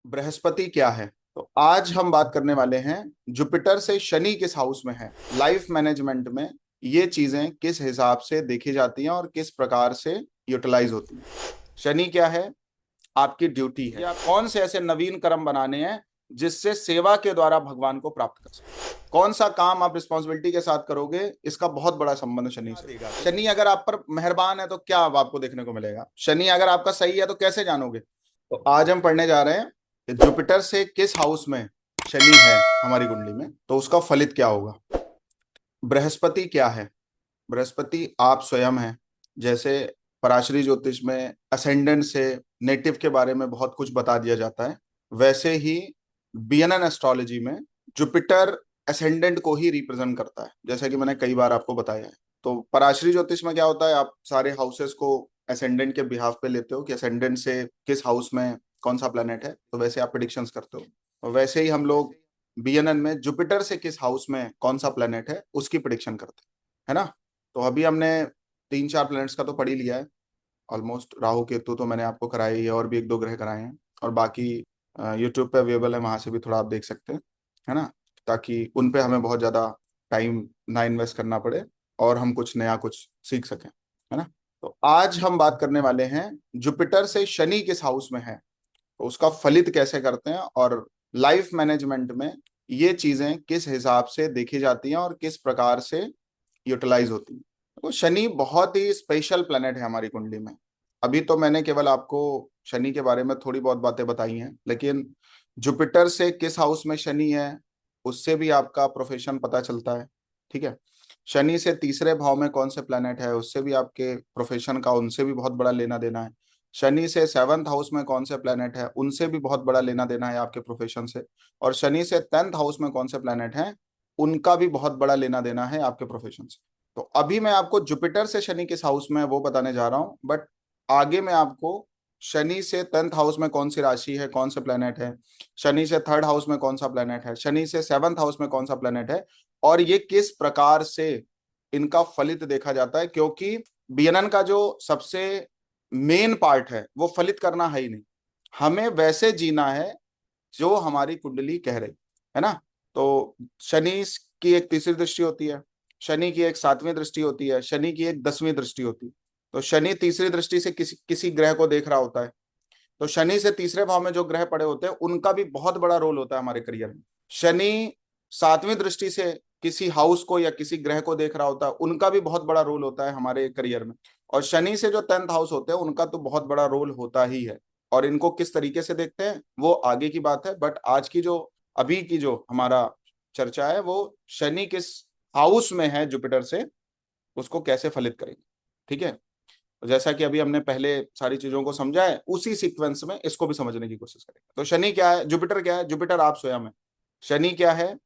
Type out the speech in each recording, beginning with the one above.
बृहस्पति क्या है। तो आज हम बात करने वाले हैं जुपिटर से शनि किस हाउस में है, लाइफ मैनेजमेंट में ये चीजें किस हिसाब से देखी जाती हैं और किस प्रकार से यूटिलाइज होती हैं। शनि क्या है, आपकी ड्यूटी है या कौन से ऐसे नवीन कर्म बनाने हैं जिससे सेवा के द्वारा भगवान को प्राप्त कर सके। कौन सा काम आप रिस्पॉन्सिबिलिटी के साथ करोगे, इसका बहुत बड़ा संबंध शनि से। शनि अगर आप पर मेहरबान है तो क्या आपको देखने को मिलेगा, शनि अगर आपका सही है तो कैसे जानोगे। तो आज हम पढ़ने जा रहे हैं कि जुपिटर से किस हाउस में शनि है हमारी कुंडली में, तो उसका फलित क्या होगा। बृहस्पति क्या है, बृहस्पति आप स्वयं हैं। जैसे पराशरी ज्योतिष में असेंडेंट से नेटिव के बारे में बहुत कुछ बता दिया जाता है, वैसे ही बीएनएन एस्ट्रोलॉजी में जुपिटर असेंडेंट को ही रिप्रेजेंट करता है, जैसा कि मैंने कई बार आपको बताया है। तो पराशरी ज्योतिष में क्या होता है, आप सारे हाउसेस को असेंडेंट के बिहाफ पे लेते हो कि असेंडेंट से किस हाउस में कौन सा प्लेनेट है, तो वैसे आप प्रिडिक्शंस करते हो। और वैसे ही हम लोग बीएनएन में जुपिटर से किस हाउस में कौन सा प्लेनेट है उसकी प्रिडिक्शन करते हैं, है ना। तो अभी हमने 3-4 प्लैनेट्स का तो पढ़ ही लिया है ऑलमोस्ट। राहु केतु तो मैंने आपको कराए ही है, और भी 1-2 ग्रह कराए हैं, और बाकी यूट्यूब पे अवेलेबल है, वहां से भी थोड़ा आप देख सकते हैं, है ना। ताकि उन पे हमें बहुत ज़्यादा टाइम ना इन्वेस्ट करना पड़े और हम कुछ नया कुछ सीख सकें, है ना। तो आज हम बात करने वाले हैं जुपिटर से शनि किस हाउस में है, तो उसका फलित कैसे करते हैं और लाइफ मैनेजमेंट में ये चीजें किस हिसाब से देखी जाती हैं और किस प्रकार से यूटिलाइज होती है। तो शनि बहुत ही स्पेशल प्लेनेट है हमारी कुंडली में। अभी तो मैंने केवल आपको शनि के बारे में थोड़ी बहुत बातें बताई हैं, लेकिन जुपिटर से किस हाउस में शनि है उससे भी आपका प्रोफेशन पता चलता है, ठीक है। शनि से तीसरे भाव में कौन से प्लेनेट है उससे भी आपके प्रोफेशन का उनसे भी बहुत बड़ा लेना देना है। शनि से 7th हाउस में कौन से प्लेनेट है उनसे भी बहुत बड़ा लेना देना है आपके प्रोफेशन से। और शनि से 10th हाउस में कौन से प्लेनेट हैं उनका भी बहुत बड़ा लेना देना है आपके प्रोफेशन से। तो अभी मैं आपको जुपिटर से शनि किस हाउस में है वो बताने जा रहा हूं, बट आगे मैं आपको शनि से 10th हाउस में कौन सी राशि है, कौन से प्लेनेट है, शनि से 3rd हाउस में कौन सा प्लेनेट है, शनि से 7th हाउस में कौन सा प्लेनेट है, और ये किस प्रकार से इनका फलित देखा जाता है। क्योंकि बीएनएन का जो सबसे मेन पार्ट है वो फलित करना है ही नहीं, हमें वैसे जीना है जो हमारी कुंडली कह रही है ना। तो शनि की एक तीसरी दृष्टि होती है, शनि की एक 7वीं दृष्टि होती है, शनि की एक 10वीं दृष्टि होती है। तो शनि तीसरी दृष्टि से किसी किसी ग्रह को देख रहा होता है, तो शनि से तीसरे भाव में जो ग्रह पड़े होते हैं उनका भी बहुत बड़ा रोल होता है हमारे करियर में। शनि 7वीं दृष्टि से किसी हाउस को या किसी ग्रह को देख रहा होता है, उनका भी बहुत बड़ा रोल होता है हमारे करियर में। और शनि से जो 10th हाउस होते हैं उनका तो बहुत बड़ा रोल होता ही है। और इनको किस तरीके से देखते हैं वो आगे की बात है, बट आज की जो अभी की जो हमारा चर्चा है वो शनि किस हाउस में है जुपिटर से उसको कैसे फलित करेंगे, ठीक है। तो जैसा कि अभी हमने पहले सारी चीजों को समझा है, उसी सीक्वेंस में इसको भी समझने की कोशिश करेंगे। तो शनि क्या है, जुपिटर क्या है, जुपिटर आप स्वयं है। शनि क्या है,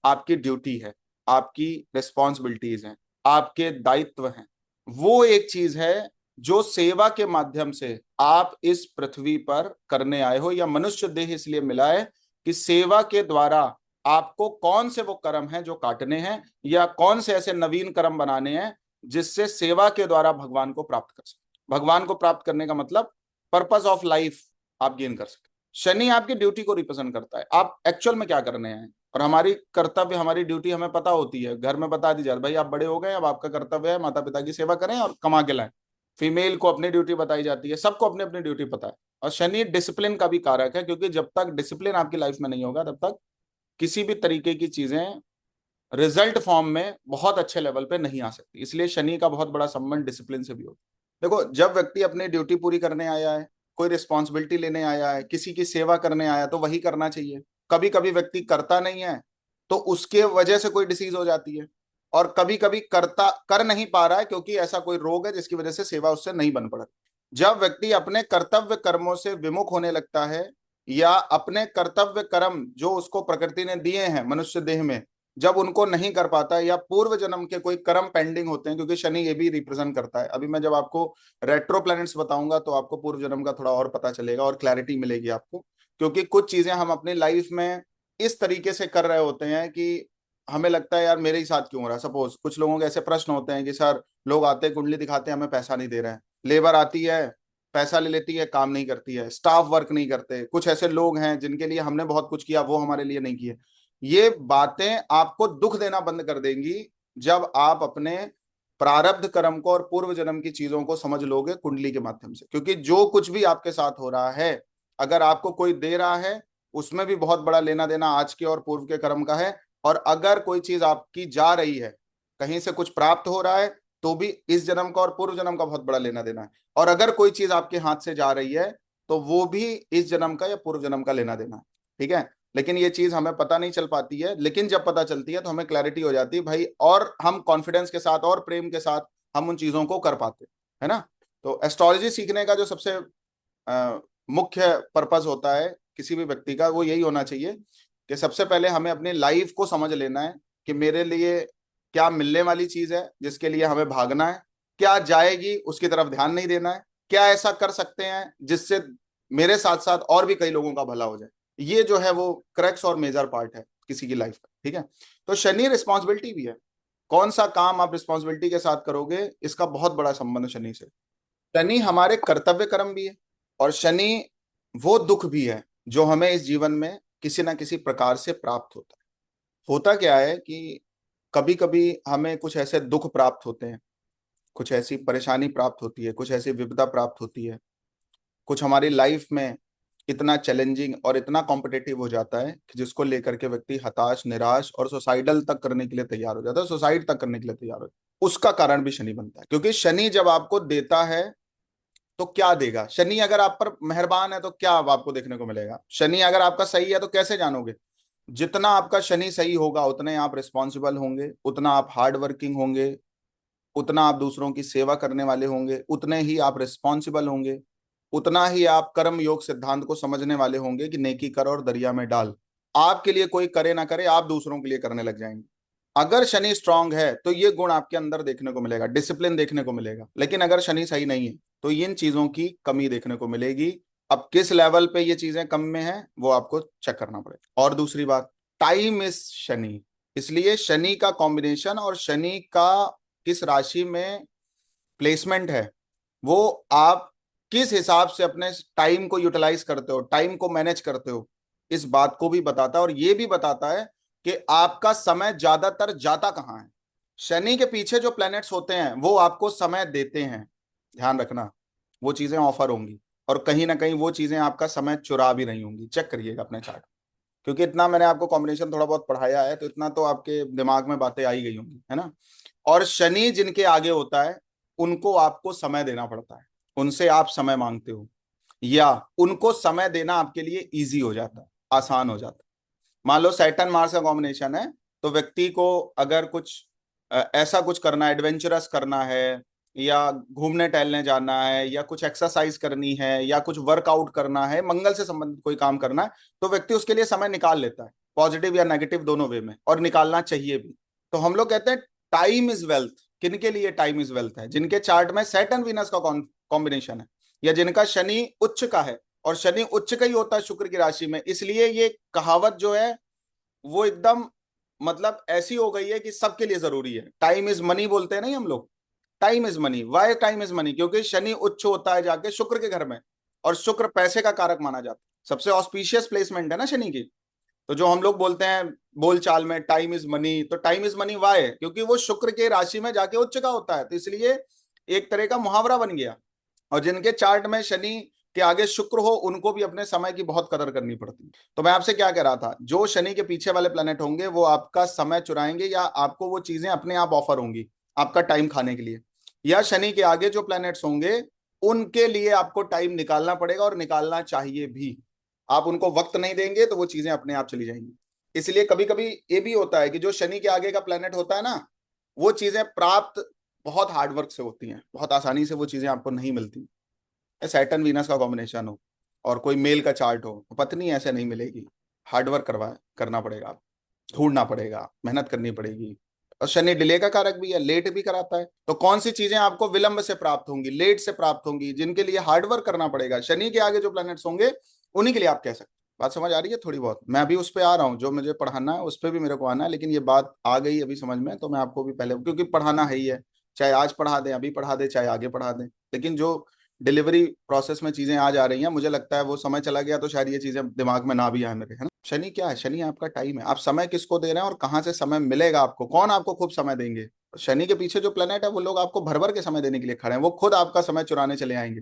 आपकी ड्यूटी है, आपकी रिस्पॉन्सिबिलिटीज हैं, आपके दायित्व हैं। वो एक चीज है जो सेवा के माध्यम से आप इस पृथ्वी पर करने आए हो, या मनुष्य देह इसलिए मिला है कि सेवा के द्वारा आपको कौन से वो कर्म हैं जो काटने हैं, या कौन से ऐसे नवीन कर्म बनाने हैं जिससे सेवा के द्वारा भगवान को प्राप्त कर सके। भगवान को प्राप्त करने का मतलब पर्पस ऑफ लाइफ आप गेन कर सके। शनि आपकी ड्यूटी को रिप्रेजेंट करता है, आप एक्चुअल में क्या करने हैं। और हमारी कर्तव्य हमारी ड्यूटी हमें पता होती है, घर में बता दी जाती है भाई आप बड़े हो गए, अब आपका कर्तव्य है माता पिता की सेवा करें और कमा के लाएं। फीमेल को अपनी ड्यूटी बताई जाती है, सबको अपनी अपनी ड्यूटी पता है। और शनि डिसिप्लिन का भी कारक है, क्योंकि जब तक डिसिप्लिन आपकी लाइफ में नहीं होगा तब तक किसी भी तरीके की चीजें रिजल्ट फॉर्म में बहुत अच्छे लेवल पे नहीं आ सकती। इसलिए शनि का बहुत बड़ा संबंध डिसिप्लिन से भी होता है। देखो, जब व्यक्ति अपनी ड्यूटी पूरी करने आया है, कोई रिस्पॉन्सिबिलिटी लेने आया है, किसी की सेवा करने आया, तो वही करना चाहिए। कभी कभी व्यक्ति करता नहीं है तो उसके वजह से कोई डिसीज हो जाती है, और कभी कभी करता कर नहीं पा रहा है क्योंकि ऐसा कोई रोग है जिसकी वजह से सेवा उससे नहीं बन पड़ रही। जब व्यक्ति अपने कर्तव्य कर्मों से विमुख होने लगता है, या अपने कर्तव्य कर्म जो उसको प्रकृति ने दिए हैं मनुष्य देह में, जब उनको नहीं कर पाता है, या पूर्व जन्म के कोई कर्म पेंडिंग होते हैं, क्योंकि शनि ये भी रिप्रेजेंट करता है। अभी मैं जब आपको रेट्रो प्लैनेट्स बताऊंगा तो आपको पूर्व जन्म का थोड़ा और पता चलेगा और क्लैरिटी मिलेगी आपको। क्योंकि कुछ चीजें हम अपनी लाइफ में इस तरीके से कर रहे होते हैं कि हमें लगता है यार मेरे ही साथ क्यों हो रहा है। सपोज कुछ लोगों के ऐसे प्रश्न होते हैं कि सर, लोग आते हैं कुंडली दिखाते हैं, हमें पैसा नहीं दे रहे हैं। लेबर आती है, पैसा ले लेती है, काम नहीं करती है, स्टाफ वर्क नहीं करते, कुछ ऐसे लोग हैं जिनके लिए हमने बहुत कुछ किया, वो हमारे लिए नहीं किए। ये बातें आपको दुख देना बंद कर देंगी जब आप अपने प्रारब्ध कर्म को और पूर्व जन्म की चीजों को समझ लोगे कुंडली के माध्यम से। क्योंकि जो कुछ भी आपके साथ हो रहा है, अगर आपको कोई दे रहा है, उसमें भी बहुत बड़ा लेना देना आज के और पूर्व के कर्म का है। और अगर कोई चीज आपकी जा रही है, कहीं से कुछ प्राप्त हो रहा है, तो भी इस जन्म का और पूर्व जन्म का बहुत बड़ा लेना देना है। और अगर कोई चीज आपके हाथ से जा रही है, तो वो भी इस जन्म का या पूर्व जन्म का लेना देना है। ठीक है। लेकिन ये चीज हमें पता नहीं चल पाती है, लेकिन जब पता चलती है तो हमें क्लैरिटी हो जाती है भाई, और हम कॉन्फिडेंस के साथ और प्रेम के साथ हम उन चीजों को कर पाते है ना। तो एस्ट्रोलॉजी सीखने का जो सबसे मुख्य पर्पस होता है किसी भी व्यक्ति का, वो यही होना चाहिए कि सबसे पहले हमें अपनी लाइफ को समझ लेना है कि मेरे लिए क्या मिलने वाली चीज है जिसके लिए हमें भागना है, क्या जाएगी उसकी तरफ ध्यान नहीं देना है, क्या ऐसा कर सकते हैं जिससे मेरे साथ साथ और भी कई लोगों का भला हो जाए। ये जो है वो क्रैक्स और मेजर पार्ट है किसी की लाइफ का। ठीक है। तो शनि रिस्पॉन्सिबिलिटी भी है। कौन सा काम आप रिस्पॉन्सिबिलिटी के साथ करोगे, इसका बहुत बड़ा संबंध शनि से। शनि हमारे कर्तव्य कर्म भी है, और शनि वो दुख भी है जो हमें इस जीवन में किसी ना किसी प्रकार से प्राप्त होता है। होता क्या है कि कभी कभी हमें कुछ ऐसे दुख प्राप्त होते हैं, कुछ ऐसी परेशानी प्राप्त होती है, कुछ ऐसी विपदा प्राप्त होती है, कुछ हमारी लाइफ में इतना चैलेंजिंग और इतना कॉम्पिटिटिव हो जाता है कि जिसको लेकर के व्यक्ति हताश, निराश और सुसाइडल तक करने के लिए तैयार हो जाता है, सुसाइड तक करने के लिए तैयार हो जाता है। उसका कारण भी शनि बनता है। क्योंकि शनि जब आपको देता है तो क्या देगा। शनि अगर आप पर मेहरबान है तो क्या अब आपको देखने को मिलेगा। शनि अगर आपका सही है तो कैसे जानोगे। जितना आपका शनि सही होगा उतने आप रिस्पॉन्सिबल होंगे, उतना आप हार्ड वर्किंग होंगे, उतना आप दूसरों की सेवा करने वाले होंगे, उतने ही आप रिस्पॉन्सिबल होंगे, उतना ही आप कर्म योग सिद्धांत को समझने वाले होंगे कि नेकी कर और दरिया में डाल। आपके लिए कोई करे ना करे, आप दूसरों के लिए करने लग जाएंगे। अगर शनि स्ट्रांग है तो ये गुण आपके अंदर देखने को मिलेगा, डिसिप्लिन देखने को मिलेगा। लेकिन अगर शनि सही नहीं है तो इन चीजों की कमी देखने को मिलेगी। अब किस लेवल पे ये चीजें कम में है वो आपको चेक करना पड़ेगा। और दूसरी बात, टाइम इज शनि। इसलिए शनि का कॉम्बिनेशन और शनि का किस राशि में प्लेसमेंट है, वो आप किस हिसाब से अपने टाइम को यूटिलाइज करते हो, टाइम को मैनेज करते हो, इस बात को भी बताता है। और ये भी बताता है कि आपका समय ज्यादातर जाता कहाँ है। शनि के पीछे जो प्लैनेट्स होते हैं वो आपको समय देते हैं, ध्यान रखना। वो चीजें ऑफर होंगी, और कहीं ना कहीं वो चीजें आपका समय चुरा भी नहीं होंगी। चेक करिएगा अपने चार्ट। क्योंकि इतना मैंने आपको कॉम्बिनेशन थोड़ा बहुत पढ़ाया है, तो इतना तो आपके दिमाग में बातें आई गई होंगी, है ना। और शनि जिनके आगे होता है उनको आपको समय देना पड़ता है, उनसे आप समय मांगते हो, या उनको समय देना आपके लिए इजी हो जाता है, आसान हो जाता है। मान लो सैटर्न मार्स का कॉम्बिनेशन है, तो व्यक्ति को अगर कुछ ऐसा कुछ करना है, एडवेंचरस करना है, या घूमने टहलने जाना है, या कुछ एक्सरसाइज करनी है, या कुछ वर्कआउट करना है, मंगल से संबंधित कोई काम करना है, तो व्यक्ति उसके लिए समय निकाल लेता है, पॉजिटिव या नेगेटिव दोनों वे में, और निकालना चाहिए भी। तो हम लोग कहते हैं टाइम इज वेल्थ। किनके लिए टाइम इज वेल्थ है? जिनके चार्ट में सैटर्न वीनस का कॉम्बिनेशन है, या जिनका शनि उच्च का है। और शनि उच्च का ही होता है शुक्र की राशि में। इसलिए ये कहावत जो है वो एकदम मतलब ऐसी हो गई है कि सबके लिए जरूरी है। टाइम इज मनी बोलते हैं नहीं हम लोग। Time is money. Why time is money? क्योंकि शनि उच्च होता है जाके शुक्र के घर में, और शुक्र पैसे का कारक माना जाता है। सबसे ऑस्पिशियस प्लेसमेंट है ना शनि की। तो जो हम लोग बोलते हैं बोल चाल में टाइम इज मनी, तो टाइम इज मनी वाई? क्योंकि वो शुक्र के राशि में जाके उच्च का होता है, तो इसलिए एक तरह का मुहावरा बन गया। और जिनके चार्ट में शनि के आगे शुक्र हो, उनको भी अपने समय की बहुत कदर करनी पड़ती है। तो मैं आपसे क्या कह रहा था, जो शनि के पीछे वाले प्लेनेट होंगे वो आपका समय चुराएंगे, या आपको वो चीजें अपने आप ऑफर होंगी आपका टाइम खाने के लिए। या शनि के आगे जो प्लैनेट्स होंगे उनके लिए आपको टाइम निकालना पड़ेगा, और निकालना चाहिए भी। आप उनको वक्त नहीं देंगे तो वो चीजें अपने आप चली जाएंगी। इसलिए कभी कभी ये भी होता है कि जो शनि के आगे का प्लेनेट होता है ना, वो चीजें प्राप्त बहुत हार्डवर्क से होती हैं, बहुत आसानी से वो चीजें आपको नहीं मिलती। सैटर्न वीनस का कॉम्बिनेशन हो और कोई मेल का चार्ट हो, तो पत्नी ऐसे नहीं मिलेगी। हार्डवर्क करना पड़ेगा, ढूंढना पड़ेगा, मेहनत करनी पड़ेगी। और शनि डिले का कारक भी है, लेट भी कराता है। तो कौन सी चीजें आपको विलंब से प्राप्त होंगी, लेट से प्राप्त होंगी, जिनके लिए हार्डवर्क करना पड़ेगा, शनि के आगे जो प्लैनेट्स होंगे उन्हीं के लिए आप कह सकते हैं। बात समझ आ रही है थोड़ी बहुत? मैं अभी उस पर आ रहा हूँ, जो मुझे पढ़ाना है उस पर भी मेरे को आना है, लेकिन ये बात आ गई अभी समझ में, तो मैं आपको भी पहले, क्योंकि पढ़ाना है ही है, चाहे आज पढ़ा दें, अभी पढ़ा दें, चाहे आगे पढ़ा दें, लेकिन जो डिलीवरी प्रोसेस में चीजें आ जा रही हैं, मुझे लगता है वो समय चला गया तो शायद ये चीजें दिमाग में ना भी आए मेरे, है ना। शनि क्या है? शनि आपका टाइम है। आप समय किसको दे रहे हैं और कहाँ से समय मिलेगा आपको, कौन आपको खूब समय देंगे? शनि के पीछे जो प्लेनेट है वो लोग आपको भर भर के समय देने के लिए खड़े हैं, वो खुद आपका समय चुराने चले आएंगे।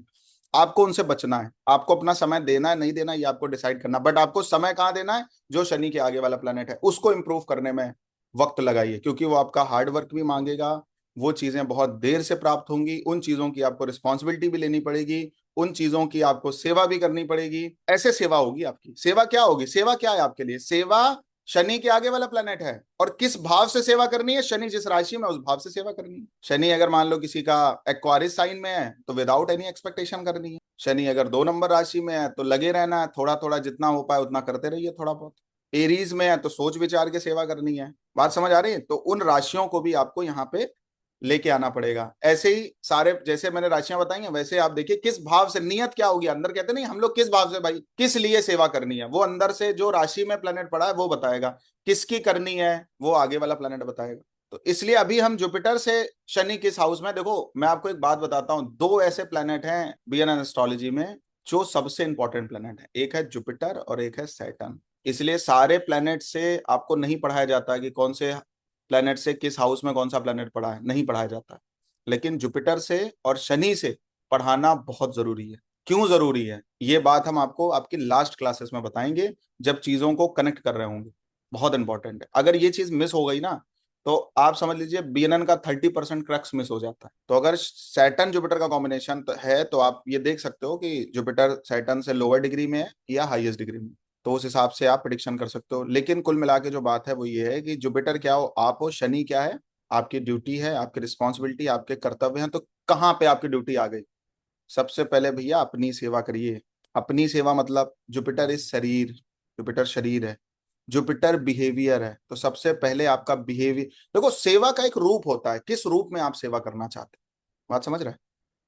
आपको उनसे बचना है, आपको अपना समय देना है नहीं देना ये आपको डिसाइड करना, बट आपको समय कहाँ देना है? जो शनि के आगे वाला प्लेनेट है उसको इंप्रूव करने में वक्त लगाइए, क्योंकि वो आपका हार्ड वर्क भी मांगेगा। वो चीजें बहुत देर से प्राप्त होंगी, उन चीजों की आपको रिस्पॉन्सिबिलिटी भी लेनी पड़ेगी, उन चीजों की आपको सेवा भी करनी पड़ेगी। ऐसे सेवा होगी आपकी। सेवा क्या होगी? सेवा क्या है आपके लिए? सेवा शनि के आगे वाला प्लेनेट है, और किस भाव से सेवा करनी है? शनि जिस राशि में उस भाव से सेवा करनी है। शनि अगर मान लो किसी का एक्वारिस साइन में है तो विदाउट एनी एक्सपेक्टेशन करनी है। शनि अगर 2 नंबर राशि में है तो लगे रहना है, थोड़ा थोड़ा जितना हो पाए उतना करते रहिए थोड़ा बहुत। एरीज में है तो सोच विचार के सेवा करनी है। बात समझ आ रही है? तो उन राशियों को भी आपको यहाँ पे लेके आना पड़ेगा। ऐसे ही सारे जैसे मैंने राशियां बताई हैं वैसे आप देखिए किस भाव से, नियत क्या होगी अंदर, कहते नहीं हम लोग किस भाव से भाई किस लिए सेवा करनी है, वो अंदर से जो राशि में प्लेनेट पड़ा है वो बताएगा। किसकी करनी है वो आगे वाला प्लेनेट बताएगा। तो इसलिए अभी हम जुपिटर से शनि किस हाउस में, देखो मैं आपको एक बात बताता हूं, दो ऐसे प्लेनेट हैं बीएन एस्ट्रोलॉजी में जो सबसे इंपॉर्टेंट प्लेनेट है, एक है जुपिटर और एक है सैटर्न। इसलिए सारे प्लेनेट से आपको नहीं पढ़ाया जाता कि कौन से प्लेनेट से किस हाउस में कौन सा प्लेनेट पढ़ा है, नहीं पढ़ाया जाता है। लेकिन जुपिटर से और शनि से पढ़ाना बहुत जरूरी है। क्यों जरूरी है ये बात हम आपको आपकी लास्ट क्लासेस में बताएंगे, जब चीजों को कनेक्ट कर रहे होंगे। बहुत इंपॉर्टेंट है, अगर ये चीज मिस हो गई ना तो आप समझ लीजिए बीएनएन का 30% क्रक्स मिस हो जाता है। तो अगर सैटर्न जुपिटर का कॉम्बिनेशन है तो आप ये देख सकते हो कि जुपिटर सैटर्न से लोअर डिग्री में है या हाईएस्ट डिग्री में, तो उस हिसाब से आप प्रिडिक्शन कर सकते हो। लेकिन कुल मिला के जो बात है वो ये है कि जुपिटर क्या हो आप हो, शनि क्या है? आपकी ड्यूटी है, आपकी रिस्पॉन्सिबिलिटी, आपके कर्तव्य हैं। तो कहाँ पे आपकी ड्यूटी आ गई? सबसे पहले भैया अपनी सेवा करिए। अपनी सेवा मतलब जुपिटर इज शरीर, जुपिटर शरीर है, जुपिटर बिहेवियर है। तो सबसे पहले आपका बिहेवियर देखो, सेवा का एक रूप होता है, किस रूप में आप सेवा करना चाहते हैं। बात समझ रहे हैं?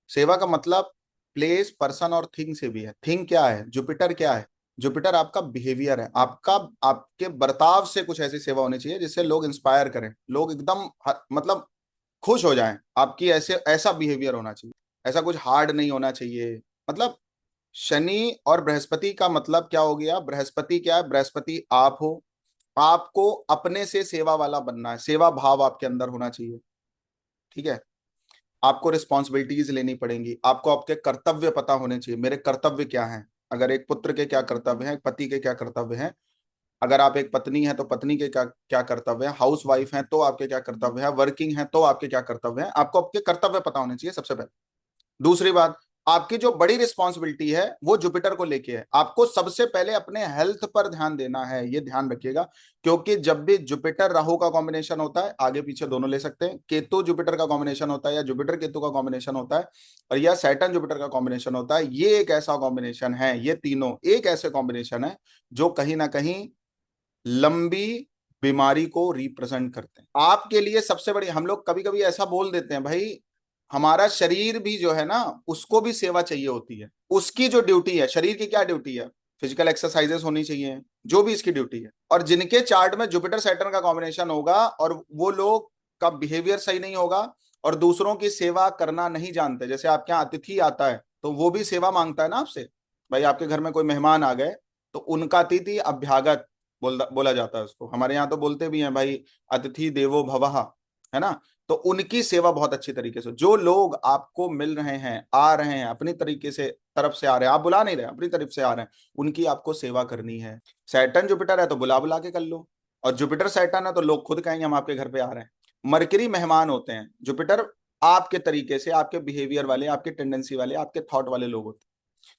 सेवा का मतलब प्लेस पर्सन और थिंग से भी है। थिंग क्या है? जुपिटर क्या है? जुपिटर आपका बिहेवियर है, आपका आपके बर्ताव से कुछ ऐसी सेवा होनी चाहिए जिससे लोग इंस्पायर करें, लोग एकदम मतलब खुश हो जाएं। आपकी ऐसे ऐसा बिहेवियर होना चाहिए, ऐसा कुछ हार्ड नहीं होना चाहिए। मतलब शनि और बृहस्पति का मतलब क्या हो गया? बृहस्पति क्या है? बृहस्पति आप हो। आपको अपने से सेवा वाला बनना है, सेवा भाव आपके अंदर होना चाहिए। ठीक है? आपको रिस्पॉन्सिबिलिटीज लेनी पड़ेंगी, आपको आपके कर्तव्य पता होने चाहिए, मेरे कर्तव्य क्या हैं। अगर एक पुत्र के क्या कर्तव्य हैं, एक पति के क्या कर्तव्य हैं, अगर आप एक पत्नी हैं तो पत्नी के क्या क्या कर्तव्य हैं, हाउस वाइफ हैं तो आपके क्या कर्तव्य हैं, वर्किंग हैं तो आपके क्या कर्तव्य हैं। आपको आपके कर्तव्य पता होने चाहिए सबसे पहले। दूसरी बात, आपकी जो बड़ी रिस्पॉन्सिबिलिटी है वो जुपिटर को लेके है। आपको सबसे पहले अपने हेल्थ पर ध्यान देना है, ये ध्यान रखिएगा। क्योंकि जब भी जुपिटर राहु का कॉम्बिनेशन होता है, आगे पीछे दोनों ले सकते हैं, केतु जुपिटर का कॉम्बिनेशन होता है या जुपिटर केतु का कॉम्बिनेशन होता है, और या सैटर्न जुपिटर का कॉम्बिनेशन होता है, ये एक ऐसा कॉम्बिनेशन है, ये तीनों एक ऐसे कॉम्बिनेशन है जो कहीं ना कहीं लंबी बीमारी को रिप्रेजेंट करते हैं। आपके लिए सबसे बड़ी, हम लोग कभी कभी ऐसा बोल देते हैं भाई, हमारा शरीर भी जो है ना उसको भी सेवा चाहिए होती है। उसकी जो ड्यूटी है, शरीर की क्या ड्यूटी है? फिजिकल एक्सरसाइजेस होनी चाहिए, जो भी इसकी ड्यूटी है। और जिनके चार्ट में जुपिटर सैटर्न का कॉम्बिनेशन होगा और वो लोग का बिहेवियर सही नहीं होगा और दूसरों की सेवा करना नहीं जानते, जैसे आपके यहाँ अतिथि आता है तो वो भी सेवा मांगता है ना आपसे। भाई आपके घर में कोई मेहमान आ गए तो उनका अतिथि अभ्यागत बोला जाता है उसको, हमारे यहाँ तो बोलते भी हैं भाई अतिथि देवो भवः, है ना। तो उनकी सेवा बहुत अच्छी तरीके से, जो लोग आपको मिल रहे हैं, आ रहे हैं अपनी तरीके से, तरफ से आ रहे हैं, आप बुला नहीं रहे अपनी तरफ से आ रहे हैं, उनकी आपको सेवा करनी है। सैटर्न जुपिटर है तो बुला बुला के कर लो, और जुपिटर सैटर्न है तो लोग खुद कहेंगे हम आपके घर पे आ रहे हैं। मरकरी मेहमान होते हैं, जुपिटर आपके तरीके से, आपके बिहेवियर वाले, आपके टेंडेंसी वाले, आपके थॉट वाले लोग होते हैं।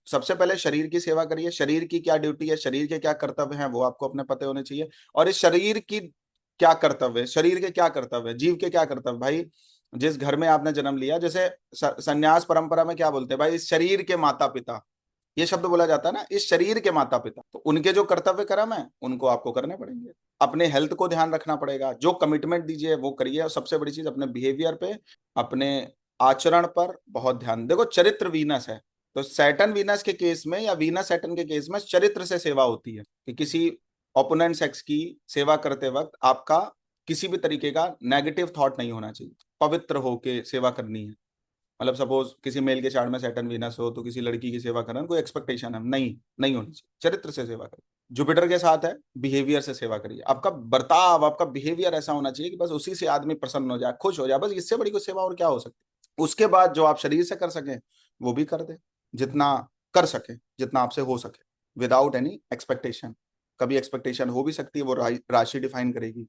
सबसे पहले शरीर की सेवा करिए, शरीर की क्या ड्यूटी है, शरीर के क्या कर्तव्य हैं वो आपको अपने पते होने चाहिए। और इस शरीर की क्या कर्तव्य है, शरीर के क्या कर्तव्य है, जीव के क्या कर्तव्य भाई। जिस घर में आपने जन्म लिया, जैसे संन्यास परंपरा में क्या बोलते हैं भाई, इस शरीर के माता पिता, ये शब्द बोला जाता है ना, इस शरीर के माता पिता, तो उनके जो कर्तव्य कर्म है उनको आपको करने पड़ेंगे। अपने हेल्थ को ध्यान रखना पड़ेगा, जो कमिटमेंट दीजिए वो करिए, और सबसे बड़ी चीज अपने बिहेवियर पे, अपने आचरण पर बहुत ध्यान। देखो चरित्र वीनस है, तो सैटर्न वीनस के केस में या वीनस सैटर्न के केस में चरित्र से सेवा होती है, कि किसी ओपोनेंट सेक्स की सेवा करते वक्त आपका किसी भी तरीके का नेगेटिव थॉट नहीं होना चाहिए, पवित्र होके सेवा करनी है। मतलब सपोज किसी मेल के चार्ट में सैटर्न वीनस हो तो किसी लड़की की सेवा करना कोई एक्सपेक्टेशन है नहीं, नहीं होनी चाहिए। चरित्र से सेवा करिए। जुपिटर के साथ है, बिहेवियर से सेवा करिए। आपका बर्ताव, आपका बिहेवियर ऐसा होना चाहिए कि बस उसी से आदमी प्रसन्न हो जाए, खुश हो जाए, बस इससे बड़ी कोई सेवा और क्या हो सकती है। उसके बाद जो आप शरीर से कर सकें वो भी कर दे, जितना कर सके, जितना आपसे हो सके, विदाउट एनी एक्सपेक्टेशन। कभी एक्सपेक्टेशन हो भी सकती है, वो राशि डिफाइन करेगी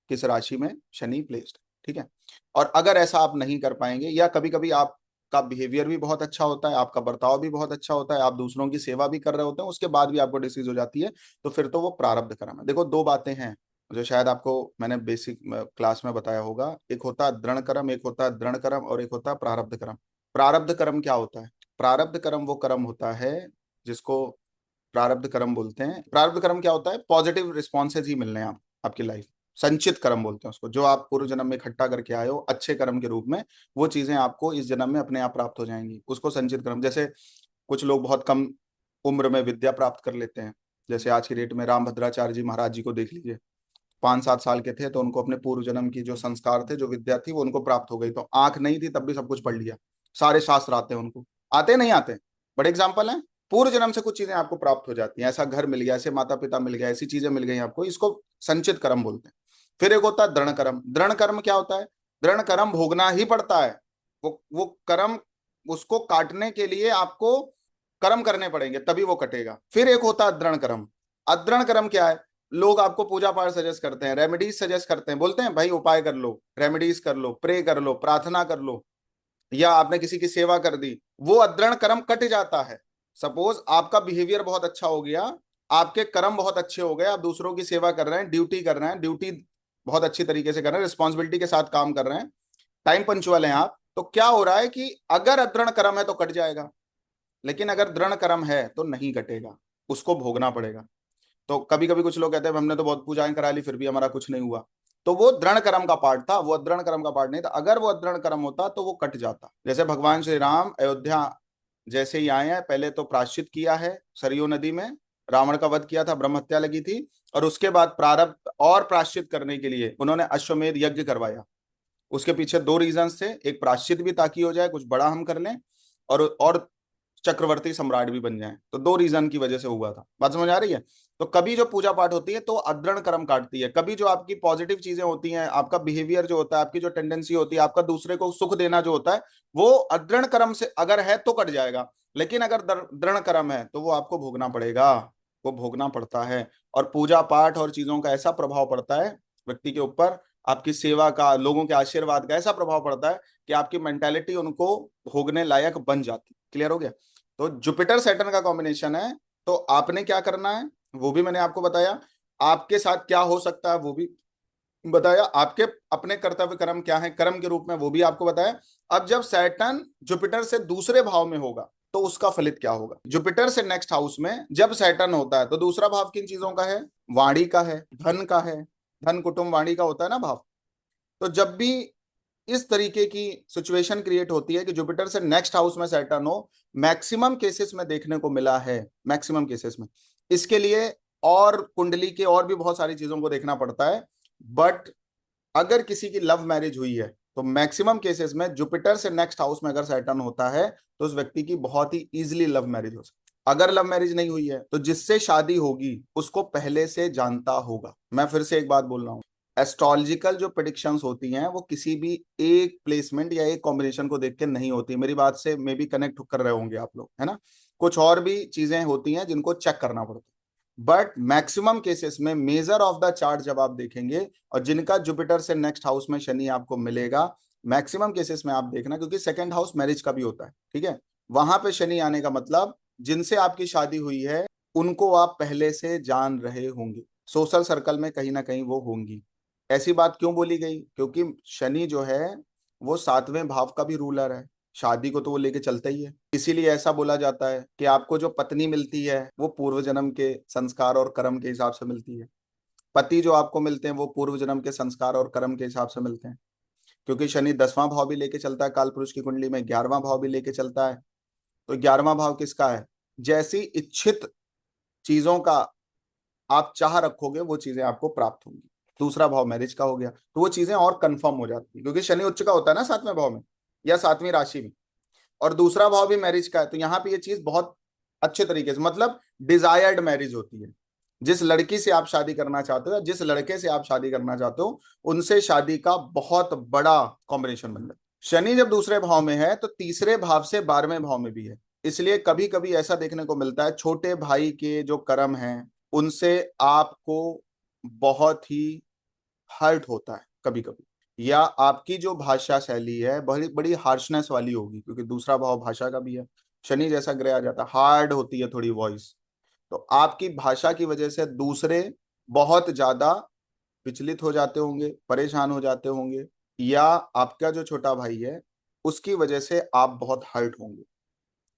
किस राशि में शनि प्लेस्ड। ठीक है। और अगर ऐसा आप नहीं कर पाएंगे, या कभी कभी आपका बिहेवियर भी बहुत अच्छा होता है, आपका बर्ताव भी बहुत अच्छा होता है, आप दूसरों की सेवा भी कर रहे होते हैं, उसके बाद भी आपको डिसीज हो जाती है, तो फिर तो वो प्रारब्ध कर्म है। देखो दो बातें हैं जो शायद आपको मैंने बेसिक क्लास में बताया होगा, एक होता है दृढ़ कर्म, एक होता है दृढ़ कर्म, और एक होता है प्रारब्ध कर्म। प्रारब्ध कर्म क्या होता है? प्रारब्ध कर्म वो कर्म होता है जिसको प्रारब्ध कर्म बोलते हैं। प्रारब्ध कर्म क्या होता है? पॉजिटिव रिस्पॉन्सेज ही मिलने हैं आपकी लाइफ। संचित कर्म बोलते हैं उसको, जो आप पूर्व जन्म में इकट्ठा करके आए हो अच्छे कर्म के रूप में, वो चीजें आपको इस जन्म में अपने आप प्राप्त हो जाएंगी, उसको संचित कर्म। जैसे कुछ लोग बहुत कम उम्र में विद्या प्राप्त कर लेते हैं, जैसे आज की डेट में राम भद्राचार्य जी महाराज जी को देख लीजिए, 5-7 साल के थे तो उनको अपने पूर्व जन्म की जो संस्कार थे, जो विद्या थी, वो उनको प्राप्त हो गई। तो आंख नहीं थी तब भी सब कुछ पढ़ लिया, सारे शास्त्र आते हैं उनको, आते नहीं आते, बड़े एग्जाम्पल हैं। पूर्व जन्म से कुछ चीजें आपको प्राप्त हो जाती हैं, ऐसा घर मिल गया, ऐसे माता पिता मिल गया, ऐसी चीजें मिल गई आपको, इसको संचित कर्म बोलते हैं। फिर एक होता है दृढ़ कर्म। दृढ़ कर्म क्या होता है? दृढ़ कर्म भोगना ही पड़ता है, वो कर्म, उसको काटने के लिए आपको कर्म करने पड़ेंगे तभी वो कटेगा। फिर एक होता है दृढ़ कर्म। अदृढ़ कर्म क्या है? लोग आपको पूजा पाठ सजेस्ट करते हैं, रेमेडीज सजेस्ट करते हैं, बोलते हैं भाई उपाय कर लो, रेमेडीज कर लो, प्रे कर लो, प्रार्थना कर लो, या आपने किसी की सेवा कर दी, वो अदृढ़ कर्म कट जाता है। सपोज आपका बिहेवियर बहुत अच्छा हो गया, आपके कर्म बहुत अच्छे हो गए, आप दूसरों की सेवा कर रहे हैं, ड्यूटी कर रहे हैं, ड्यूटी बहुत अच्छी तरीके से कर रहे हैं, रिस्पॉन्सिबिलिटी के साथ काम कर रहे हैं, टाइम पंचुअल हैं आप, तो क्या हो रहा है कि अगर अदृढ़ कर्म है तो कट जाएगा, लेकिन अगर दृढ़ कर्म है तो नहीं कटेगा, उसको भोगना पड़ेगा। तो कभी कभी कुछ लोग कहते हैं हमने तो बहुत पूजाएं करा ली फिर भी हमारा कुछ नहीं हुआ, तो वो दृढ़ कर्म का पार्ट था, वो अदृढ़ कर्म का पार्ट नहीं था। अगर वो अदृढ़ कर्म होता तो वो कट जाता। जैसे भगवान श्री राम अयोध्या जैसे ही आए हैं, पहले तो प्रायश्चित किया है सरयू नदी में, रावण का वध किया था, ब्रह्म हत्या लगी थी, और उसके बाद प्रारब्ध और प्रायश्चित करने के लिए उन्होंने अश्वमेध यज्ञ करवाया। उसके पीछे दो रीजंस थे, एक प्रायश्चित भी ताकि हो जाए, कुछ बड़ा हम कर लें, और चक्रवर्ती सम्राट भी बन जाए, तो दो रीजन की वजह से हुआ था। बात समझ आ रही है? तो कभी जो पूजा पाठ होती है तो अदृढ़ कर्म काटती है, कभी जो आपकी पॉजिटिव चीजें होती हैं, आपका बिहेवियर जो होता है, आपकी जो टेंडेंसी होती है, आपका दूसरे को सुख देना जो होता है, वो अदृढ़ कर्म से अगर है तो कट जाएगा। लेकिन अगर दृढ़ कर्म है तो वो आपको भोगना पड़ेगा, वो भोगना पड़ता है। और पूजा पाठ और चीजों का ऐसा प्रभाव पड़ता है व्यक्ति के ऊपर, आपकी सेवा का, लोगों के आशीर्वाद का ऐसा प्रभाव पड़ता है कि आपकी मेंटेलिटी उनको भोगने लायक बन जाती। क्लियर हो गया? तो जुपिटर सैटर्न का कॉम्बिनेशन है, तो आपने क्या करना है वो भी मैंने आपको बताया, आपके साथ क्या हो सकता है वो भी बताया, आपके अपने कर्तव्य कर्म क्या है कर्म के रूप में वो भी आपको बताया। अब जब सैटर्न जुपिटर से दूसरे भाव में होगा तो उसका फलित क्या होगा? जुपिटर से नेक्स्ट हाउस में जब सैटर्न होता है तो दूसरा भाव किन चीजों का है? वाणी का है, धन का है, धन कुटुंब वाणी का होता है ना भाव। तो जब भी इस तरीके की सिचुएशन क्रिएट होती है कि जुपिटर से नेक्स्ट हाउस में सैटर्न हो, मैक्सिमम केसेस में देखने को मिला है, मैक्सिमम केसेस में, इसके लिए और कुंडली के और भी बहुत सारी चीजों को देखना पड़ता है। बट अगर किसी की लव मैरिज हुई है तो मैक्सिमम केसेस में जुपिटर से नेक्स्ट हाउस में अगर सैटर्न होता है तो उस व्यक्ति की बहुत ही इजीली लव मैरिज हो सकती है। अगर लव मैरिज नहीं हुई है तो जिससे शादी होगी उसको पहले से जानता होगा। मैं फिर से एक बात बोल रहा हूं, एस्ट्रोलॉजिकल जो प्रिडिक्शंस होती हैं वो किसी भी एक प्लेसमेंट या एक कॉम्बिनेशन को देख के नहीं होती। मेरी बात से मे बी कनेक्ट कर रहे होंगे आप लोग, है ना? कुछ और भी चीजें होती हैं जिनको चेक करना पड़ता है। बट मैक्सिमम केसेस में मेजर ऑफ द चार्ट जब आप देखेंगे, और जिनका जुपिटर से नेक्स्ट हाउस में शनि आपको मिलेगा, मैक्सिमम केसेस में आप देखना, क्योंकि सेकंड हाउस मैरिज का भी होता है, ठीक है, वहां पे शनि आने का मतलब जिनसे आपकी शादी हुई है उनको आप पहले से जान रहे होंगे, सोशल सर्कल में कहीं ना कहीं वो होंगी। ऐसी बात क्यों बोली गई? क्योंकि शनि जो है वो 7वें भाव का भी रूलर है, शादी को तो वो लेके चलता ही है। इसीलिए ऐसा बोला जाता है कि आपको जो पत्नी मिलती है वो पूर्व जन्म के संस्कार और कर्म के हिसाब से मिलती है, पति जो आपको मिलते हैं वो पूर्व जन्म के संस्कार और कर्म के हिसाब से मिलते हैं। क्योंकि शनि 10वां भाव भी लेके चलता है काल पुरुष की कुंडली में, 11वां भाव भी लेके चलता है। तो 11वां भाव किसका है? जैसी इच्छित चीजों का आप चाह रखोगे वो चीजें आपको प्राप्त होंगी। दूसरा भाव मैरिज का हो गया तो वो चीजें और कंफर्म हो जाती है, क्योंकि शनि उच्च का होता है ना 7वें भाव में या 7वीं राशि में। और दूसरा भाव भी मैरिज का है, तो यहाँ पे ये चीज बहुत अच्छे तरीके से, मतलब डिजायर्ड मैरिज होती है। जिस लड़की से आप शादी करना चाहते हो या जिस लड़के से आप शादी करना चाहते हो, उनसे शादी का बहुत बड़ा कॉम्बिनेशन बन जाता है। शनि जब दूसरे भाव में है तो तीसरे भाव से 12वें भाव में भी है। इसलिए कभी कभी ऐसा देखने को मिलता है, छोटे भाई के जो कर्म हैं उनसे आपको बहुत ही हर्ट होता है कभी कभी, या आपकी जो भाषा शैली है बड़ी बड़ी हार्शनेस वाली होगी, क्योंकि दूसरा भाव भाषा का भी है। शनि जैसा ग्रह आ जाता है, हार्ड होती है थोड़ी वॉइस। तो आपकी भाषा की वजह से दूसरे बहुत ज्यादा विचलित हो जाते होंगे, परेशान हो जाते होंगे, या आपका जो छोटा भाई है उसकी वजह से आप बहुत हर्ट होंगे,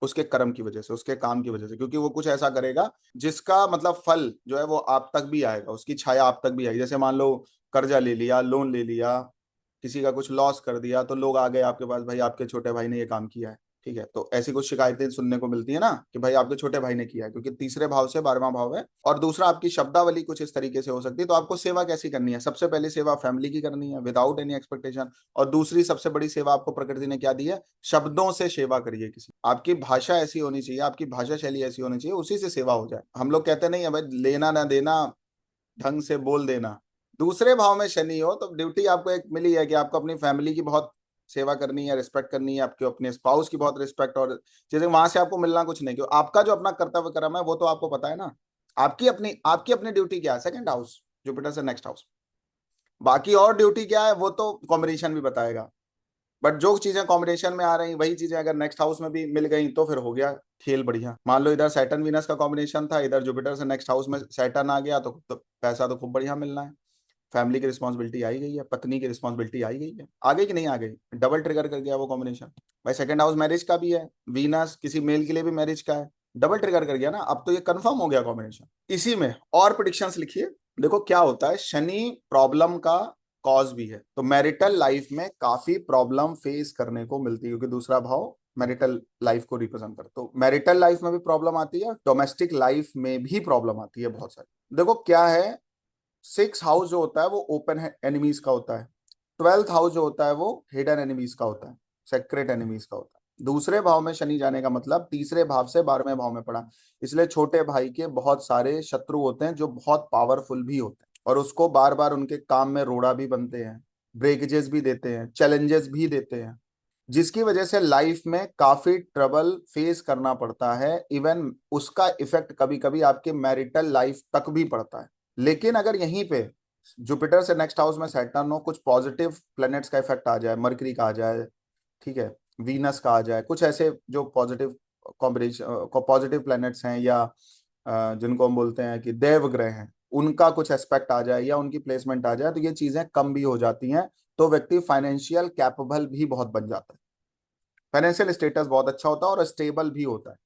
उसके कर्म की वजह से, उसके काम की वजह से, क्योंकि वो कुछ ऐसा करेगा जिसका मतलब फल जो है वो आप तक भी आएगा, उसकी छाया आप तक भी आएगी। जैसे मान लो कर्जा ले लिया, लोन ले लिया, किसी का कुछ लॉस कर दिया, तो लोग आ गए आपके पास, भाई आपके छोटे भाई ने ये काम किया है। ठीक है, तो ऐसी कुछ शिकायतें सुनने को मिलती है ना कि भाई आपके छोटे भाई ने किया है, क्योंकि तीसरे भाव से 12वां भाव है। और दूसरा, आपकी शब्दावली कुछ इस तरीके से हो सकती है। तो आपको सेवा कैसी करनी है? सबसे पहले सेवा फैमिली की करनी है विदाउट एनी एक्सपेक्टेशन। और दूसरी सबसे बड़ी सेवा आपको प्रकृति ने क्या दी है? शब्दों से सेवा करिए किसी। आपकी भाषा ऐसी होनी चाहिए, आपकी भाषा शैली ऐसी होनी चाहिए, उसी से सेवा हो जाए। हम लोग कहते नहीं है भाई, लेना ना देना, ढंग से बोल देना। दूसरे भाव में शनि हो तो ड्यूटी आपको एक मिली है कि आपको अपनी फैमिली की बहुत सेवा करनी है, रिस्पेक्ट करनी है, आपके अपने स्पाउस की बहुत रिस्पेक्ट, और चीजें वहां से आपको मिलना कुछ नहीं, क्यों आपका जो अपना कर्तव्य कर्म है वो तो आपको पता है ना। आपकी अपनी ड्यूटी क्या है? सेकंड हाउस, जुपिटर से नेक्स्ट हाउस। बाकी और ड्यूटी क्या है वो तो कॉम्बिनेशन भी बताएगा। बट जो चीजें कॉम्बिनेशन में आ रही वही चीजें अगर नेक्स्ट हाउस में भी मिल गई तो फिर हो गया खेल बढ़िया। मान लो इधर सैटर्न वीनस का कॉम्बिनेशन था, इधर जुपिटर से नेक्स्ट हाउस में सैटर्न आ गया, तो पैसा तो खूब बढ़िया मिलना है। फैमिली की रिस्पॉन्सिबिलिटी आई गई है, पत्नी की रिस्पॉन्सिबिलिटी आई गई है, आ गई कि नहीं आ गई? डबल ट्रिगर कर गया वो कॉम्बिनेशन। भाई सेकंड हाउस मैरिज का भी है, वीनस किसी मेल के लिए भी मैरिज का है, डबल ट्रिगर कर गया ना, अब तो ये कंफर्म हो गया कॉम्बिनेशन। इसी में और प्रिडिक्शंस लिखिए। देखो क्या होता है, शनि प्रॉब्लम का कॉज भी है, तो मैरिटल लाइफ में काफी प्रॉब्लम फेस करने को मिलती है, क्योंकि दूसरा भाव मैरिटल लाइफ को रिप्रेजेंट करता है। तो मैरिटल लाइफ में भी प्रॉब्लम आती है, डोमेस्टिक लाइफ में भी प्रॉब्लम आती है बहुत सारी। देखो क्या है, 6 हाउस जो होता है वो ओपन एनिमीज का होता है, 12th हाउस जो होता है वो हिडन एनिमीज का होता है, सेक्रेट एनिमीज का होता है। दूसरे भाव में शनि जाने का मतलब तीसरे भाव से 12वें भाव में पड़ा, इसलिए छोटे भाई के बहुत सारे शत्रु होते हैं जो बहुत पावरफुल भी होते हैं, और उसको बार बार उनके काम में रोड़ा भी बनते हैं, ब्रेकेजेस भी देते हैं, चैलेंजेस भी देते हैं, जिसकी वजह से लाइफ में काफी ट्रबल फेस करना पड़ता है। इवन उसका इफेक्ट कभी कभी आपके मैरिटल लाइफ तक भी पड़ता है। लेकिन अगर यहीं पे जुपिटर से नेक्स्ट हाउस में सैटर्न हो, कुछ पॉजिटिव प्लैनेट्स का इफेक्ट आ जाए, मरकरी का आ जाए, ठीक है, वीनस का आ जाए, कुछ ऐसे जो पॉजिटिव कॉम्बिनेशन पॉजिटिव प्लैनेट्स हैं, या जिनको हम बोलते हैं कि देव ग्रह हैं, उनका कुछ एस्पेक्ट आ जाए या उनकी प्लेसमेंट आ जाए, तो ये चीजें कम भी हो जाती हैं। तो व्यक्ति फाइनेंशियल कैपेबल भी बहुत बन जाता है, फाइनेंशियल स्टेटस बहुत अच्छा होता है और स्टेबल भी होता है।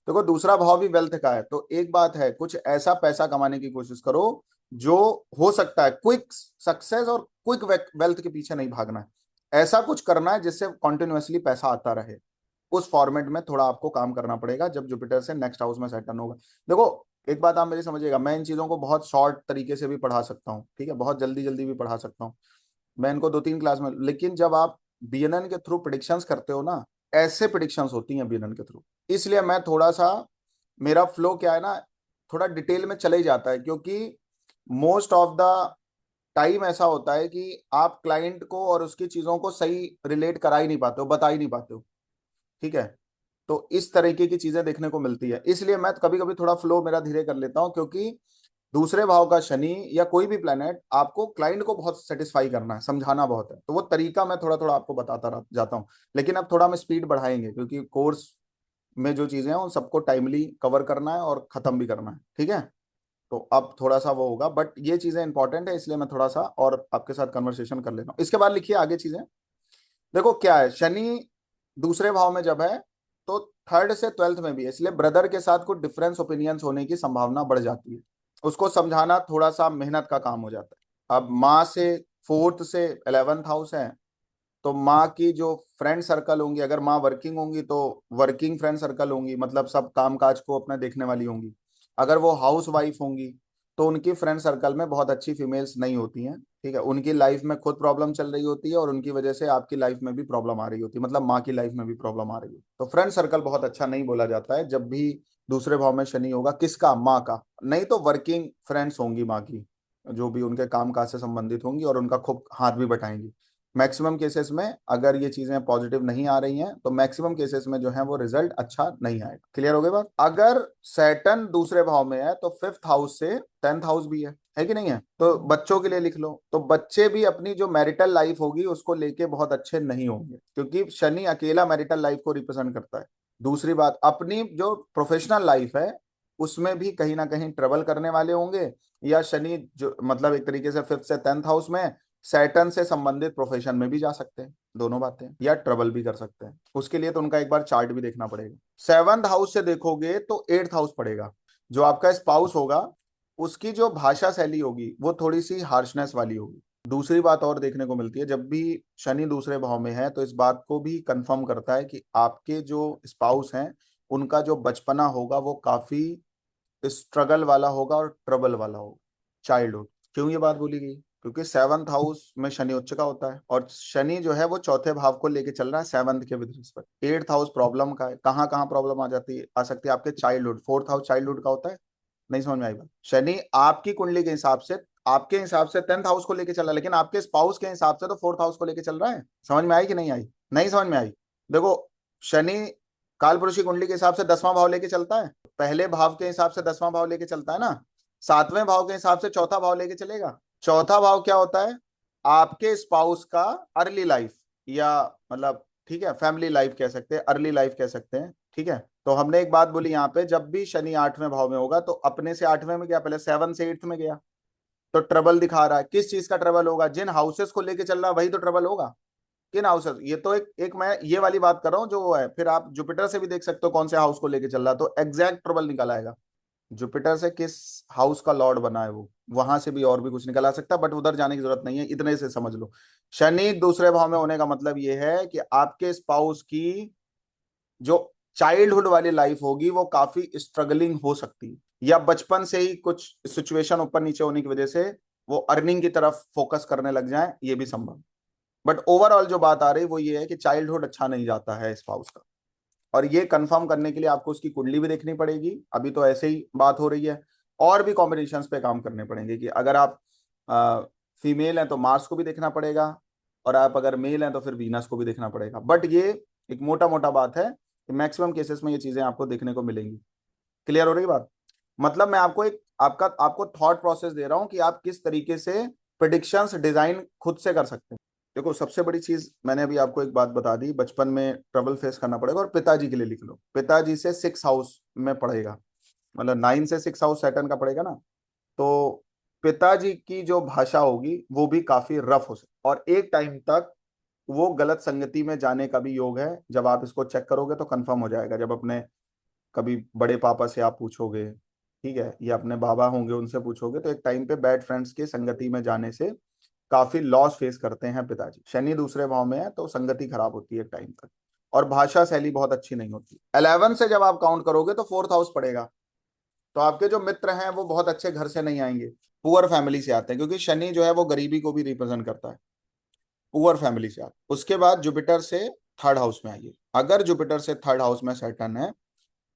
देखो दूसरा भाव भी वेल्थ का है, तो एक बात है, कुछ ऐसा पैसा कमाने की कोशिश करो जो हो सकता है क्विक सक्सेस और क्विक वेल्थ के पीछे नहीं भागना है। ऐसा कुछ करना है जिससे कॉन्टिन्यूअसली पैसा आता रहे। उस फॉर्मेट में थोड़ा आपको काम करना पड़ेगा जब जुपिटर से नेक्स्ट हाउस में सेटल होगा। देखो एक बात आप मेरी समझिएगा, मैं इन चीजों को बहुत शॉर्ट तरीके से भी पढ़ा सकता हूँ, ठीक है, बहुत जल्दी जल्दी भी पढ़ा सकता हूँ मैं इनको 2-3 क्लास में। लेकिन जब आप बीएनएन के थ्रू प्रिडिक्शंस करते हो ना, ऐसे प्रिडिक्शंस होती हैं बीएनएन के थ्रू, इसलिए मैं थोड़ा सा, मेरा फ्लो क्या है ना, थोड़ा डिटेल में चले ही जाता है, क्योंकि मोस्ट ऑफ द टाइम ऐसा होता है कि आप क्लाइंट को और उसकी चीजों को सही रिलेट करा ही नहीं पाते हो, बता ही नहीं पाते हो, ठीक है। तो इस तरीके की चीजें देखने को मिलती है, इसलिए मैं कभी कभी थोड़ा फ्लो मेरा धीरे कर लेता हूँ, क्योंकि दूसरे भाव का शनि या कोई भी प्लेनेट आपको क्लाइंट को बहुत सेटिस्फाई करना है, समझाना बहुत है, तो वो तरीका मैं थोड़ा थोड़ा आपको बताता जाता हूँ। लेकिन अब थोड़ा हम स्पीड बढ़ाएंगे, क्योंकि कोर्स में जो चीजें हैं उन सबको टाइमली कवर करना है और खत्म भी करना है, ठीक है। तो अब थोड़ा सा वो होगा, बट ये चीजें इंपॉर्टेंट है, इसलिए मैं थोड़ा सा और आपके साथ कन्वर्सेशन कर लेता हूँ। इसके बाद लिखिए आगे चीजें। देखो क्या है, शनि दूसरे भाव में जब है तो थर्ड से 12th में भी है, इसलिए ब्रदर के साथ कुछ डिफरेंस ओपिनियंस होने की संभावना बढ़ जाती है, उसको समझाना थोड़ा सा मेहनत का काम हो जाता है। अब माँ से 4th से 11th हाउस है, तो माँ की जो फ्रेंड सर्कल होंगी, अगर माँ वर्किंग होंगी तो वर्किंग फ्रेंड सर्कल होंगी, मतलब सब काम काज को अपना देखने वाली होंगी। अगर वो हाउस वाइफ होंगी तो उनकी फ्रेंड सर्कल में बहुत अच्छी फीमेल्स नहीं होती हैं, ठीक है। उनकी लाइफ में खुद प्रॉब्लम चल रही होती है और उनकी वजह से आपकी लाइफ में भी प्रॉब्लम आ रही होती है, मतलब माँ की लाइफ में भी प्रॉब्लम आ रही है। तो फ्रेंड सर्कल बहुत अच्छा नहीं बोला जाता है जब भी दूसरे भाव में शनि होगा। किसका? माँ का। नहीं तो वर्किंग फ्रेंड्स होंगी माँ की, जो भी उनके काम काज से संबंधित होंगी और उनका खूब हाथ भी बटाएंगी। मैक्सिमम केसेस में अगर ये चीजें पॉजिटिव नहीं आ रही हैं तो मैक्सिमम केसेस में जो है वो रिजल्ट अच्छा नहीं आएगा। क्लियर हो गई बात? अगर सैटर्न दूसरे भाव में है तो फिफ्थ हाउस से टेंथ हाउस भी है कि नहीं है? तो बच्चों के लिए लिख लो, तो बच्चे भी अपनी जो मैरिटल लाइफ होगी उसको लेके बहुत अच्छे नहीं होंगे, क्योंकि शनि अकेला मैरिटल लाइफ को रिप्रेजेंट करता है। दूसरी बात, अपनी जो प्रोफेशनल लाइफ है उसमें भी कहीं ना कहीं ट्रेवल करने वाले होंगे, या शनि जो मतलब एक तरीके से फिफ्थ से टेंथ हाउस में सैटर्न से संबंधित प्रोफेशन में भी जा सकते हैं, दोनों बातें, या ट्रेवल भी कर सकते हैं। उसके लिए तो उनका एक बार चार्ट भी देखना पड़ेगा। सेवंथ हाउस से देखोगे तो एट्थ हाउस पड़ेगा। जो आपका स्पाउस होगा उसकी जो भाषा शैली होगी वो थोड़ी सी हार्शनेस वाली होगी। दूसरी बात और देखने को मिलती है, जब भी शनि दूसरे भाव में है तो इस बात को भी कंफर्म करता है कि आपके जो स्पाउस हैं उनका जो बचपना होगा वो काफी स्ट्रगल वाला होगा और ट्रबल वाला होगा, चाइल्डहुड। क्यों ये बात बोली गई? क्योंकि सेवंथ हाउस में शनि उच्च का होता है और शनि जो है वो चौथे भाव को लेके चल रहा है सेवंथ के with respect. Eighth house problem का है। कहाँ कहाँ प्रॉब्लम आ जाती है? आ सकती है आपके चाइल्डहुड। फोर्थ हाउस चाइल्डहुड का होता है। नहीं समझ में आई बात? शनि आपकी कुंडली के हिसाब से, आपके हिसाब से टेंथ हाउस को लेके चल रहा है, लेकिन आपके स्पाउस के हिसाब से तो फोर्थ हाउस को लेके चल रहा है। समझ में आई कि नहीं आई? नहीं समझ में आई? देखो, शनि काल पुरुष की कुंडली के हिसाब से 10वां भाव लेके चलता है, पहले भाव के हिसाब से 10वां भाव लेके चलता है ना। सातवें भाव के हिसाब से चौथा भाव लेके चलेगा। चौथा भाव क्या होता है? आपके स्पाउस का अर्ली लाइफ, या मतलब ठीक है फैमिली लाइफ कह सकते हैं, अर्ली लाइफ कह सकते हैं, ठीक है। तो हमने एक बात बोली यहाँ पे, जब भी शनि आठवें भाव में होगा तो अपने से आठवें में गया, पहले सेवन से एट्थ में गया, तो ट्रबल दिखा रहा है। किस चीज का ट्रबल होगा? जिन हाउसेस को लेके चल रहा है वही तो ट्रबल होगा। किन हाउसेस? ये तो एक मैं ये वाली बात कर रहा हूँ जो है, फिर आप जुपिटर से भी देख सकते हो कौन से हाउस को लेके चल रहा है, तो एग्जैक्ट ट्रबल निकल आएगा। जुपिटर से किस हाउस का लॉर्ड बना है वो, वहां से भी और भी कुछ निकल आ सकता है, बट उधर जाने की जरूरत नहीं है, इतने से समझ लो। शनि दूसरे भाव में होने का मतलब ये है कि आपके स्पाउस की जो चाइल्डहुड वाली लाइफ होगी वो काफी स्ट्रगलिंग हो सकती है, या बचपन से ही कुछ सिचुएशन ऊपर नीचे होने की वजह से वो अर्निंग की तरफ फोकस करने लग जाए, ये भी संभव। बट ओवरऑल जो बात आ रही वो ये है कि चाइल्डहुड अच्छा नहीं जाता है स्पाउस का। और ये कंफर्म करने के लिए आपको उसकी कुंडली भी देखनी पड़ेगी, अभी तो ऐसे ही बात हो रही है। और भी कॉम्बिनेशंस पे काम करने पड़ेंगे, कि अगर आप फीमेल हैं तो मार्स को भी देखना पड़ेगा, और आप अगर मेल हैं तो फिर वीनस को भी देखना पड़ेगा। बट ये एक मोटा मोटा बात है कि मैक्सिमम केसेस में ये चीजें आपको देखने को मिलेंगी। क्लियर हो रही बात? मतलब मैं आपको एक आपको थॉट प्रोसेस दे रहा हूं कि आप किस तरीके से प्रिडिक्शंस डिजाइन खुद से कर सकते हैं। देखो, सबसे बड़ी चीज मैंने अभी आपको एक बात बता दी, बचपन में ट्रबल फेस करना पड़ेगा। और पिताजी के लिए लिख लो, पिताजी से सिक्स हाउस में पड़ेगा, मतलब नाइन से सिक्स हाउस सैटर्न का पड़ेगा ना, तो पिताजी की जो भाषा होगी वो भी काफी रफ हो सकती, और एक टाइम तक वो गलत संगति में जाने का भी योग है। जब आप इसको चेक करोगे तो कंफर्म हो जाएगा, जब अपने कभी बड़े पापा से आप पूछोगे, ठीक है, या अपने बाबा होंगे उनसे पूछोगे, तो एक टाइम पे बैड फ्रेंड्स के संगति में जाने से काफी लॉस फेस करते हैं पिताजी। शनि दूसरे भाव में है तो संगति खराब होती है एक टाइम तक, और भाषा शैली बहुत अच्छी नहीं होती। 11 से जब आप काउंट करोगे तो फोर्थ हाउस पड़ेगा। तो आपके जो मित्र हैं वो बहुत अच्छे घर से नहीं आएंगे, पुअर फैमिली से आते हैं, क्योंकि शनि जो है वो गरीबी को भी रिप्रेजेंट करता है। पुअर फैमिली से आते हैं। उसके बाद जुपिटर से थर्ड हाउस में आइए। अगर जुपिटर से थर्ड हाउस में सैटर्न है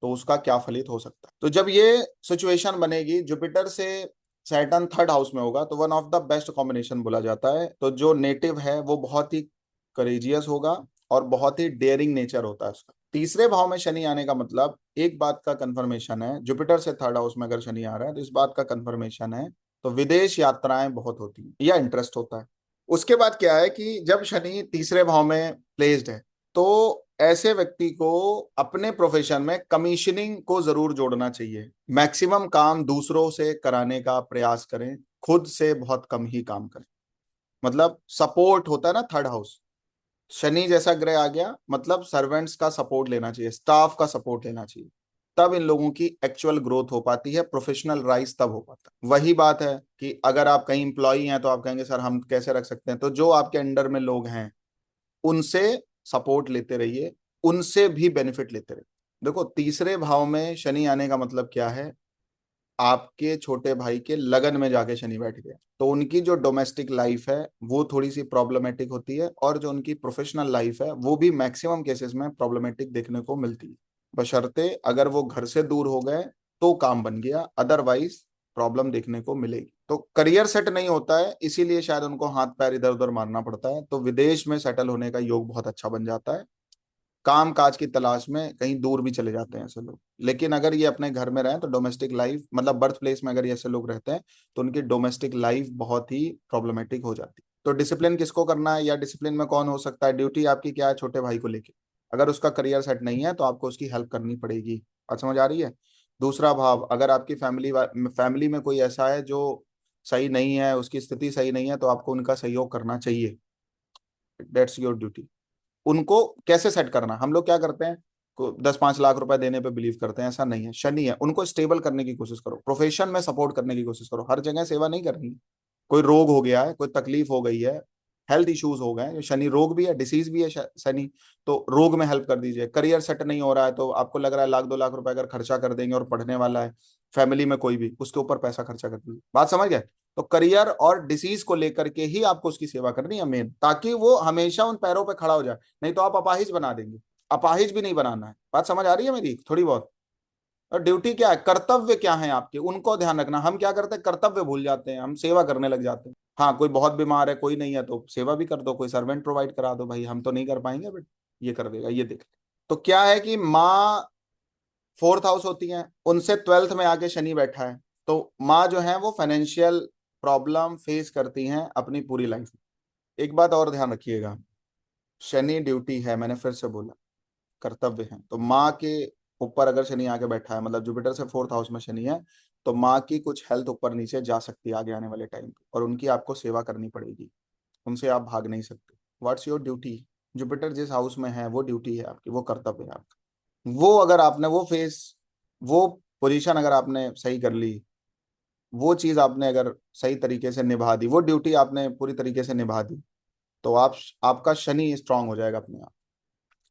तो उसका क्या फलित हो सकता है? तो जब ये सिचुएशन बनेगी, जुपिटर से सैटर्न थर्ड हाउस में होगा, तो one of the best combination बोला जाता है। तो जो नेटिव है वो बहुत ही करेजियस होगा और बहुत ही डेयरिंग नेचर होता है उसका। तीसरे भाव में शनि आने का मतलब एक बात का कंफर्मेशन है, जुपिटर से थर्ड हाउस में अगर शनि आ रहा है तो इस बात का कंफर्मेशन है, तो विदेश यात्राएं बहुत होती हैं या इंटरेस्ट होता है। उसके बाद क्या है कि जब शनि तीसरे भाव में प्लेस्ड है तो ऐसे व्यक्ति को अपने प्रोफेशन में कमीशनिंग को जरूर जोड़ना चाहिए। मैक्सिमम काम दूसरों से कराने का प्रयास करें, खुद से बहुत कम ही काम करें। मतलब सपोर्ट होता है ना, थर्ड हाउस, शनि जैसा ग्रह आ गया मतलब सर्वेंट्स का सपोर्ट लेना चाहिए, स्टाफ का सपोर्ट लेना चाहिए, तब इन लोगों की एक्चुअल ग्रोथ हो पाती है, प्रोफेशनल राइज तब हो पाता है। वही बात है कि अगर आप कहीं इंप्लॉई हैं तो आप कहेंगे सर हम कैसे रख सकते हैं, तो जो आपके अंडर में लोग हैं उनसे सपोर्ट लेते रहिए, उनसे भी बेनिफिट लेते रहिए। देखो, तीसरे भाव में शनि आने का मतलब क्या है? आपके छोटे भाई के लगन में जाके शनि बैठ गया, तो उनकी जो डोमेस्टिक लाइफ है वो थोड़ी सी प्रॉब्लमेटिक होती है, और जो उनकी प्रोफेशनल लाइफ है वो भी मैक्सिमम केसेस में प्रॉब्लमेटिक देखने को मिलती है। बशर्ते अगर वो घर से दूर हो गए तो काम बन गया, अदरवाइज प्रॉब्लम देखने को मिलेगी। तो करियर सेट नहीं होता है, इसीलिए शायद उनको हाथ पैर इधर उधर मारना पड़ता है, तो विदेश में सेटल होने का योग बहुत अच्छा बन जाता है। काम काज की तलाश में कहीं दूर भी चले जाते हैं ऐसे लोग। लेकिन अगर ये अपने घर में रहें तो डोमेस्टिक लाइफ, मतलब बर्थ प्लेस में अगर ये ऐसे लोग रहते हैं तो उनकी डोमेस्टिक लाइफ बहुत ही प्रॉब्लमेटिक हो जाती है। तो डिसिप्लिन किसको करना है, या डिसिप्लिन में कौन हो सकता है, ड्यूटी आपकी क्या है छोटे भाई को लेके। अगर उसका करियर सेट नहीं है तो आपको उसकी हेल्प करनी पड़ेगी। बात समझ आ रही है। दूसरा भाव, अगर आपकी फैमिली में कोई ऐसा है जो सही नहीं है, उसकी स्थिति सही नहीं है, तो आपको उनका सहयोग करना चाहिए। That's your duty. उनको कैसे सेट करना, हम लोग क्या करते हैं, 10-5 लाख रुपए देने पे बिलीव करते हैं, ऐसा नहीं है। शनि है, उनको स्टेबल करने की कोशिश करो, प्रोफेशन में सपोर्ट करने की कोशिश करो, हर जगह सेवा नहीं करनी। कोई रोग हो गया है, कोई तकलीफ हो गई है, हेल्थ इश्यूज हो गए हैं, शनि रोग भी है, डिसीज भी है शनि, तो रोग में हेल्प कर दीजिए। करियर सेट नहीं हो रहा है तो आपको लग रहा है 1-2 लाख रुपए अगर खर्चा कर देंगे और पढ़ने वाला है फैमिली में कोई भी, उसके ऊपर पैसा खर्चा कर दीजिए। बात समझ गए। तो करियर और डिसीज को लेकर के ही आपको उसकी सेवा करनी है मेन, ताकि वो हमेशा उन पैरों पे खड़ा हो जाए। नहीं तो आप अपाहिज बना देंगे, अपाहिज भी नहीं बनाना है। बात समझ आ रही है मेरी थोड़ी बहुत। और ड्यूटी क्या है, कर्तव्य क्या है आपके, उनको ध्यान रखना। हम क्या करते हैं, कर्तव्य भूल जाते हैं, हम सेवा करने लग जाते हैं। हाँ, कोई बहुत बीमार है, कोई नहीं है, तो सेवा भी कर दो, कोई सर्वेंट प्रोवाइड करा दो, भाई हम तो नहीं कर पाएंगे बट ये कर देगा, ये देख ले। तो क्या है कि माँ फोर्थ हाउस होती है, उनसे ट्वेल्थ में आके शनि बैठा है, तो माँ जो है वो फाइनेंशियल प्रॉब्लम फेस करती हैं अपनी पूरी लाइफ में। एक बात और ध्यान रखिएगा, शनि ड्यूटी है, मैंने फिर से बोला, कर्तव्य है। तो माँ के ऊपर अगर शनि आके बैठा है, मतलब जुपिटर से फोर्थ हाउस में शनि है, तो माँ की कुछ हेल्थ ऊपर नीचे जा सकती है आगे आने वाले टाइम पे, और उनकी आपको सेवा करनी पड़ेगी, उनसे आप भाग नहीं सकते। What's your duty. जुपिटर जिस हाउस में है वो ड्यूटी है आपकी, वो कर्तव्य है आपका। वो अगर आपने वो पोजीशन अगर आपने सही कर ली, वो चीज आपने अगर सही तरीके से निभा दी, वो ड्यूटी आपने पूरी तरीके से निभा दी, तो आपका शनि स्ट्रांग हो जाएगा अपने आप।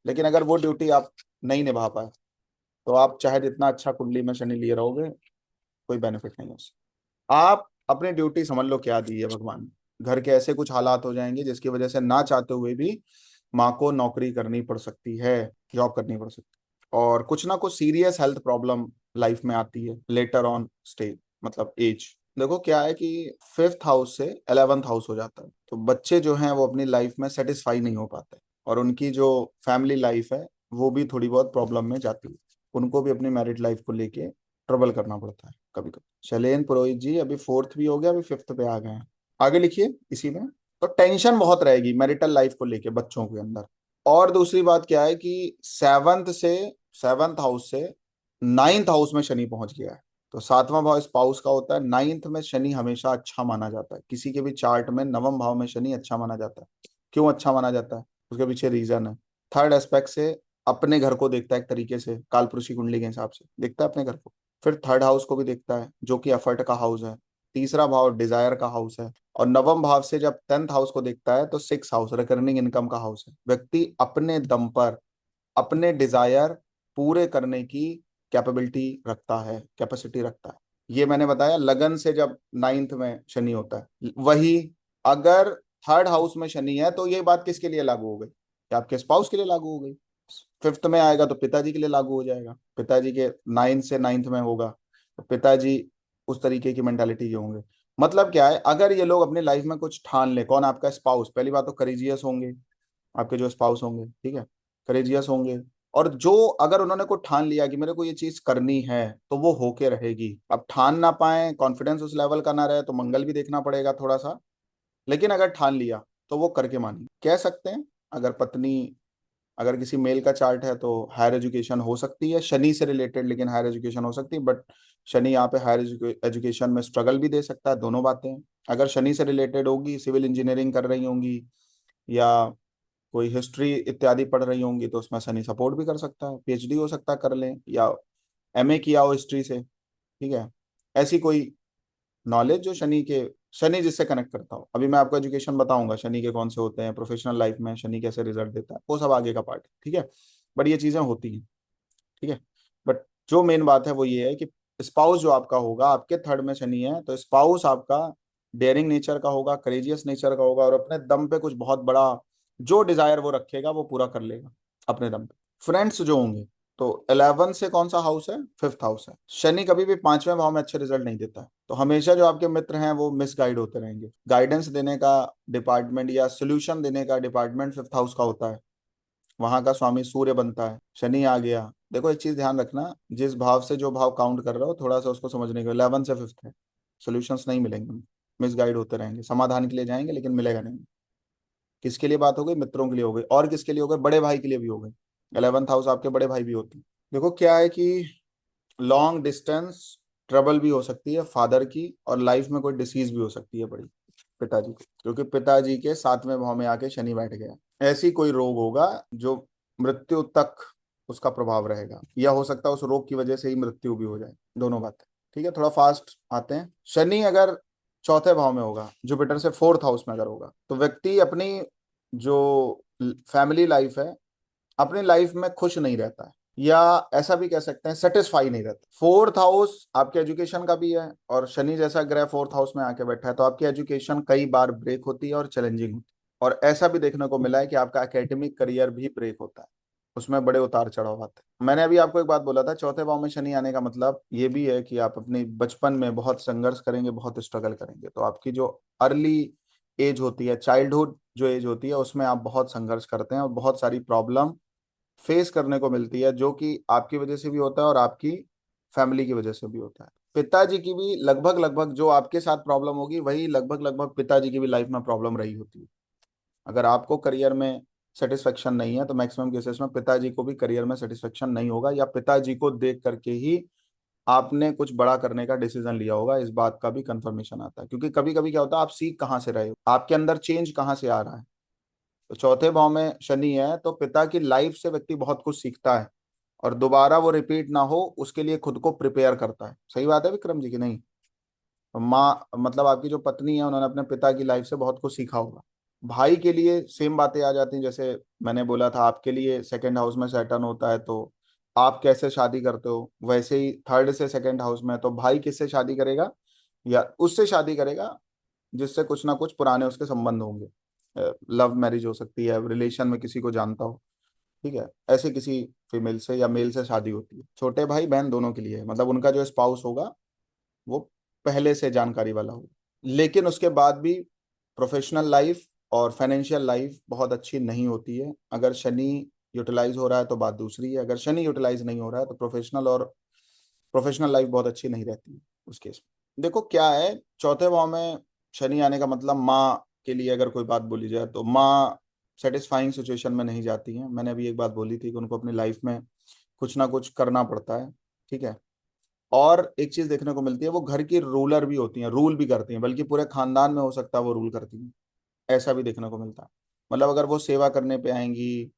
लेकिन अगर वो ड्यूटी आप नहीं निभा पाए, तो आप चाहे जितना अच्छा कुंडली में शनि लिए रहोगे, कोई बेनिफिट नहीं है उससे। आप अपनी ड्यूटी समझ लो क्या दी है भगवान ने। घर के ऐसे कुछ हालात हो जाएंगे जिसकी वजह से ना चाहते हुए भी माँ को नौकरी करनी पड़ सकती है, जॉब करनी पड़ सकती है, और कुछ ना कुछ सीरियस हेल्थ प्रॉब्लम लाइफ में आती है लेटर ऑन स्टेज, मतलब एज। देखो क्या है कि फिफ्थ हाउस से 11th हाउस हो जाता है, तो बच्चे जो हैं वो अपनी लाइफ में सेटिस्फाई नहीं हो पाते, और उनकी जो फैमिली लाइफ है वो भी थोड़ी बहुत प्रॉब्लम में जाती है। उनको भी अपनी मैरिड लाइफ को लेके ट्रबल करना पड़ता है कभी कभी। शैलेन पुरोहित जी अभी फोर्थ भी हो गया, अभी फिफ्थ पे आ गए हैं। आगे लिखिए इसी में। तो टेंशन बहुत रहेगी मैरिटल लाइफ को लेके बच्चों के अंदर। और दूसरी बात क्या है कि सेवंथ हाउस से नाइन्थ हाउस में शनि पहुंच गया है। तो सातवां भाव स्पाउस का होता है, नाइन्थ में शनि हमेशा अच्छा माना जाता है, किसी के भी चार्ट में नवम भाव में शनि अच्छा माना जाता है। क्यों अच्छा माना जाता है, उसके पीछे रीजन है। थर्ड एस्पेक्ट से अपने घर को देखता है, एक तरीके से कालपुरुषी कुंडली के हिसाब से देखता है अपने घर को। फिर थर्ड हाउस को भी देखता है जो कि एफर्ट का हाउस है। तीसरा भाव डिजायर का हाउस है। और नवम भाव से जब 10th हाउस को देखता है तो 6 हाउस रिकरिंग इनकम का हाउस है। व्यक्ति अपने दम पर अपने डिजायर पूरे करने की कैपेबिलिटी रखता है, कैपेसिटी रखता है। ये मैंने बताया लगन से जब नाइन्थ में शनि होता है। वही अगर थर्ड हाउस में शनि है तो ये बात किसके लिए लागू हो गई, कि आपके स्पाउस के लिए लागू हो गई। फिफ्थ में आएगा तो पिताजी के लिए लागू हो जाएगा, पिताजी के नाइन्थ से नाइन्थ में होगा तो पिताजी उस तरीके की मेंटालिटी के होंगे। मतलब क्या है, अगर ये लोग अपनी लाइफ में कुछ ठान ले, कौन आपका स्पाउस, पहली बात तो करेजियस होंगे, आपके जो स्पाउस होंगे, ठीक है, करेजियस होंगे। और जो अगर उन्होंने को ठान लिया कि मेरे को ये चीज करनी है तो वो होके रहेगी। अब ठान ना पाए, कॉन्फिडेंस उस लेवल का ना रहे, तो मंगल भी देखना पड़ेगा थोड़ा सा। लेकिन अगर ठान लिया तो वो करके मानी, कह सकते हैं। अगर पत्नी, अगर किसी मेल का चार्ट है तो हायर एजुकेशन हो सकती है शनि से रिलेटेड, लेकिन हायर एजुकेशन हो सकती है, बट शनि यहाँ पे हायर एजुकेशन में स्ट्रगल भी दे सकता है, दोनों बातें हैं। अगर शनि से रिलेटेड होगी, सिविल इंजीनियरिंग कर रही होंगी या कोई हिस्ट्री इत्यादि पढ़ रही होंगी, तो उसमें शनि सपोर्ट भी कर सकता है, पीएचडी हो सकता है कर लें, या एमए किया हो हिस्ट्री से, ठीक है। ऐसी कोई नॉलेज जो शनि जिससे कनेक्ट करता हो। अभी मैं आपको एजुकेशन बताऊंगा शनि के कौन से होते हैं, प्रोफेशनल लाइफ में शनि कैसे रिजल्ट देता है, वो सब आगे का पार्ट है, ठीक है। बट ये चीजें होती हैं, ठीक है। बट जो मेन बात है वो ये है कि स्पाउस जो आपका होगा, आपके थर्ड में शनि है, तो स्पाउस आपका डेयरिंग नेचर का होगा, करेजियस नेचर का होगा, और अपने दम पे कुछ बहुत बड़ा जो डिजायर वो रखेगा वो पूरा कर लेगा अपने दम पे। फ्रेंड्स जो होंगे, तो 11 से कौन सा हाउस है? फिफ्थ हाउस है। शनि कभी भी पांचवें भाव में अच्छे रिजल्ट नहीं देता है, तो हमेशा जो आपके मित्र हैं वो मिसगाइड होते रहेंगे। गाइडेंस देने का डिपार्टमेंट या सोल्यूशन देने का डिपार्टमेंट फिफ्थ हाउस का होता है, वहां का स्वामी सूर्य बनता है। शनि आ गया, देखो एक चीज ध्यान रखना, जिस भाव से जो भाव काउंट कर रहे हो थोड़ा सा उसको समझने के, 11 से फिफ्थ है, सोल्यूशंस नहीं मिलेंगे, मिसगाइड होते रहेंगे, समाधान के लिए जाएंगे लेकिन मिलेगा नहीं। किसके लिए बात हो गई? मित्रों के लिए हो गई, और किसके लिए हो गई? बड़े भाई के लिए भी हो गई। 11th हाउस आपके बड़े भाई भी होते हैं। देखो क्या है कि लॉन्ग डिस्टेंस ट्रबल भी हो सकती है फादर की, और लाइफ में कोई डिसीज भी हो सकती है बड़ी पिताजी को, क्योंकि पिताजी के सातवें भाव में आके शनि बैठ गया। ऐसी कोई रोग होगा जो मृत्यु तक उसका प्रभाव रहेगा, या हो सकता है उस रोग की वजह से ही मृत्यु भी हो जाए, दोनों बातें। ठीक है, थोड़ा फास्ट आते हैं। शनि अगर चौथे भाव में होगा, जुपिटर से फोर्थ हाउस में अगर होगा, तो व्यक्ति अपनी जो फैमिली लाइफ है, अपनी लाइफ में खुश नहीं रहता है, या ऐसा भी कह सकते हैं सेटिस्फाई नहीं रहता। फोर्थ हाउस आपके एजुकेशन का भी है, और शनि जैसा ग्रह फोर्थ हाउस में आके बैठा है, तो आपकी एजुकेशन कई बार ब्रेक होती है और चैलेंजिंग होती है। और ऐसा भी देखने को मिला है कि आपका एकेडमिक करियर भी ब्रेक होता है, उसमें बड़े उतार चढ़ाव आते हैं। मैंने अभी आपको एक बात बोला था, चौथे भाव में शनि आने का मतलब ये भी है कि आप अपनी बचपन में बहुत संघर्ष करेंगे, बहुत स्ट्रगल करेंगे, तो आपकी जो अर्ली एज होती है, चाइल्डहुड जो एज होती है, उसमें आप बहुत संघर्ष करते हैं और बहुत सारी प्रॉब्लम फेस करने को मिलती है, जो कि आपकी वजह से भी होता है और आपकी फैमिली की वजह से भी होता है। पिताजी की भी लगभग लगभग जो आपके साथ प्रॉब्लम होगी, वही लगभग लगभग पिताजी की भी लाइफ में प्रॉब्लम रही होती है। अगर आपको करियर में सेटिस्फेक्शन नहीं है, तो मैक्सिमम केसेस में पिताजी को भी करियर में सेटिस्फेक्शन नहीं होगा, या पिताजी को देख करके ही आपने कुछ बड़ा करने का डिसीजन लिया होगा, इस बात का भी कंफर्मेशन आता है। क्योंकि कभी कभी क्या होता है, आप सीख कहाँ से रहे हो, आपके अंदर चेंज कहाँ से आ रहा है। तो चौथे भाव में शनि है, तो पिता की लाइफ से व्यक्ति बहुत कुछ सीखता है, और दोबारा वो रिपीट ना हो उसके लिए खुद को प्रिपेयर करता है। सही बात है विक्रम जी की नहीं? माँ मतलब आपकी जो पत्नी है, उन्होंने अपने पिता की लाइफ से बहुत कुछ सीखा होगा। भाई के लिए सेम बातें आ जाती हैं, जैसे मैंने बोला था आपके लिए सेकंड हाउस में सैटर्न होता है, तो आप कैसे शादी करते हो, वैसे ही थर्ड से सेकंड हाउस में है, तो भाई किससे शादी करेगा? या उससे शादी करेगा जिससे कुछ ना कुछ पुराने उसके संबंध होंगे, लव मैरिज हो सकती है, रिलेशन में किसी को जानता हो, ठीक है, ऐसे किसी फीमेल से या मेल से शादी होती है। छोटे भाई बहन दोनों के लिए है, मतलब उनका जो स्पाउस होगा वो पहले से जानकारी वाला होगा। लेकिन उसके बाद भी प्रोफेशनल लाइफ और फाइनेंशियल लाइफ बहुत अच्छी नहीं होती है। अगर शनि यूटिलाइज हो रहा है तो बात दूसरी है, अगर शनि यूटिलाइज नहीं हो रहा है तो प्रोफेशनल लाइफ बहुत अच्छी नहीं रहती है उस केस में। देखो क्या है, चौथे भाव में शनि आने का मतलब माँ के लिए अगर कोई बात बोली जाए, तो माँ सेटिस्फाइंग सिचुएशन में नहीं जाती हैं। मैंने अभी एक बात बोली थी कि उनको अपनी लाइफ में कुछ ना कुछ करना पड़ता है, ठीक है। और एक चीज देखने को मिलती है, वो घर की रूलर भी होती हैं, रूल भी करती हैं, बल्कि पूरे खानदान में हो सकता है वो रूल करती हैं, ऐसा भी देखने को मिलता है। मतलब अगर वो सेवा करने पे आएंगी,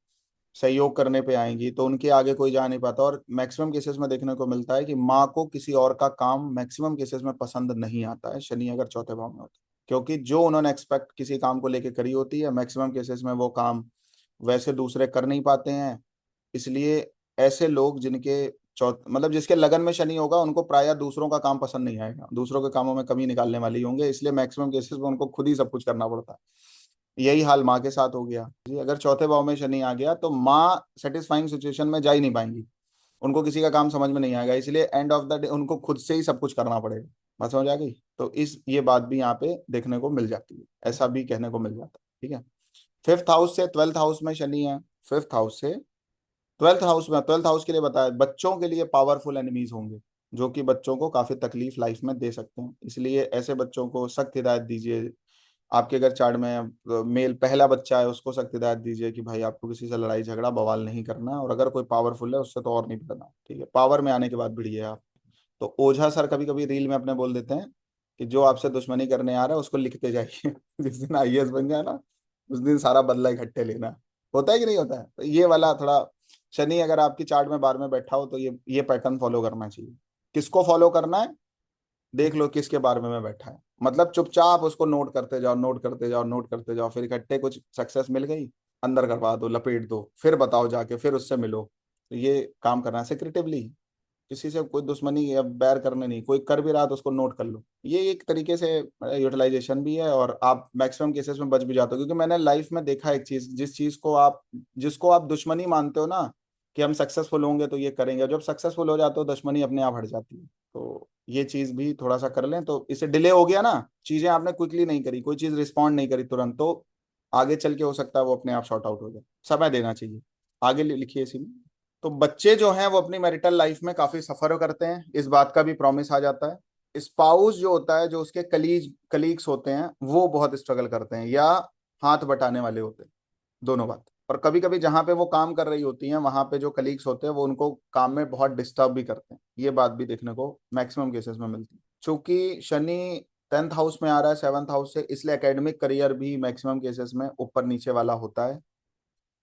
सहयोग करने पे आएंगी, तो उनके आगे कोई जा नहीं पाता। और मैक्सिमम केसेस में देखने को मिलता है कि माँ को किसी और का काम मैक्सिमम केसेस में पसंद नहीं आता है, शनि अगर चौथे भाव में होता है, क्योंकि जो उन्होंने एक्सपेक्ट किसी काम को लेके करी होती है, मैक्सिमम केसेस में वो काम वैसे दूसरे कर नहीं पाते हैं। इसलिए ऐसे लोग जिनके मतलब जिसके लगन में शनि होगा, उनको प्रायः दूसरों का काम पसंद नहीं आएगा, दूसरों के कामों में कमी निकालने वाले ही होंगे, इसलिए मैक्सिमम केसेस में उनको खुद ही सब कुछ करना पड़ता है। यही हाल माँ के साथ हो गया जी, अगर चौथे भाव में शनि आ गया तो माँ सेटिस्फाइंग सिचुएशन में जा ही नहीं पाएंगी, उनको किसी का काम समझ में नहीं आएगा, इसलिए एंड ऑफ द डे उनको खुद से ही सब कुछ करना पड़ेगा। बात समझ आ गई? तो इस ये बात भी यहाँ पे देखने को मिल जाती है, ऐसा भी कहने को मिल जाता है, ठीक है। फिफ्थ हाउस से ट्वेल्थ हाउस में शनि है, फिफ्थ हाउस से ट्वेल्थ हाउस में, ट्वेल्थ हाउस के लिए बताया, बच्चों के लिए पावरफुल एनिमीज होंगे, जो कि बच्चों को काफी तकलीफ लाइफ में दे सकते हैं, इसलिए ऐसे बच्चों को सख्त हिदायत दीजिए। आपके अगर चार्ट में मेल पहला बच्चा है, उसको सख्त हिदायत दीजिए कि भाई आपको किसी से लड़ाई झगड़ा बवाल नहीं करना, और अगर कोई पावरफुल है उससे तो और नहीं करना, ठीक है। पावर में आने के बाद भिड़िए आप। तो ओझा सर कभी कभी रील में अपने बोल देते हैं कि जो आपसे दुश्मनी करने आ रहा है उसको लिखते जाइए जिस दिन आईएएस बन जाए ना, उस दिन सारा बदला इकट्ठे लेना है। होता है कि नहीं होता है? तो ये वाला थोड़ा, शनि अगर आपकी चार्ट में बार में बैठा हो तो ये पैटर्न फॉलो करना चाहिए। किसको फॉलो करना है? देख लो किसके बारे में बैठा है, मतलब चुपचाप उसको नोट करते जाओ, नोट करते जाओ, नोट करते जाओ, फिर इकट्ठे कुछ सक्सेस मिल गई, अंदर करवा दो, लपेट दो, फिर बताओ जाके, फिर उससे मिलो। तो ये काम करना है सिक्रेटिवली, किसी से कोई दुश्मनी या बैर करने नहीं, कोई कर भी रहा तो उसको नोट कर लो। ये एक तरीके से यूटिलाइजेशन भी है और आप मैक्सिमम केसेस में बच भी जाते हो, क्योंकि मैंने लाइफ में देखा एक चीज, जिस चीज को आप, जिसको आप दुश्मनी मानते हो ना कि हम सक्सेसफुल होंगे तो ये करेंगे, जब सक्सेसफुल हो जाते हो दुश्मनी अपने आप हट जाती है। तो ये चीज भी थोड़ा सा कर लें, तो इससे डिले हो गया ना, चीजें आपने क्विकली नहीं करी, कोई चीज रिस्पॉन्ड नहीं करी तुरंत, तो आगे चल के हो सकता है वो अपने आप शॉर्ट आउट हो जाए। समय देना चाहिए। आगे लिखिए इसी में। तो बच्चे जो हैं वो अपनी मैरिटल लाइफ में काफी सफर करते हैं, इस बात का भी प्रॉमिस आ जाता है। स्पाउस जो होता है, जो उसके कलीग्स होते हैं, वो बहुत स्ट्रगल करते हैं या हाथ बटाने वाले होते हैं, दोनों बात। और कभी कभी जहां पे वो काम कर रही होती हैं, वहां पे जो कलीग्स होते हैं वो उनको काम में बहुत डिस्टर्ब भी करते हैं, ये बात भी देखने को मैक्सिमम केसेस में मिलती है। चूंकि शनि 10th हाउस में आ रहा है 7th हाउस से, इसलिए एकेडमिक करियर भी मैक्सिमम केसेस में ऊपर नीचे वाला होता है,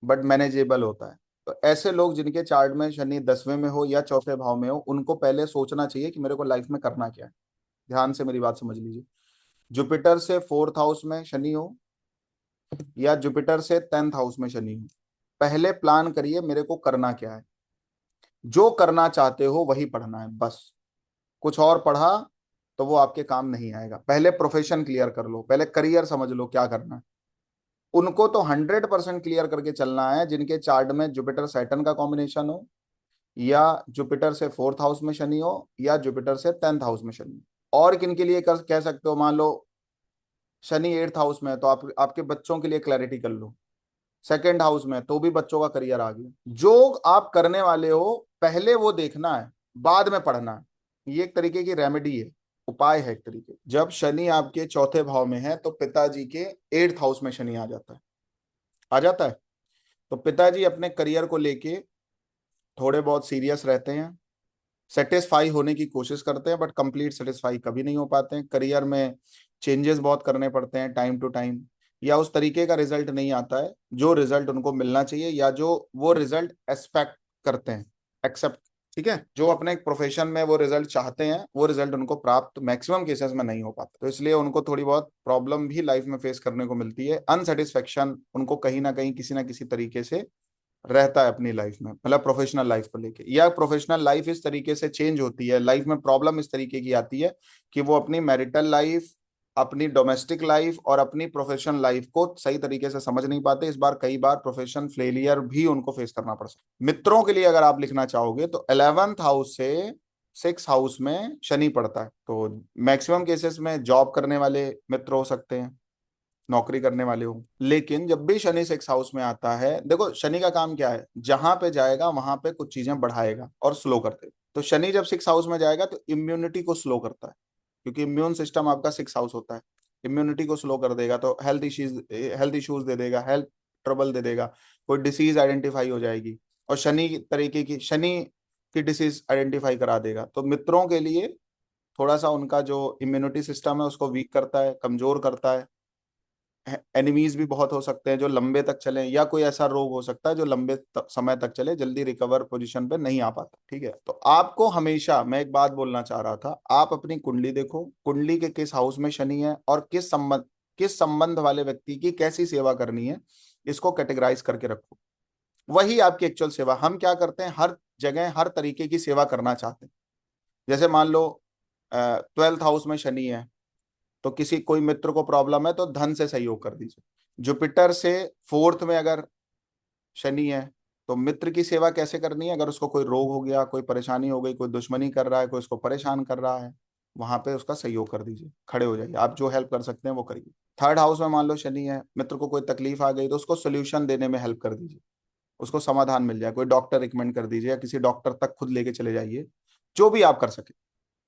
बट मैनेजेबल होता है। तो ऐसे लोग जिनके चार्ट में शनि 10वें में हो या चौथे भाव में हो, उनको पहले सोचना चाहिए कि मेरे को लाइफ में करना क्या है। ध्यान से मेरी बात समझ लीजिए। जुपिटर से 4th हाउस में शनि हो या जुपिटर से 10th हाउस में शनि हो, पहले प्लान करिए मेरे को करना क्या है। जो करना चाहते हो वही पढ़ना है बस। कुछ और पढ़ा तो वो आपके काम नहीं आएगा। पहले प्रोफेशन क्लियर कर लो, पहले करियर समझ लो क्या करना है। उनको तो 100% क्लियर करके चलना है जिनके चार्ट में जुपिटर सैटर्न का कॉम्बिनेशन हो, या जुपिटर से 4th हाउस में शनि हो, या जुपिटर से 10th हाउस में शनि हो। और किन के लिए कह सकते हो, मान लो शनि 8th हाउस में है तो आप आपके बच्चों के लिए क्लैरिटी कर लो। 2nd हाउस में तो भी बच्चों का करियर आ गया। जो आप करने वाले हो पहले वो देखना है, बाद में पढ़ना है। ये एक तरीके की रेमेडी है, उपाय है एक तरीके। जब शनि आपके चौथे भाव में है तो पिताजी के 8th हाउस में शनि आ जाता है, आ जाता है। तो पिताजी अपने करियर को लेके थोड़े बहुत सीरियस रहते हैं, सेटिस्फाई होने की कोशिश करते हैं, बट कंप्लीट सेटिस्फाई कभी नहीं हो पाते हैं। करियर में चेंजेस बहुत करने पड़ते हैं टाइम टू टाइम, या उस तरीके का रिजल्ट नहीं आता है जो रिजल्ट उनको मिलना चाहिए, या जो वो रिजल्ट एक्सपेक्ट करते हैं, एक्सेप्ट। ठीक है, जो अपने प्रोफेशन में वो रिजल्ट चाहते हैं वो रिजल्ट उनको प्राप्त मैक्सिमम केसेस में नहीं हो पाता, तो इसलिए उनको थोड़ी बहुत प्रॉब्लम भी लाइफ में फेस करने को मिलती है। अनसेटिस्फेक्शन उनको कहीं ना किसी तरीके से रहता है अपनी लाइफ में, मतलब प्रोफेशनल लाइफ को लेके। या प्रोफेशनल लाइफ इस तरीके से चेंज होती है, लाइफ में प्रॉब्लम इस तरीके की आती है कि वो अपनी मैरिटल लाइफ, अपनी डोमेस्टिक लाइफ और अपनी प्रोफेशनल लाइफ को सही तरीके से समझ नहीं पाते। इस बार कई बार प्रोफेशन फेलियर भी उनको फेस करना पड़ सकता है। मित्रों के लिए अगर आप लिखना चाहोगे तो 11th हाउस से 6th हाउस में शनि पड़ता है, तो मैक्सिमम केसेस में जॉब करने वाले मित्र हो सकते हैं, नौकरी करने वाले हो। लेकिन जब भी शनि 6th हाउस में आता है, देखो शनि का काम क्या है, जहां पे जाएगा वहां पे कुछ चीजें बढ़ाएगा और स्लो कर देगा। तो शनि जब 6th हाउस में जाएगा तो इम्यूनिटी को स्लो करता है, क्योंकि इम्यून सिस्टम आपका 6th हाउस होता है। इम्यूनिटी को स्लो कर देगा तो हेल्थ इश्यूज दे देगा, हेल्थ ट्रबल दे देगा, कोई डिसीज आइडेंटिफाई हो जाएगी, और शनि की डिसीज आइडेंटिफाई करा देगा। तो मित्रों के लिए थोड़ा सा उनका जो इम्यूनिटी सिस्टम है उसको वीक करता है, कमजोर करता है। एनिमीज भी बहुत हो सकते हैं जो लंबे तक चले, या कोई ऐसा रोग हो सकता है जो लंबे समय तक चले, जल्दी रिकवर पोजीशन पे नहीं आ पाता। ठीक है, तो आपको हमेशा, मैं एक बात बोलना चाह रहा था, आप अपनी कुंडली देखो, कुंडली के किस हाउस में शनि है और किस संबंध वाले व्यक्ति की कैसी सेवा करनी है, इसको कैटेगराइज करके रखो। वही आपकी एक्चुअल सेवा। हम क्या करते हैं, हर जगह हर तरीके की सेवा करना चाहते हैं। जैसे मान लो 12th हाउस में शनि है, तो किसी कोई मित्र को प्रॉब्लम है तो धन से सहयोग कर दीजिए। जुपिटर से 4th में अगर शनि है तो मित्र की सेवा कैसे करनी है, अगर उसको कोई रोग हो गया, कोई परेशानी हो गई, कोई दुश्मनी कर रहा है, कोई उसको परेशान कर रहा है, वहां पे उसका सहयोग कर दीजिए, खड़े हो जाइए, आप जो हेल्प कर सकते हैं वो करिए। 3rd हाउस में मान लो शनि है, मित्र को कोई तकलीफ आ गई तो उसको सोल्यूशन देने में हेल्प कर दीजिए, उसको समाधान मिल जाए, कोई डॉक्टर रिकमेंड कर दीजिए या किसी डॉक्टर तक खुद लेके चले जाइए। जो भी आप कर सके,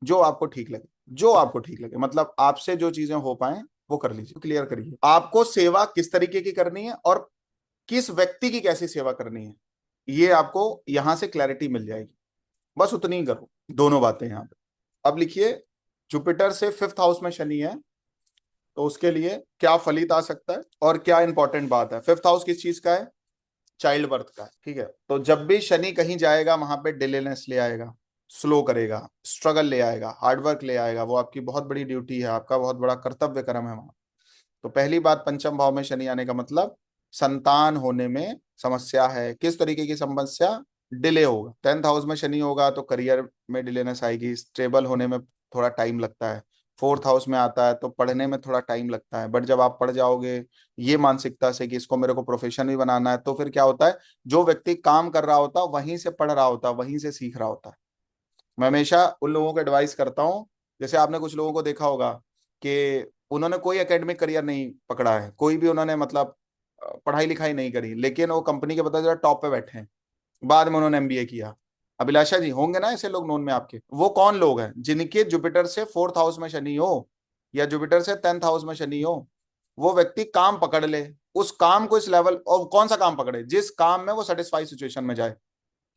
जो आपको ठीक लगे, जो आपको ठीक लगे, मतलब आपसे जो चीजें हो पाए वो कर लीजिए। क्लियर करिए आपको सेवा किस तरीके की करनी है और किस व्यक्ति की कैसी सेवा करनी है, ये आपको यहां से क्लैरिटी मिल जाएगी। बस उतनी ही करो, दोनों बातें यहां पे। अब लिखिए, जुपिटर से 5th हाउस में शनि है तो उसके लिए क्या फलित आ सकता है और क्या इंपॉर्टेंट बात है। 5th हाउस किस चीज का है, चाइल्ड बर्थ का है। ठीक है, तो जब भी शनि कहीं जाएगा वहां पे डिलेनेस ले आएगा, स्लो करेगा, स्ट्रगल ले आएगा, हार्डवर्क ले आएगा। वो आपकी बहुत बड़ी ड्यूटी है, आपका बहुत बड़ा कर्तव्य कर्म है वहां। तो पहली बात, पंचम भाव में शनि आने का मतलब संतान होने में समस्या है। किस तरीके की समस्या, डिले होगा। 10th हाउस में शनि होगा तो करियर में डिलेनेस आएगी, स्टेबल होने में थोड़ा टाइम लगता है। 4th हाउस में आता है तो पढ़ने में थोड़ा टाइम लगता है, बट जब आप पढ़ जाओगे ये मानसिकता से कि इसको मेरे को प्रोफेशन भी बनाना है, तो फिर क्या होता है, जो व्यक्ति काम कर रहा होता है वहीं से पढ़ रहा होता है, वहीं से सीख रहा होता है। मैं हमेशा उन लोगों को एडवाइस करता हूँ, जैसे आपने कुछ लोगों को देखा होगा कि उन्होंने कोई एकेडमिक करियर नहीं पकड़ा है, कोई भी उन्होंने मतलब पढ़ाई लिखाई नहीं करी, लेकिन वो कंपनी के पता चला टॉप पे बैठे हैं, बाद में उन्होंने एमबीए किया। अभिलाषा जी होंगे ना ऐसे लोग नोन में आपके? वो कौन लोग हैं जिनके जुपिटर से 4th हाउस में शनि हो या जुपिटर से 10th हाउस में शनि हो, वो व्यक्ति काम पकड़ ले, उस काम को इस लेवल, और कौन सा काम पकड़े, जिस काम में वो सेटिस्फाई सिचुएशन में जाए,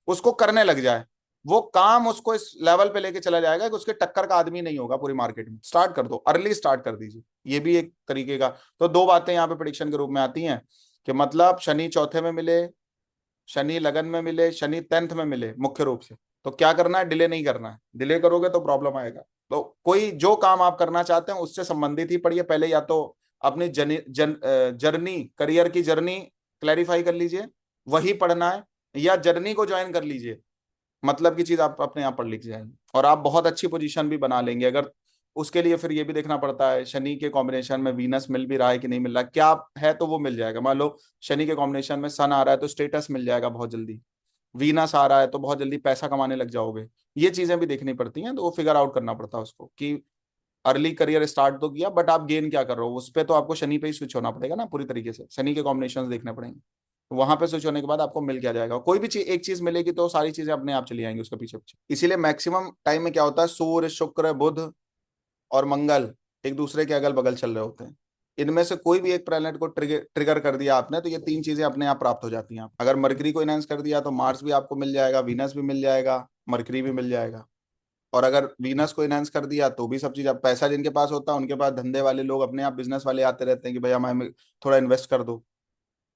उसको करने लग जाए, वो काम उसको इस लेवल पे लेके चला जाएगा कि उसके टक्कर का आदमी नहीं होगा पूरी मार्केट में। स्टार्ट कर दो, अर्ली स्टार्ट कर दीजिए, ये भी एक तरीके का। तो दो बातें यहाँ पे प्रिडिक्शन के रूप में आती हैं कि मतलब शनि चौथे में मिले, शनि लगन में मिले, शनि 10th में मिले मुख्य रूप से, तो क्या करना है, डिले नहीं करना है। डिले करोगे तो प्रॉब्लम आएगा। तो कोई जो काम आप करना चाहते हैं उससे संबंधित ही पढ़िए पहले, या तो अपनी जर्नी, करियर की जर्नी क्लैरिफाई कर लीजिए, वही पढ़ना है, या जर्नी को ज्वाइन कर लीजिए, मतलब की चीज आप अपने आप पढ़ लिख जाएंगे और आप बहुत अच्छी पोजीशन भी बना लेंगे। अगर उसके लिए फिर ये भी देखना पड़ता है शनि के कॉम्बिनेशन में वीनस मिल भी रहा है कि नहीं मिल रहा है, क्या है तो वो मिल जाएगा। मान लो शनि के कॉम्बिनेशन में सन आ रहा है तो स्टेटस मिल जाएगा बहुत जल्दी, वीनस आ रहा है तो बहुत जल्दी पैसा कमाने लग जाओगे। ये चीजें भी देखनी पड़ती हैं, तो वो फिगर आउट करना पड़ता है उसको कि अर्ली करियर स्टार्ट तो किया, बट आप गेन क्या कर रहे हो उस पर, तो आपको शनि पे ही स्विच होना पड़ेगा ना पूरी तरीके से, शनि के कॉम्बिनेशन देखने पड़ेंगे। तो वहां पे स्विच होने के बाद आपको मिल क्या जाएगा, कोई भी चीज एक चीज मिलेगी तो सारी चीजें अपने आप चली आएंगी उसके पीछे पीछे। इसीलिए मैक्सिमम टाइम में क्या होता है, सूर्य शुक्र बुध और मंगल एक दूसरे के अगल बगल चल रहे होते हैं, इनमें से कोई भी एक प्लैनेट को ट्रिगर ट्रिगर कर दिया आपने तो ये तीन चीजें अपने आप प्राप्त हो जाती हैं। अगर मरकरी को इनहेंस कर दिया तो मार्स भी आपको मिल जाएगा, वीनस भी मिल जाएगा, मरकरी भी मिल जाएगा। और अगर वीनस को इनहेंस कर दिया तो भी सब चीज, अब पैसा जिनके पास होता है उनके पास धंधे वाले लोग अपने आप, बिजनेस वाले आते रहते हैं कि भैया हमें थोड़ा इन्वेस्ट कर दो,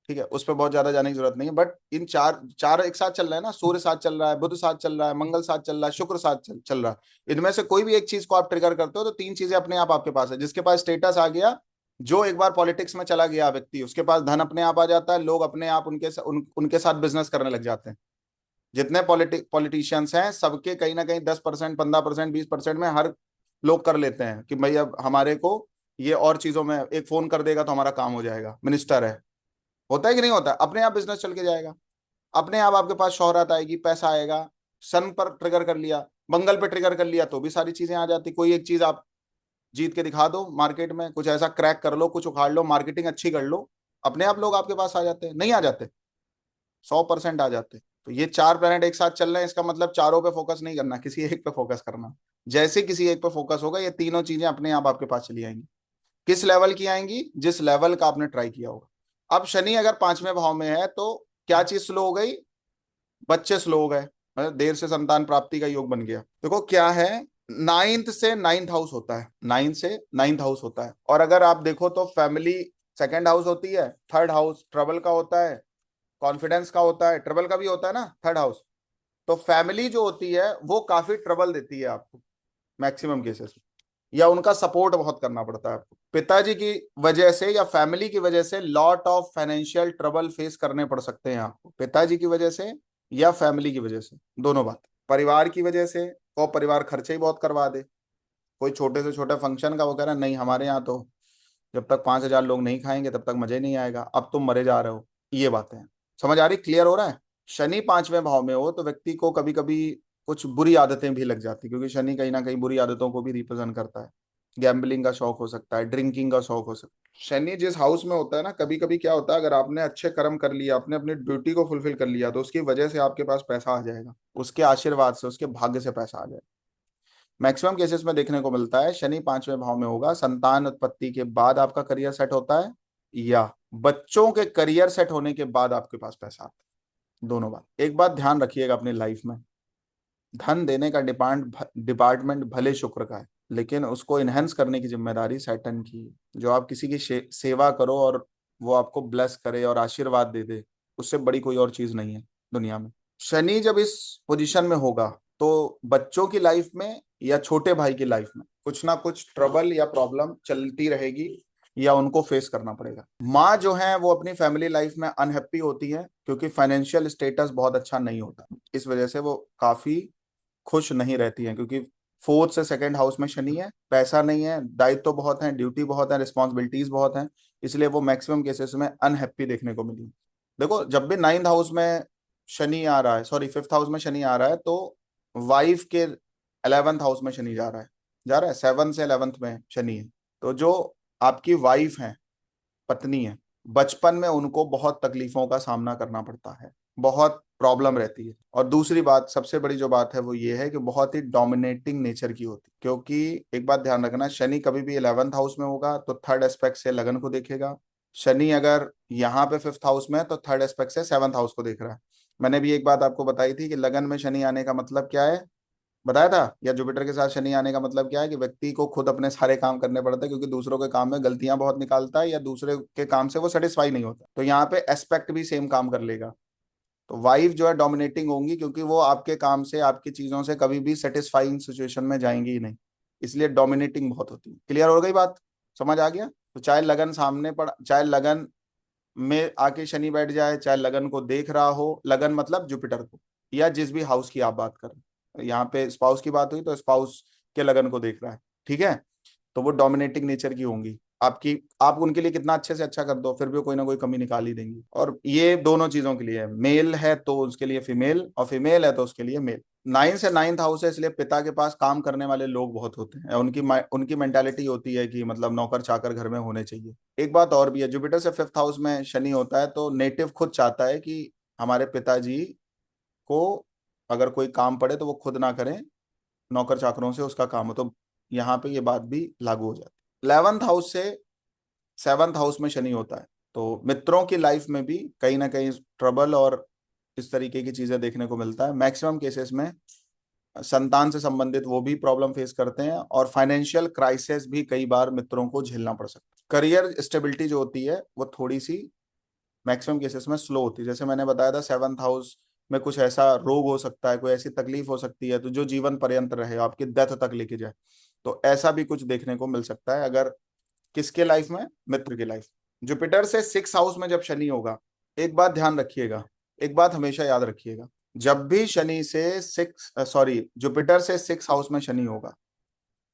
ठीक है, उस पर बहुत ज्यादा जाने की जरूरत नहीं है। बट इन चार चार एक साथ चल रहा है ना, सूर्य साथ चल रहा है, बुध साथ चल रहा है, मंगल साथ चल रहा है, शुक्र साथ चल रहा है, इनमें से कोई भी एक चीज को आप ट्रिगर करते हो तो तीन चीजें अपने आप आपके पास है। जिसके पास स्टेटस आ गया, जो एक बार पॉलिटिक्स में चला गया व्यक्ति, उसके पास धन अपने आप आ जाता है, लोग अपने आप उनके साथ बिजनेस करने लग जाते हैं। जितने पॉलिटिशियंस हैं सबके कहीं ना कहीं 10%, 15%, 20% में हर लोग कर लेते हैं कि भाई अब हमारे को ये और चीजों में एक फोन कर देगा तो हमारा काम हो जाएगा, मिनिस्टर है, होता है कि नहीं होता है, अपने आप बिजनेस चल के जाएगा, अपने आप आपके पास शोहरत आएगी, पैसा आएगा। सन पर ट्रिगर कर लिया, मंगल पे ट्रिगर कर लिया तो भी सारी चीजें आ जाती। कोई एक चीज आप जीत के दिखा दो मार्केट में, कुछ ऐसा क्रैक कर लो, कुछ उखाड़ लो, मार्केटिंग अच्छी कर लो, अपने आप लोग आपके पास आ जाते हैं, नहीं आ जाते, 100% आ जाते। तो ये चार प्लेनेट एक साथ चल रहे हैं, इसका मतलब चारों पे फोकस नहीं करना, किसी एक पे फोकस करना। जैसे किसी एक पे फोकस होगा ये तीनों चीजें अपने आप आपके पास चली आएंगी। किस लेवल की आएंगी, जिस लेवल का आपने ट्राई किया होगा। अब शनि अगर 5वें भाव में है तो क्या चीज स्लो हो गई, बच्चे स्लो हो गए, मतलब देर से संतान प्राप्ति का योग बन गया। देखो क्या है, नाइन्थ से नाइन्थ हाउस होता है, नाइन्थ से नाइन्थ हाउस होता है, और अगर आप देखो तो फैमिली सेकंड हाउस होती है, थर्ड हाउस ट्रबल का होता है, कॉन्फिडेंस का होता है, ट्रबल का भी होता है ना थर्ड हाउस। तो फैमिली जो होती है वो काफी ट्रबल देती है आपको मैक्सिमम केसेस में, या उनका सपोर्ट बहुत करना पड़ता है आपको, पिताजी की वजह से या फैमिली की वजह से lot of financial trouble face करने पड़ सकते हैं आपको, पिताजी की वजह से या फैमिली की वजह से, दोनों बात। परिवार की वजह से, को परिवार खर्चे ही बहुत करवा दे, कोई छोटे से छोटे फंक्शन का वो कह रहा है नहीं हमारे यहाँ तो जब तक 5,000 लोग नहीं खाएंगे तब तक मजे नहीं आएगा, अब तुम मरे जा रहे हो। ये बातें हैं, समझ आ रही, क्लियर हो रहा है। शनि 5वें भाव में हो तो व्यक्ति को कभी कभी कुछ बुरी आदतें भी लग जाती, क्योंकि शनि कहीं ना कहीं बुरी आदतों को भी रिप्रेजेंट करता है। गैम्बलिंग का शौक हो सकता है, ड्रिंकिंग का शौक हो सकता है। शनि जिस हाउस में होता है ना, कभी कभी क्या होता है, अगर आपने अच्छे कर्म कर लिया, आपने अपनी ड्यूटी को फुलफिल कर लिया, तो उसकी वजह से आपके पास पैसा आ जाएगा, उसके आशीर्वाद से, उसके भाग्य से पैसा आ जाएगा। मैक्सिमम केसेस में देखने को मिलता है शनि 5वें भाव में होगा, संतान उत्पत्ति के बाद आपका करियर सेट होता है, या बच्चों के करियर सेट होने के बाद आपके पास पैसा आता है, दोनों बात। एक बात ध्यान रखिएगा अपनी लाइफ में, धन देने का डिपार्टमेंट भले शुक्र का है, लेकिन उसको इनहेंस करने की जिम्मेदारी सैटर्न की है। जो आप किसी की सेवा करो और वो आपको ब्लेस करे और आशीर्वाद दे दे, उससे बड़ी कोई और चीज नहीं है दुनिया में। शनि जब इस पोजीशन में होगा तो बच्चों की लाइफ में या छोटे भाई की लाइफ में कुछ ना कुछ ट्रबल या प्रॉब्लम चलती रहेगी, या उनको फेस करना पड़ेगा। माँ जो है वो अपनी फैमिली लाइफ में अनहैप्पी होती है क्योंकि फाइनेंशियल स्टेटस बहुत अच्छा नहीं होता, इस वजह से वो काफी खुश नहीं रहती हैं, क्योंकि फोर्थ से सेकंड हाउस में शनि है, पैसा नहीं है, दायित्व तो बहुत है, ड्यूटी बहुत है, रिस्पॉन्सिबिलिटीज बहुत हैं, इसलिए वो मैक्सिमम केसेस में अनहैप्पी देखने को मिली। देखो जब भी नाइन्थ हाउस में शनि आ रहा है, सॉरी फिफ्थ हाउस में शनि आ रहा है, तो वाइफ के 11th हाउस में शनि जा रहा है 7 से 11th में शनि है। तो जो आपकी वाइफ है, पत्नी है, बचपन में उनको बहुत तकलीफों का सामना करना पड़ता है, बहुत प्रॉब्लम रहती है। और दूसरी बात, सबसे बड़ी जो बात है वो ये है कि बहुत ही डोमिनेटिंग नेचर की होती है, क्योंकि एक बात ध्यान रखना, शनि कभी भी 11th हाउस में होगा तो थर्ड एस्पेक्ट से लगन को देखेगा। शनि अगर यहाँ पे फिफ्थ हाउस में है तो थर्ड एस्पेक्ट से 7th हाउस को देख रहा है। मैंने भी एक बात आपको बताई थी कि लगन में शनि आने का मतलब क्या है, बताया था, या जुपिटर के साथ शनि आने का मतलब क्या है, कि व्यक्ति को खुद अपने सारे काम करने पड़ते हैं, क्योंकि दूसरों के काम में गलतियां बहुत निकालता है या दूसरे के काम से वो सेटिस्फाई नहीं होता। तो यहाँ पे एस्पेक्ट भी सेम काम कर लेगा। तो वाइफ जो है डोमिनेटिंग होंगी, क्योंकि वो आपके काम से, आपकी चीजों से कभी भी सेटिस्फाइंग सिचुएशन में जाएंगी ही नहीं, इसलिए डोमिनेटिंग बहुत होती है। क्लियर हो गई बात, समझ आ गया? तो चाहे लगन सामने पड़, चाहे लगन में आके शनि बैठ जाए, चाहे लगन को देख रहा हो, लगन मतलब जुपिटर को, या जिस भी हाउस की आप बात करें, यहाँ पे स्पाउस की बात हुई तो स्पाउस के लगन को देख रहा है, ठीक है, तो वो डोमिनेटिंग नेचर की होंगी आपकी। आप उनके लिए कितना अच्छे से अच्छा कर दो, फिर भी कोई ना कोई कमी निकाल ही देंगी। और ये दोनों चीजों के लिए है, मेल है तो उसके लिए फीमेल, और फीमेल है तो उसके लिए मेल। 9 से 9th हाउस है, इसलिए पिता के पास काम करने वाले लोग बहुत होते हैं, उनकी मेंटालिटी होती है कि मतलब नौकर चाकर घर में होने चाहिए। एक बात और भी है, जुपिटर से फिफ्थ हाउस में शनि होता है तो नेटिव खुद चाहता है कि हमारे पिताजी को अगर कोई काम पड़े तो वो खुद ना करें, नौकर चाकरों से उसका काम हो। तो यहाँ पे ये बात भी लागू हो जाती है। 11th हाउस से 7th हाउस में शनि होता है तो मित्रों की लाइफ में भी कहीं ना कहीं ट्रबल और इस तरीके की चीजें देखने को मिलता है। मैक्सिमम केसेस में संतान से संबंधित वो भी प्रॉब्लम फेस करते हैं, और फाइनेंशियल क्राइसिस भी कई बार मित्रों को झेलना पड़ सकता है। करियर स्टेबिलिटी जो होती है वो थोड़ी सी मैक्सिमम केसेस में स्लो होती है। जैसे मैंने बताया था 7th हाउस में कुछ ऐसा रोग हो सकता है, कोई ऐसी तकलीफ हो सकती है तो जो जीवन पर्यंत रहे, आपकी डेथ तक लेके जाए, तो ऐसा भी कुछ देखने को मिल सकता है अगर किसके लाइफ में, मित्र की लाइफ। जुपिटर से 6th हाउस में जब शनि होगा, एक बात ध्यान रखिएगा, एक बात हमेशा याद रखिएगा, जब भी शनि से जुपिटर से 6th हाउस में शनि होगा,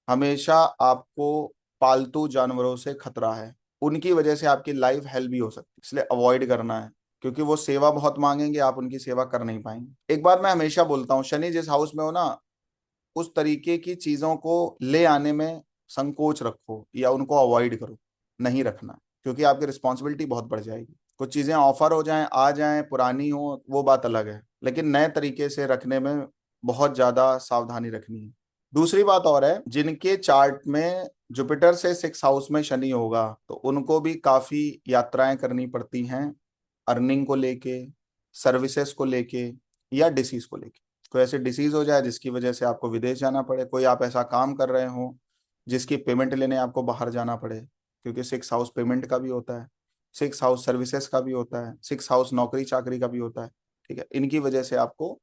हमेशा आपको पालतू जानवरों से खतरा है, उनकी वजह से आपकी लाइफ हेल भी हो सकती है, इसलिए अवॉइड करना है, क्योंकि वो सेवा बहुत मांगेंगे, आप उनकी सेवा कर नहीं पाएंगे। एक बात मैं हमेशा बोलता हूँ, शनि जिस हाउस में हो ना, उस तरीके की चीजों को ले आने में संकोच रखो या उनको अवॉइड करो, नहीं रखना, क्योंकि आपकी रिस्पॉन्सिबिलिटी बहुत बढ़ जाएगी। कुछ चीजें ऑफर हो जाएं, आ जाएं, पुरानी हो वो बात अलग है, लेकिन नए तरीके से रखने में बहुत ज्यादा सावधानी रखनी है। दूसरी बात और है, जिनके चार्ट में जुपिटर से 6th हाउस में शनि होगा तो उनको भी काफी यात्राएं करनी पड़ती हैं, अर्निंग को लेके, सर्विसेज को लेके, या डिसीज को लेके। कोई ऐसी डिसीज हो जाए जिसकी वजह से आपको विदेश जाना पड़े, कोई आप ऐसा काम कर रहे हो जिसकी पेमेंट लेने आपको बाहर जाना पड़े, क्योंकि 6th हाउस पेमेंट का भी होता है, 6th हाउस सर्विसेज का भी होता है, 6th हाउस नौकरी चाकरी का भी होता है, ठीक है, इनकी वजह से आपको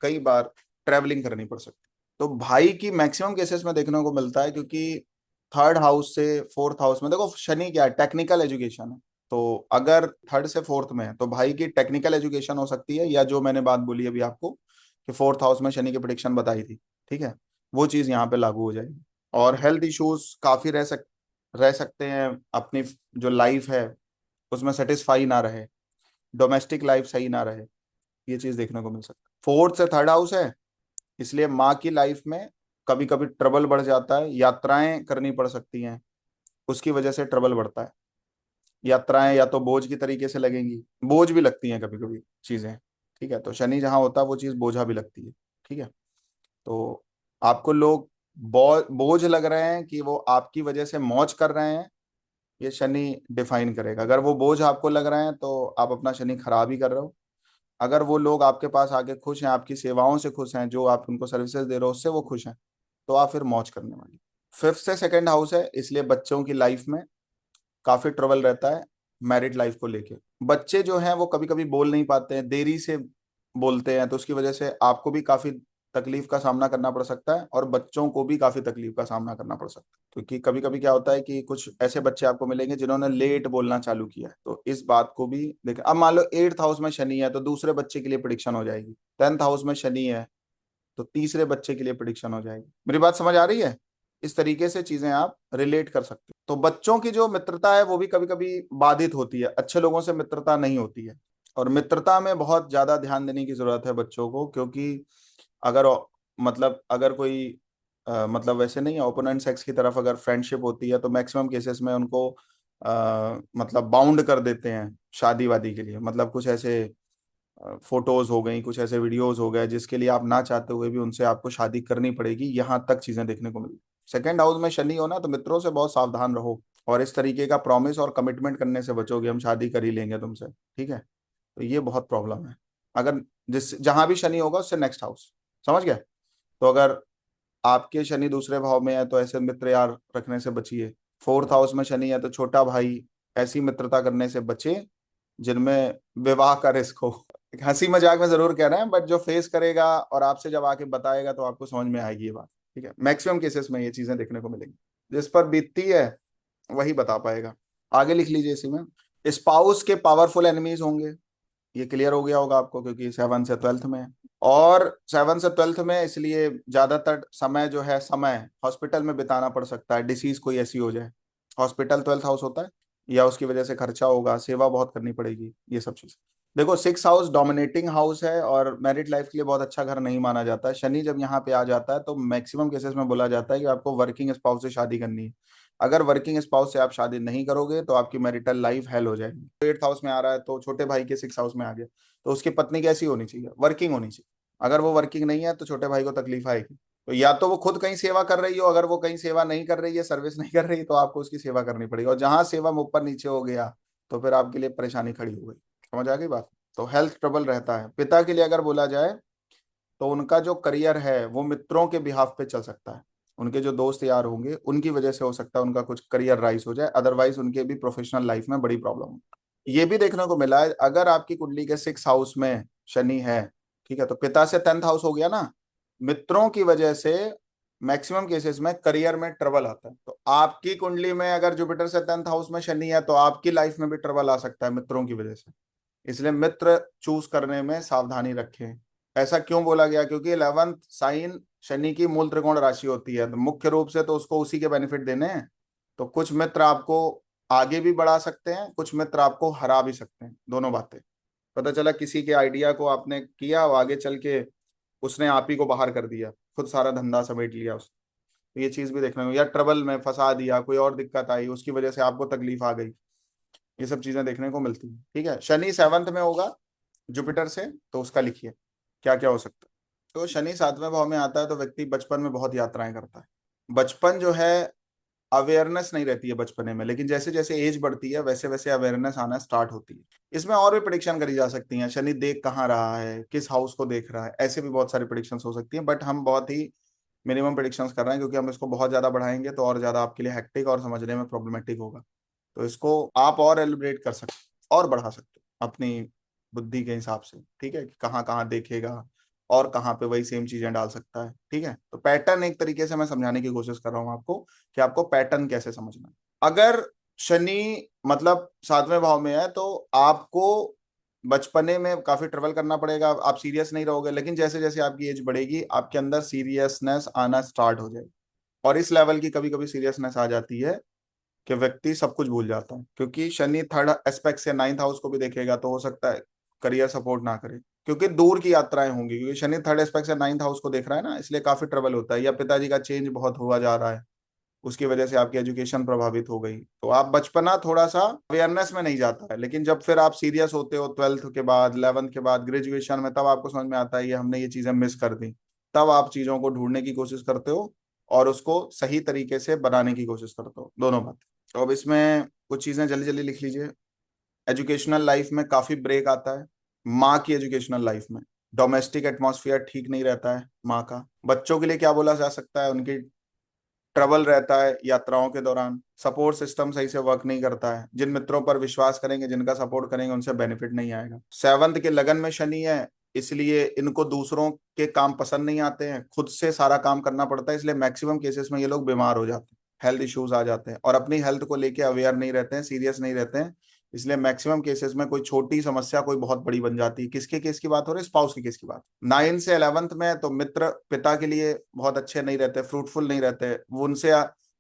कई बार ट्रैवलिंग करनी पड़ सकती है। तो भाई की मैक्सिमम केसेस में देखने को मिलता है, क्योंकि 3rd हाउस से 4th हाउस में, देखो शनि क्या है, टेक्निकल एजुकेशन है, तो अगर 3rd से 4th में है तो भाई की टेक्निकल एजुकेशन हो सकती है, या जो मैंने बात बोली अभी आपको कि 4th हाउस में शनि की प्रिडिक्शन बताई थी, ठीक है, वो चीज यहाँ पे लागू हो जाएगी। और हेल्थ इश्यूज काफी रह सकते हैं, अपनी जो लाइफ है उसमें सेटिस्फाई ना रहे, डोमेस्टिक लाइफ सही ना रहे, ये चीज देखने को मिल सकता है। 4th से 3rd हाउस है, इसलिए माँ की लाइफ में कभी कभी ट्रबल बढ़ जाता है, यात्राएं करनी पड़ सकती हैं, उसकी वजह से ट्रबल बढ़ता है। यात्राएं या तो बोझ की तरीके से लगेंगी, बोझ भी लगती हैं कभी कभी चीजें, ठीक है, तो शनि जहां होता है वो चीज बोझा भी लगती है, ठीक है। तो आपको लोग बोझ लग रहे हैं कि वो आपकी वजह से मौज कर रहे हैं, ये शनि डिफाइन करेगा। अगर वो बोझ आपको लग रहे हैं तो आप अपना शनि खराब ही कर रहे हो। अगर वो लोग आपके पास आके खुश हैं, आपकी सेवाओं से खुश हैं, जो आप उनको सर्विसेज दे रहे हो उससे वो खुश हैं, तो आप फिर मौज करने वाली। फिफ्थ से 2nd हाउस है, इसलिए बच्चों की लाइफ में काफी ट्रबल रहता है, मैरिड लाइफ को लेके। बच्चे जो हैं वो कभी कभी बोल नहीं पाते हैं, देरी से बोलते हैं, तो उसकी वजह से आपको भी काफी तकलीफ का सामना करना पड़ सकता है और बच्चों को भी काफी तकलीफ का सामना करना पड़ सकता है, क्योंकि कभी कभी क्या होता है कि कुछ ऐसे बच्चे आपको मिलेंगे जिन्होंने लेट बोलना चालू किया है, तो इस बात को भी देखें। अब मान लो 8th हाउस में शनि है तो दूसरे बच्चे के लिए प्रिडिक्शन हो जाएगी, 10th हाउस में शनि है तो तीसरे बच्चे के लिए प्रिडिक्शन हो जाएगी। मेरी बात समझ आ रही है? इस तरीके से चीजें आप रिलेट कर सकते हो। तो बच्चों की जो मित्रता है वो भी कभी कभी बाधित होती है, अच्छे लोगों से मित्रता नहीं होती है। और मित्रता में बहुत ज्यादा ध्यान देने की जरूरत है बच्चों को, क्योंकि अगर मतलब अगर कोई मतलब वैसे नहीं है, ओपोनेंट सेक्स की तरफ अगर फ्रेंडशिप होती है तो मैक्सिमम केसेस में उनको मतलब बाउंड कर देते हैं शादी वादी के लिए। मतलब कुछ ऐसे फोटोज हो गई, कुछ ऐसे वीडियोज हो गए जिसके लिए आप ना चाहते हुए भी उनसे आपको शादी करनी पड़ेगी, यहाँ तक चीजें देखने को मिली। सेकेंड हाउस में शनि हो ना तो मित्रों से बहुत सावधान रहो, और इस तरीके का प्रॉमिस और कमिटमेंट करने से बचोगे, हम शादी कर ही लेंगे तुमसे, ठीक है? तो ये बहुत प्रॉब्लम है। अगर जिस जहां भी शनि होगा उससे नेक्स्ट हाउस, समझ गए? तो अगर आपके शनि दूसरे भाव में है तो ऐसे मित्र यार रखने से बचिए। 4th हाउस में शनि है तो छोटा भाई, ऐसी मित्रता करने से बचे जिनमें विवाह का रिस्क हो। एक हंसी मजाक में जरूर कह रहे हैं, बट जो फेस करेगा और आपसे जब आके बताएगा तो आपको समझ में आएगी ये बात, ठीक है? मैक्सिमम केसेस में ये चीजें देखने को मिलेंगी, जिस पर बीतती है वही बता पाएगा। आगे लिख लीजिए इसी में, स्पाउस के पावरफुल एनिमीज होंगे, ये क्लियर हो गया होगा आपको, क्योंकि 7 से 12th में है। और 7 से 12th में इसलिए ज्यादातर समय जो है समय हॉस्पिटल में बिताना पड़ सकता है, डिसीज कोई ऐसी हो जाए। हॉस्पिटल 12th हाउस होता है, या उसकी वजह से खर्चा होगा, सेवा बहुत करनी पड़ेगी, ये सब चीज। देखो 6th हाउस डोमिनेटिंग हाउस है और मैरिड लाइफ के लिए बहुत अच्छा घर नहीं माना जाता है। शनि जब यहाँ पे आ जाता है तो मैक्सिमम केसेस में बोला जाता है कि आपको वर्किंग स्पाउस से शादी करनी है। अगर वर्किंग स्पाउस से आप शादी नहीं करोगे तो आपकी मैरिटल लाइफ हेल हो जाएगी। 8th हाउस में आ रहा है तो छोटे भाई के 6th हाउस में आ गया, तो उसकी पत्नी कैसी होनी चाहिए? वर्किंग होनी चाहिए। अगर वो वर्किंग नहीं है तो छोटे भाई को तकलीफ आएगी। तो या तो वो खुद कहीं सेवा कर रही हो, अगर वो कहीं सेवा नहीं कर रही है, सर्विस नहीं कर रही, तो आपको उसकी सेवा करनी पड़ेगी, और जहां सेवा में ऊपर नीचे हो गया तो फिर आपके लिए परेशानी खड़ी हो गई। समझ आ गई बात? तो हेल्थ ट्रबल रहता है। पिता के लिए अगर बोला जाए तो उनका जो करियर है वो मित्रों के बिहाफ पे चल सकता है। उनके जो दोस्त यार होंगे उनकी वजह से हो सकता है उनका कुछ करियर राइज हो जाए, अदरवाइज उनके भी प्रोफेशनल लाइफ में बड़ी प्रॉब्लम हो। ये भी देखने को मिला है, अगर आपकी कुंडली के 6th हाउस में शनि है, ठीक है, तो पिता से 10th हाउस हो गया ना, मित्रों की वजह से मैक्सिमम केसेस में करियर में ट्रबल आता है। तो आपकी कुंडली में अगर जुपिटर से 10th हाउस में शनि है तो आपकी लाइफ में भी ट्रबल आ सकता है मित्रों की वजह से। इसलिए मित्र चूज करने में सावधानी रखें। ऐसा क्यों बोला गया? क्योंकि 11th साइन शनि की मूल त्रिकोण राशि होती है, तो मुख्य रूप से तो उसको उसी के बेनिफिट देने हैं। तो कुछ मित्र आपको आगे भी बढ़ा सकते हैं, कुछ मित्र आपको हरा भी सकते हैं, दोनों बातें। पता चला किसी के आइडिया को आपने किया और आगे चल के उसने आप ही को बाहर कर दिया, खुद सारा धंधा समेट लिया उसने। तो ये चीज भी देखने को, या ट्रबल में फंसा दिया, कोई और दिक्कत आई उसकी वजह से आपको तकलीफ आ गई, ये सब चीजें देखने को मिलती है। ठीक है, शनि 7th में होगा जुपिटर से, तो उसका लिखिए क्या क्या हो सकता है। तो शनि 7वें भाव में आता है तो व्यक्ति बचपन में बहुत यात्राएं करता है। बचपन जो है, अवेयरनेस नहीं रहती है बचपने में, लेकिन जैसे जैसे एज बढ़ती है वैसे वैसे अवेयरनेस आना स्टार्ट होती है। इसमें और भी प्रिडिक्शन करी जा सकती हैं, शनि देख कहाँ रहा है, किस हाउस को देख रहा है, ऐसे भी बहुत सारी प्रिडिक्शंस हो सकती हैं, बट हम बहुत ही मिनिमम प्रिडिक्शंस कर रहे हैं, क्योंकि हम इसको बहुत ज्यादा बढ़ाएंगे तो और ज्यादा आपके लिए हेक्टिक और समझने में प्रॉब्लमेटिक होगा। तो इसको आप और एलिब्रेट कर सकते और बढ़ा सकते हो अपनी बुद्धि के हिसाब से, ठीक है, कि कहाँ कहाँ देखेगा और कहाँ पे वही सेम चीजें डाल सकता है। ठीक है, तो पैटर्न एक तरीके से मैं समझाने की कोशिश कर रहा हूँ आपको कि आपको पैटर्न कैसे समझना है। अगर शनि मतलब 7वें भाव में है तो आपको बचपने में काफी ट्रेवल करना पड़ेगा, आप सीरियस नहीं रहोगे, लेकिन जैसे जैसे आपकी एज बढ़ेगी आपके अंदर सीरियसनेस आना स्टार्ट हो जाएगी। और इस लेवल की कभी कभी सीरियसनेस आ जाती है कि व्यक्ति सब कुछ भूल जाता है, क्योंकि शनि थर्ड एस्पेक्ट से 9th हाउस को भी देखेगा तो हो सकता है करियर सपोर्ट ना करे, क्योंकि दूर की यात्राएं होंगी, क्योंकि शनि थर्ड एस्पेक्ट से 9th हाउस को देख रहा है ना, इसलिए काफी ट्रबल होता है। या पिताजी का चेंज बहुत हुआ जा रहा है, उसकी वजह से आपकी एजुकेशन प्रभावित हो गई, तो आप बचपना थोड़ा सा अवेयरनेस में नहीं जाता है, लेकिन जब फिर आप सीरियस होते हो 12th के बाद, 11th के बाद, ग्रेजुएशन में, तब आपको समझ में आता है ये हमने ये चीजें मिस कर दी। तब आप चीजों को ढूंढने की कोशिश करते हो और उसको सही तरीके से बनाने की कोशिश करते हो, दोनों बात। तो अब इसमें कुछ चीजें जल्दी जल्दी लिख लीजिए। एजुकेशनल लाइफ में काफी ब्रेक आता है, माँ की एजुकेशनल लाइफ में डोमेस्टिक एटमॉस्फेयर ठीक नहीं रहता है माँ का। बच्चों के लिए क्या बोला जा सकता है, उनकी ट्रबल रहता है यात्राओं के दौरान, सपोर्ट सिस्टम सही से वर्क नहीं करता है, जिन मित्रों पर विश्वास करेंगे, जिनका सपोर्ट करेंगे, उनसे बेनिफिट नहीं आएगा। 7th के लगन में शनि है, इसलिए इनको दूसरों के काम पसंद नहीं आते हैं, खुद से सारा काम करना पड़ता है, इसलिए मैक्सिमम केसेस में ये लोग बीमार हो जाते हैं, हेल्थ इश्यूज आ जाते हैं, और अपनी हेल्थ को लेके अवेयर नहीं रहते हैं, सीरियस नहीं रहते हैं। इसलिए मैक्सिमम केसेस में कोई छोटी समस्या कोई बहुत बड़ी बन जाती है। किसके केस की बात हो रही है? स्पाउस की केस की बात। 9 से 11th में तो मित्र पिता के लिए बहुत अच्छे नहीं रहते, फ्रूटफुल नहीं रहते, वो उनसे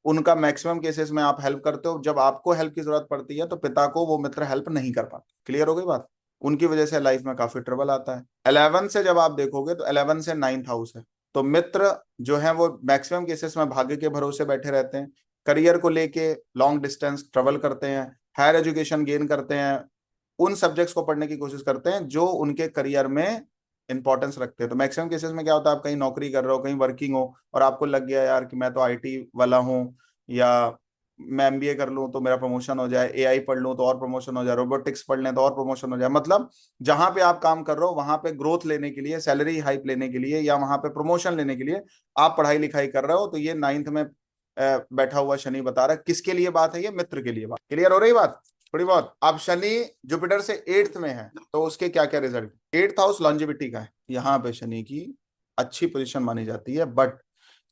उनका मैक्सिमम केसेस में आप हेल्प करते हो, जब आपको हेल्प की जरूरत पड़ती है तो पिता को वो मित्र हेल्प नहीं कर पाते। क्लियर हो गई बात? उनकी वजह से लाइफ में काफी ट्रबल आता है। 11 से जब आप देखोगे तो 11 से 9th हाउस है, तो मित्र जो है वो मैक्सिमम केसेस में भाग्य के भरोसे बैठे रहते हैं, करियर को लेके लॉन्ग डिस्टेंस ट्रेवल करते हैं, हायर एजुकेशन गेन करते हैं, उन सब्जेक्ट्स को पढ़ने की कोशिश करते हैं जो उनके करियर में इंपॉर्टेंस रखते हैं। तो मैक्सिमम केसेस में क्या होता है, आप कहीं नौकरी कर रहे हो, कहीं वर्किंग हो, और आपको लग गया यार कि मैं तो आईटी वाला हूँ, या मैं एमबीए कर लूँ तो मेरा प्रमोशन हो जाए, एआई पढ़ लूँ तो और प्रमोशन हो जाए, रोबोटिक्स पढ़ लें तो और प्रमोशन हो जाए। मतलब जहां पे आप काम कर रहे हो वहां पे ग्रोथ लेने के लिए, सैलरी हाइक लेने के लिए, या वहां पे प्रमोशन लेने के लिए आप पढ़ाई लिखाई कर रहे हो। तो ये 9th में बैठा हुआ शनि बता रहा है किसके लिए बात है, ये मित्र के लिए बात। क्लियर हो रही बात थोड़ी बहुत? अब शनि जुपिटर से 8th में है तो उसके क्या क्या रिजल्ट? 8th हाउस लॉन्जिविटी का है, यहाँ पे शनि की अच्छी पोजीशन मानी जाती है, बट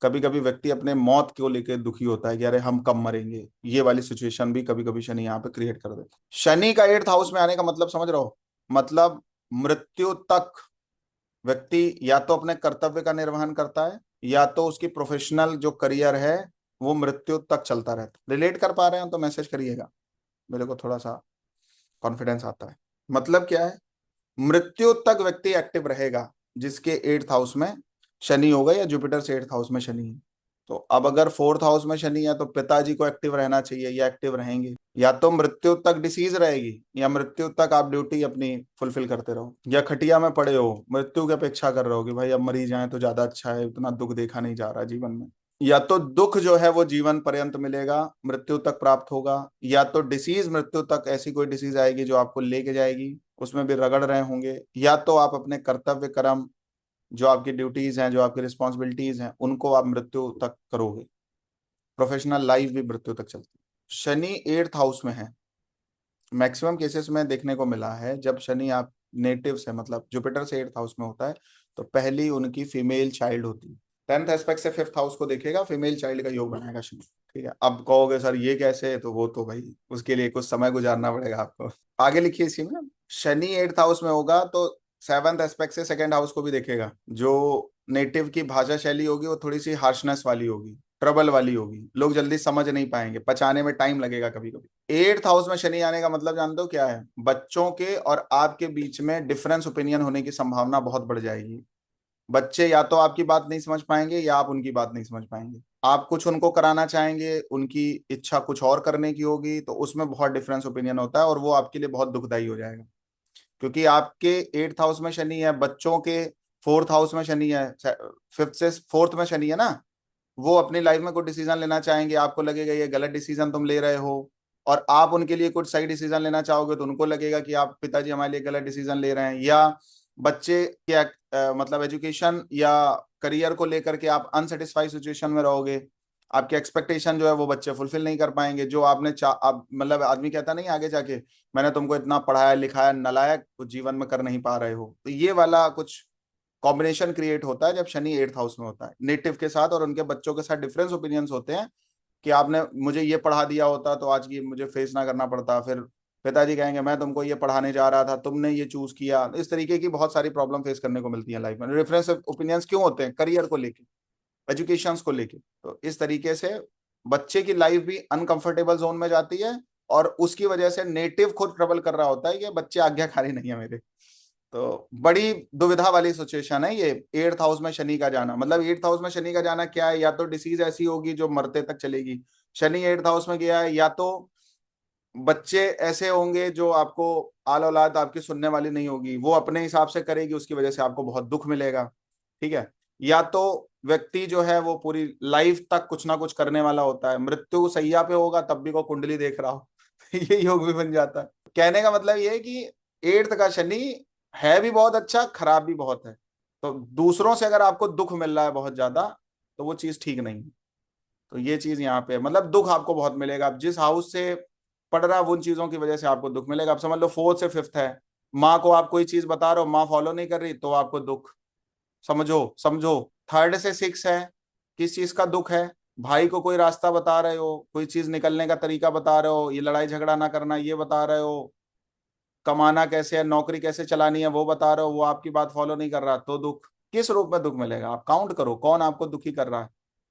कभी कभी व्यक्ति अपने मौत को लेकर दुखी होता है कि अरे हम कब मरेंगे, ये वाली सिचुएशन भी कभी कभी शनि यहाँ पे क्रिएट कर देता है। शनि का 8th हाउस में आने का मतलब समझ रहे हो? मतलब मृत्यु तक व्यक्ति या तो अपने कर्तव्य का निर्वहन करता है, या तो उसकी प्रोफेशनल जो करियर है वो मृत्यु तक चलता रहता है। रिलेट कर पा रहे हैं तो मैसेज करिएगा, मेरे को थोड़ा सा कॉन्फिडेंस आता है। मतलब क्या है? मृत्यु तक व्यक्ति एक्टिव रहेगा जिसके 8th हाउस में शनि होगा, या जुपिटर से 8th हाउस में शनि है। तो अब अगर 4th हाउस में शनि है तो पिताजी को एक्टिव रहना चाहिए, या एक्टिव रहेंगे, या तो मृत्यु तक डिसीज रहेगी, या मृत्यु तक आप ड्यूटी अपनी फुलफिल करते रहो, या खटिया में पड़े हो मृत्यु की अपेक्षा कर रहे हो कि भाई अब मरी जाए तो ज्यादा अच्छा है, इतना दुख देखा नहीं जा रहा जीवन में। या तो दुख जो है वो जीवन पर्यंत मिलेगा, मृत्यु तक प्राप्त होगा, या तो डिसीज मृत्यु तक, ऐसी कोई डिसीज आएगी जो आपको लेके जाएगी, उसमें भी रगड़ रहे होंगे, या तो आप अपने कर्तव्य कर्म जो आपकी ड्यूटीज हैं, जो आपकी रिस्पॉन्सिबिलिटीज हैं, उनको आप मृत्यु तक करोगे। प्रोफेशनल लाइफ भी मृत्यु तक चलती है। शनि 8th हाउस में है, मैक्सिमम केसेस में देखने को मिला है जब शनि आप नेटिव से मतलब जुपिटर से 8th हाउस में होता है तो पहली उनकी फीमेल चाइल्ड होती है। 10th एस्पेक्ट से 5th हाउस को देखेगा, फीमेल चाइल्ड का योग बनाएगा शनि। ठीक है, अब कहोगे सर ये कैसे है, तो वो तो भाई उसके लिए कुछ समय गुजारना पड़ेगा आपको। आगे लिखिए इसी में, शनि 8th हाउस में होगा तो 7th एस्पेक्ट से 2nd हाउस को भी देखेगा। जो नेटिव की भाषा शैली होगी वो थोड़ी सी हार्शनेस वाली होगी, ट्रबल वाली होगी, लोग जल्दी समझ नहीं पाएंगे, पचाने में टाइम लगेगा कभी कभी। 8th हाउस में शनि आने का मतलब जानते हो क्या है? बच्चों के और आपके बीच में डिफरेंस ओपिनियन होने की संभावना बहुत बढ़ जाएगी। बच्चे या तो आपकी बात नहीं समझ पाएंगे, या आप उनकी बात नहीं समझ पाएंगे। आप कुछ उनको कराना चाहेंगे, उनकी इच्छा कुछ और करने की होगी, तो उसमें बहुत डिफरेंस ओपिनियन होता है, और वो आपके लिए बहुत दुखदाई हो जाएगा। क्योंकि आपके 8th हाउस में शनि है, बच्चों के 4th हाउस में शनि है, 5th से 4th में शनि है ना, वो अपनी लाइफ में कोई डिसीजन लेना चाहेंगे, आपको लगेगा ये गलत डिसीजन तुम ले रहे हो, और आप उनके लिए कुछ सही डिसीजन लेना चाहोगे तो उनको लगेगा कि आप पिताजी हमारे लिए गलत डिसीजन ले रहे हैं। या बच्चे के मतलब एजुकेशन या करियर को लेकर के आप अनसेटिस्फाइड सिचुएशन में रहोगे, आपके एक्सपेक्टेशन जो है वो बच्चे फुलफिल नहीं कर पाएंगे, जो आपने आप मतलब आदमी कहता नहीं आगे जाके मैंने तुमको इतना पढ़ाया लिखाया, नलायक कुछ जीवन में कर नहीं पा रहे हो। तो ये वाला कुछ कॉम्बिनेशन क्रिएट होता है जब शनि 8th हाउस में होता है नेटिव के साथ, और उनके बच्चों के साथ डिफरेंस ओपिनियंस होते हैं कि आपने मुझे ये पढ़ा दिया होता तो आज ये मुझे फेस ना करना पड़ता, फिर पिताजी कहेंगे मैं तुमको ये पढ़ाने जा रहा था, तुमने ये चूज किया। इस तरीके की बहुत सारी प्रॉब्लम फेस करने को मिलती है लाइफ में। डिफरेंस ओपिनियंस क्यों होते हैं? करियर को लेके, एजुकेशन को लेके। तो इस तरीके से बच्चे की लाइफ भी अनकंफर्टेबल जोन में जाती है, और उसकी वजह से नेटिव खुद ट्रबल कर रहा होता है कि बच्चे आज्ञाकारी नहीं है मेरे। तो बड़ी दुविधा वाली सिचुएशन है ये 8th हाउस में शनि का जाना। मतलब 8th हाउस में शनि का जाना क्या है? या तो डिसीज ऐसी होगी जो मरते तक चलेगी, शनि 8th हाउस में गया है, या तो बच्चे ऐसे होंगे जो आपको आल औलाद आपकी सुनने वाली नहीं होगी, वो अपने हिसाब से करेगी, उसकी वजह से आपको बहुत दुख मिलेगा। ठीक है, या तो व्यक्ति जो है वो पूरी लाइफ तक कुछ ना कुछ करने वाला होता है, मृत्यु सैया पे होगा तब भी को कुंडली देख रहा हो ये योग भी बन जाता है। कहने का मतलब ये है कि 8th का शनि है भी बहुत अच्छा, खराब भी बहुत है। तो दूसरों से अगर आपको दुख मिल रहा है बहुत ज्यादा तो वो चीज ठीक नहीं है। तो ये चीज यहाँ पे मतलब दुख आपको बहुत मिलेगा। आप जिस हाउस से पढ़ रहा है उन चीजों की वजह से आपको दुख मिलेगा। आप समझ लो 4th से 5th है, माँ को आप कोई चीज बता रहे हो, माँ फॉलो नहीं कर रही, तो आपको दुख। समझो समझो। थर्ड से सिक्स है, किस चीज का दुख है? भाई को कोई रास्ता बता रहे हो, कोई चीज निकलने का तरीका बता रहे हो, ये लड़ाई झगड़ा ना करना ये बता रहे हो, कमाना कैसे है, नौकरी कैसे चलानी है वो बता रहे हो, वो आपकी बात फॉलो नहीं कर रहा, तो दुख। किस रूप में दुख मिलेगा? आप काउंट करो कौन आपको दुखी कर रहा है,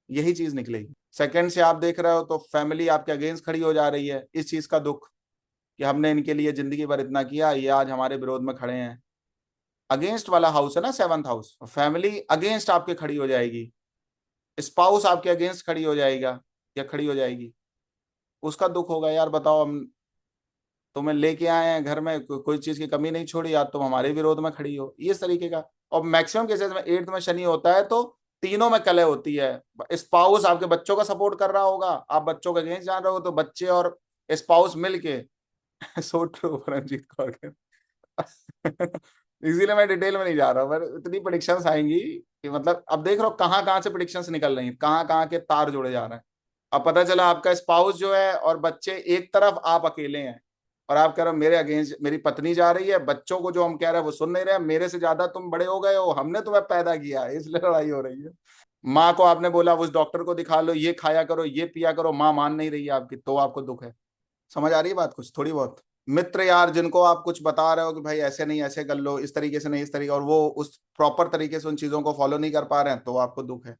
यही चीज निकलेगी। सेकंड से आप देख रहे हो तो फैमिली आपके अगेंस्ट खड़ी हो जा रही है, इस चीज का दुख, कि हमने इनके लिए जिंदगी भर इतना किया, ये आज हमारे विरोध में खड़े हैं। अगेंस्ट वाला हाउस है ना सेवंथ हाउस, फैमिली अगेंस्ट आपके खड़ी हो जाएगी, स्पाउस आपके अगेंस्ट खड़ी हो जाएगा या खड़ी हो जाएगी, उसका दुख होगा। यार बताओ, हम तुम्हें लेके आए हैं घर में, कोई चीज की कमी नहीं छोड़ी, यार तुम हमारे विरोध में खड़ी हो, इस तरीके का। और मैक्सिमम केसेस में एट्थ में शनि होता है तो तीनों में कलह होती है। स्पाउस आपके बच्चों का सपोर्ट कर रहा होगा, आप बच्चों के अगेंस्ट जान रहे हो, तो बच्चे और स्पाउस मिलके सो ट्रू परमजीत कौर के। इसीलिए मैं डिटेल में नहीं जा रहा हूँ, पर इतनी प्रिडिक्शंस आएंगी कि मतलब अब देख रहे हो कहाँ कहाँ से प्रिडिक्शंस निकल रही हैं, कहाँ कहाँ के तार जुड़े जा रहे हैं। अब पता चला आपका स्पाउस जो है और बच्चे एक तरफ, आप अकेले हैं, और आप कह रहे हो मेरे अगेंस्ट मेरी पत्नी जा रही है, बच्चों को जो हम कह रहे हैं वो सुन नहीं रहे, मेरे से ज्यादा तुम बड़े हो गए हो, हमने तुम्हें पैदा किया है, इसलिए लड़ाई हो रही है। माँ को आपने बोला उस डॉक्टर को दिखा लो, ये खाया करो ये पिया करो, माँ मान नहीं रही है आपकी, तो आपको दुख है। समझ आ रही है बात कुछ थोड़ी बहुत? मित्र यार जिनको आप कुछ बता रहे हो कि भाई ऐसे नहीं ऐसे कर लो, इस तरीके से नहीं इस तरीके, और वो उस प्रॉपर तरीके से उन चीजों को फॉलो नहीं कर पा रहे हैं, तो आपको दुख है।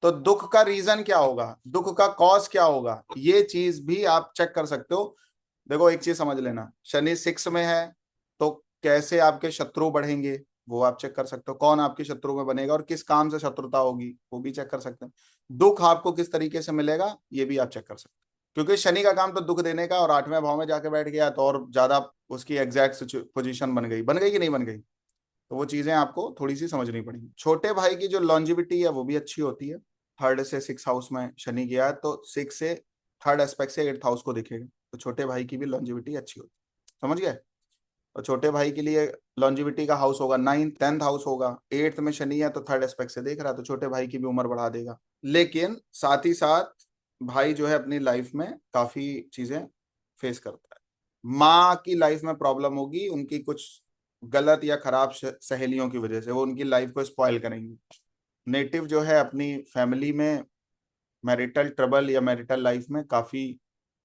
तो दुख का रीजन क्या होगा, दुख का कॉज क्या होगा, ये चीज भी आप चेक कर सकते हो। देखो एक चीज समझ लेना, शनि सिक्स में है तो कैसे आपके शत्रु बढ़ेंगे, वो आप चेक कर सकते हो, कौन आपके शत्रु में बनेगा और किस काम से शत्रुता होगी, वो भी चेक कर सकते हैं। दुख आपको किस तरीके से मिलेगा, ये भी आप चेक कर सकते हो। क्योंकि शनि का काम तो दुख देने का, और आठवें भाव में जाके बैठ गया तो और ज्यादा उसकी एग्जैक्ट पोजीशन बन गई कि नहीं बन गई, तो वो चीजें आपको थोड़ी सी समझनी पड़ेंगी। छोटे भाई की जो लॉन्जिविटी है वो भी अच्छी होती है। थर्ड से सिक्स हाउस में शनि गया है तो सिक्स से थर्ड एस्पेक्ट से एट्थ हाउस को दिखेगा, तो छोटे भाई की भी लॉन्जिविटी अच्छी होती है। समझ गए? और छोटे भाई के लिए लॉन्जिविटी का हाउस होगा नाइन्थ, टेंथ हाउस होगा, एट्थ में शनि है तो थर्ड एस्पेक्ट से देख रहा है, तो छोटे भाई की भी उम्र बढ़ा देगा। लेकिन साथ ही साथ भाई जो है अपनी लाइफ में काफी चीजें फेस करता है। माँ की लाइफ में प्रॉब्लम होगी, उनकी कुछ गलत या खराब सहेलियों की वजह से वो उनकी लाइफ को स्पॉइल करेंगी। नेटिव जो है अपनी फैमिली में मैरिटल ट्रबल या मैरिटल लाइफ में काफी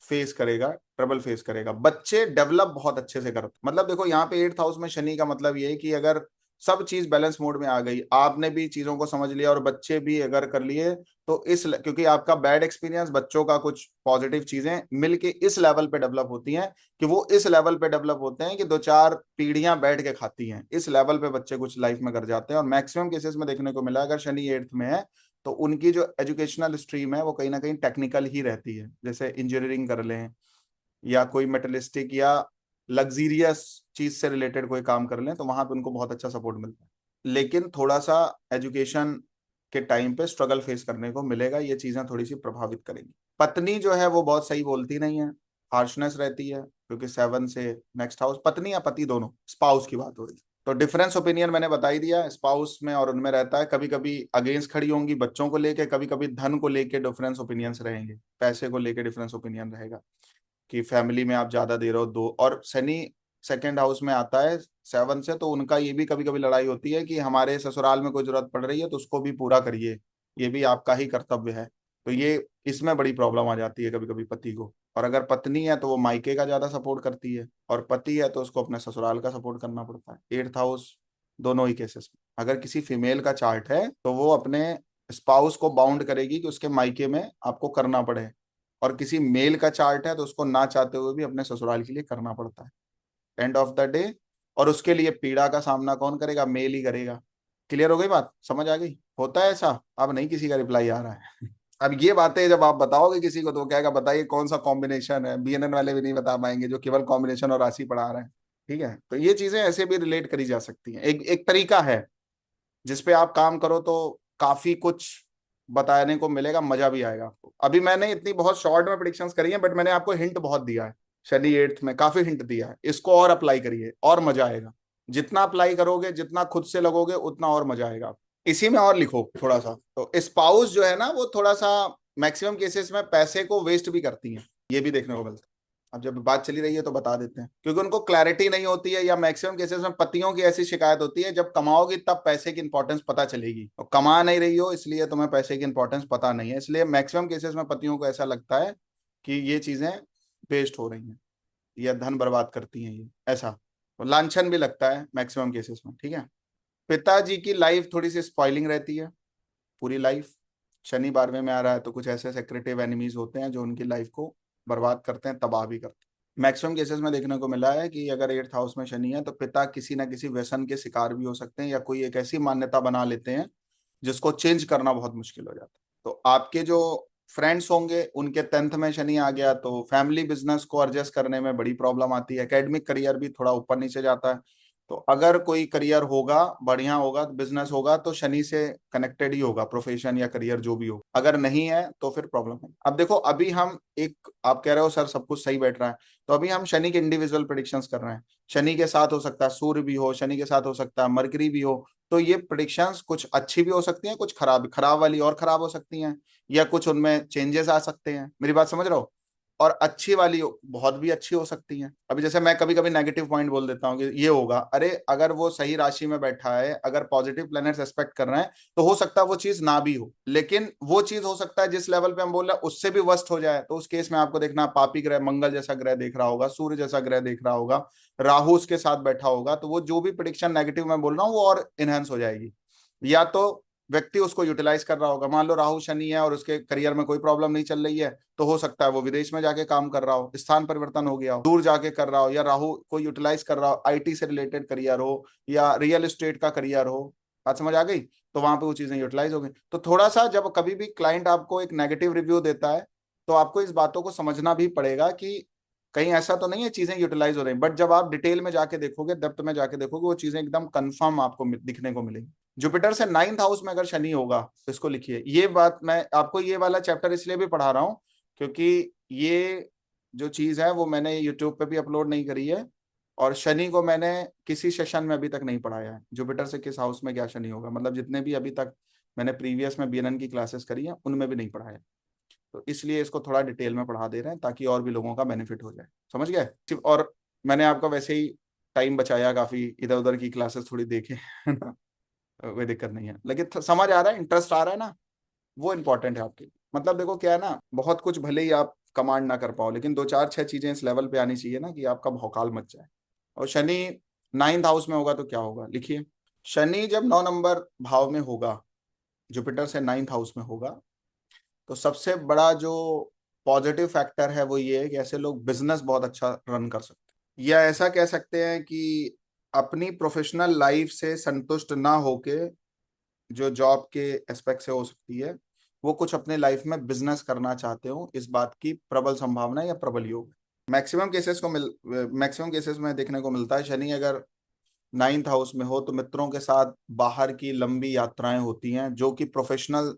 फेस करेगा, ट्रबल फेस करेगा। बच्चे डेवलप बहुत अच्छे से करते, मतलब देखो यहाँ पे एट्थ हाउस में शनि का मतलब ये है कि अगर सब चीज बैलेंस मोड में आ गई, आपने भी चीजों को समझ लिया और बच्चे भी अगर कर लिए, तो क्योंकि आपका बैड एक्सपीरियंस बच्चों का कुछ पॉजिटिव चीजें मिलके इस लेवल पे डेवलप होती हैं, कि वो इस लेवल पे डेवलप होते हैं कि दो चार पीढ़ियां बैठ के खाती हैं, इस लेवल पे बच्चे कुछ लाइफ में कर जाते हैं। और मैक्सिमम केसेस में देखने को मिला अगर शनि एट्थ में है तो उनकी जो एजुकेशनल स्ट्रीम है वो कहीं ना कहीं टेक्निकल ही रहती है, जैसे इंजीनियरिंग कर लें या कोई मेटलिस्टिक या लग्जीरियस चीज से रिलेटेड कोई काम कर लें, तो वहां पे उनको बहुत अच्छा सपोर्ट मिलता है। लेकिन थोड़ा सा एजुकेशन के टाइम पे स्ट्रगल फेस करने को मिलेगा, ये चीजें थोड़ी सी प्रभावित करेंगी। पत्नी जो है वो बहुत सही बोलती नहीं है, हार्शनेस रहती है, क्योंकि सेवन से नेक्स्ट हाउस, पत्नी या पति दोनों, स्पाउस की बात हो रही है। तो डिफरेंस ओपिनियन मैंने बता ही दिया, स्पाउस में और उनमें रहता है, कभी कभी अगेंस्ट खड़ी होंगी बच्चों को लेके, कभी कभी धन को लेके डिफरेंस ओपिनियंस रहेंगे, पैसे को लेके डिफरेंस ओपिनियन रहेगा, कि फैमिली में आप ज्यादा दे रहे हो दो। और शनि सेकंड हाउस में आता है सेवन से, तो उनका ये भी कभी कभी लड़ाई होती है कि हमारे ससुराल में कोई जरूरत पड़ रही है तो उसको भी पूरा करिए, ये भी आपका ही कर्तव्य है। तो ये इसमें बड़ी प्रॉब्लम आ जाती है कभी कभी पति को। और अगर पत्नी है तो वो मायके का ज्यादा सपोर्ट करती है, और पति है तो उसको अपने ससुराल का सपोर्ट करना पड़ता है। एट्थ हाउस दोनों ही केसेस में अगर किसी फीमेल का चार्ट है तो वो अपने स्पाउस को बाउंड करेगी कि उसके मायके में आपको करना पड़े, और किसी मेल का चार्ट है तो उसको ना चाहते हुए भी अपने ससुराल के लिए करना पड़ता है एंड ऑफ द डे। और उसके लिए पीड़ा का सामना कौन करेगा, मेल ही करेगा। क्लियर हो गई बात, समझ आ गई? होता है ऐसा? अब नहीं किसी का रिप्लाई आ रहा है। अब ये बातें जब आप बताओगे किसी को तो वो कहेगा बताइए कौन सा कॉम्बिनेशन है, बीएनएन वाले भी नहीं बता पाएंगे जो केवल कॉम्बिनेशन और राशि पढ़ा रहे हैं। ठीक है, तो ये चीजें ऐसे भी रिलेट करी जा सकती हैं, एक एक तरीका है जिसपे आप काम करो तो काफी कुछ बताने को मिलेगा, मजा भी आएगा आपको। अभी मैंने इतनी बहुत शॉर्ट में प्रिडिक्शंस करी हैं, बट मैंने आपको हिंट बहुत दिया है, शनि एट्थ में काफी हिंट दिया है, इसको और अप्लाई करिए और मजा आएगा। जितना अप्लाई करोगे, जितना खुद से लगोगे, उतना और मजा आएगा। इसी में और लिखो थोड़ा सा, तो स्पाउस जो है ना वो थोड़ा सा मैक्सिमम केसेस में पैसे को वेस्ट भी करती है, ये भी देखने को मिलता है। अब जब बात चली रही है तो बता देते हैं, क्योंकि उनको क्लैरिटी नहीं होती है, या मैक्सिमम केसेस में पतियों की ऐसी शिकायत होती है, जब कमाओगी तब पैसे की इंपॉर्टेंस पता चलेगी, और कमा नहीं रही हो इसलिए तुम्हें पैसे की इंपॉर्टेंस पता नहीं है। इसलिए मैक्सिमम केसेस में पतियों को ऐसा लगता है कि ये चीजें वेस्ट हो रही हैं या धन बर्बाद करती हैं, ये ऐसा लांछन भी लगता है मैक्सिमम केसेस में। ठीक है। पिताजी की लाइफ थोड़ी सी स्पॉइलिंग रहती है पूरी लाइफ। शनि 12वें में आ रहा है तो कुछ ऐसे सेक्रेटिव एनिमीज होते हैं जो उनकी लाइफ को बर्बाद करते हैं, तबाह भी करते हैं। मैक्सिमम केसेस में देखने को मिला है कि अगर 8th हाउस में शनि है तो पिता किसी ना किसी व्यसन के शिकार भी हो सकते हैं, या कोई एक ऐसी मान्यता बना लेते हैं जिसको चेंज करना बहुत मुश्किल हो जाता है। तो आपके जो फ्रेंड्स होंगे उनके 10th में शनि आ गया तो फैमिली बिजनेस को एडजस्ट करने में बड़ी प्रॉब्लम आती है, एकेडमिक करियर भी थोड़ा ऊपर नीचे जाता है। तो अगर कोई करियर होगा, बढ़िया होगा, बिजनेस होगा तो शनि से कनेक्टेड ही होगा, प्रोफेशन या करियर जो भी हो। अगर नहीं है तो फिर प्रॉब्लम है। अब देखो अभी हम एक, आप कह रहे हो सर सब कुछ सही बैठ रहा है, तो अभी हम शनि के इंडिविजुअल प्रिडिक्शंस कर रहे हैं। शनि के साथ हो सकता है सूर्य भी हो, शनि के साथ हो सकता है मरकरी भी हो। तो ये प्रिडिक्शंस कुछ अच्छी भी हो सकती हैं, कुछ खराब, खराब वाली और खराब हो सकती हैं, या कुछ उनमें चेंजेस आ सकते हैं। मेरी बात समझ रहे हो? और अच्छी वाली बहुत भी अच्छी हो सकती हैं। अभी जैसे मैं कभी कभी नेगेटिव पॉइंट बोल देता हूँ कि ये होगा, अरे अगर वो सही राशि में बैठा है, अगर पॉजिटिव प्लैनेट्स एक्सपेक्ट कर रहे हैं, तो हो सकता है वो चीज ना भी हो, लेकिन वो चीज हो सकता है जिस लेवल पे हम बोल रहे हैं उससे भी वर्स्ट हो जाए। तो उस केस में आपको देखना, पापी ग्रह मंगल जैसा ग्रह देख रहा होगा, सूर्य जैसा ग्रह देख रहा होगा, राहु उसके साथ बैठा होगा, तो वो जो भी प्रिडिक्शन नेगेटिव मैं बोल रहा हूँ वो और इनहेंस हो जाएगी। या तो व्यक्ति उसको यूटिलाइज कर रहा होगा, मान लो राहु शनि है और उसके करियर में कोई प्रॉब्लम नहीं चल रही है, तो हो सकता है वो विदेश में जाके काम कर रहा हो, स्थान परिवर्तन हो गया हो, दूर जाके कर रहा हो, या राहु को यूटिलाइज कर रहा हो, आईटी से रिलेटेड करियर हो या रियल एस्टेट का करियर हो। बात समझ आ गई? तो वहां पे वो चीजें यूटिलाइज हो गई। तो थोड़ा सा जब कभी भी क्लाइंट आपको एक नेगेटिव रिव्यू देता है तो आपको इस बातों को समझना भी पड़ेगा कि कहीं ऐसा तो नहीं है चीजें यूटिलाइज हो रही, बट जब आप डिटेल में जाके देखोगे, डेप्थ में जाके देखोगे, वो चीजें एकदम कंफर्म आपको दिखने को मिलेंगी। जुपिटर से 9th हाउस में अगर शनि होगा तो इसको लिखिए। ये बात मैं आपको ये वाला चैप्टर इसलिए भी पढ़ा रहा हूँ क्योंकि ये जो चीज है वो मैंने यूट्यूब पे भी अपलोड नहीं करी है, और शनि को मैंने किसी सेशन में अभी तक नहीं पढ़ाया है। जुपिटर से किस हाउस में क्या शनि होगा, मतलब जितने भी अभी तक मैंने प्रीवियस में बीएनएन की क्लासेस करी है उनमें भी नहीं पढ़ाया। तो इसलिए इसको थोड़ा डिटेल में पढ़ा दे रहे हैं ताकि और भी लोगों का बेनिफिट हो जाए। समझ गए? और मैंने आपका वैसे ही टाइम बचाया, काफी इधर उधर की क्लासेस थोड़ी देखे है ना, कोई दिक्कत नहीं है, लेकिन समझ आ रहा है, इंटरेस्ट आ रहा है ना, वो इंपॉर्टेंट है आपके लिए। मतलब देखो क्या है ना, बहुत कुछ भले ही आप कमांड ना कर पाओ, लेकिन दो चार छह चीजें इस लेवल पे आनी चाहिए ना कि आपका भौकाल मच जाए। और शनि 9th हाउस में होगा तो क्या होगा, लिखिए। शनि जब 9 नंबर भाव में होगा, जुपिटर से 9th हाउस में होगा, तो सबसे बड़ा जो पॉजिटिव फैक्टर है वो ये है कि ऐसे लोग बिजनेस बहुत अच्छा रन कर सकते हैं, या ऐसा कह सकते हैं कि अपनी प्रोफेशनल लाइफ से संतुष्ट ना होके, जो जॉब के एस्पेक्ट से हो सकती है, वो कुछ अपने लाइफ में बिजनेस करना चाहते हो, इस बात की प्रबल संभावना या प्रबल योग मैक्सिमम केसेस में देखने को मिलता है। शनि अगर 9th हाउस में हो तो मित्रों के साथ बाहर की लंबी यात्राएं होती हैं, जो कि प्रोफेशनल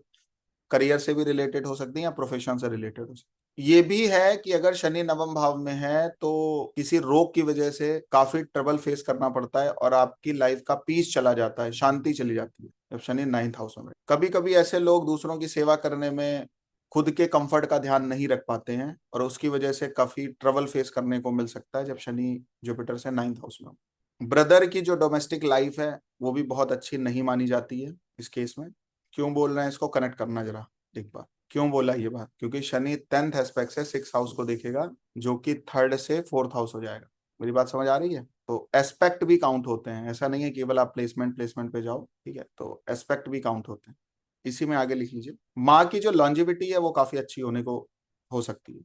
करियर से भी रिलेटेड हो सकती है या प्रोफेशन से रिलेटेड हो सकती है। ये भी है कि अगर शनि 9वें भाव में है तो किसी रोग की वजह से काफी ट्रबल फेस करना पड़ता है और आपकी लाइफ का पीस चला जाता है, शांति चली जाती है जब शनि 9th हाउस में। कभी कभी ऐसे लोग दूसरों की सेवा करने में खुद के कंफर्ट का ध्यान नहीं रख पाते हैं और उसकी वजह से काफी ट्रबल फेस करने को मिल सकता है जब शनि जुपिटर से 9th हाउस में हो। ब्रदर की जो डोमेस्टिक लाइफ है वो भी बहुत अच्छी नहीं मानी जाती है इस केस में। क्यों बोल रहे हैं इसको, कनेक्ट करना जरा एक बार। क्यों बोला ये बात, क्योंकि शनि 10th एस्पेक्ट से 6th हाउस को देखेगा, जो कि 3rd से 4th हाउस हो जाएगा। मेरी बात समझ आ रही है? तो एस्पेक्ट भी काउंट होते हैं, ऐसा नहीं है केवल आप प्लेसमेंट प्लेसमेंट पे जाओ, ठीक है, तो एस्पेक्ट भी काउंट होते हैं। इसी में आगे लिख लीजिए, माँ की जो लॉन्जिविटी है वो काफी अच्छी होने को हो सकती है,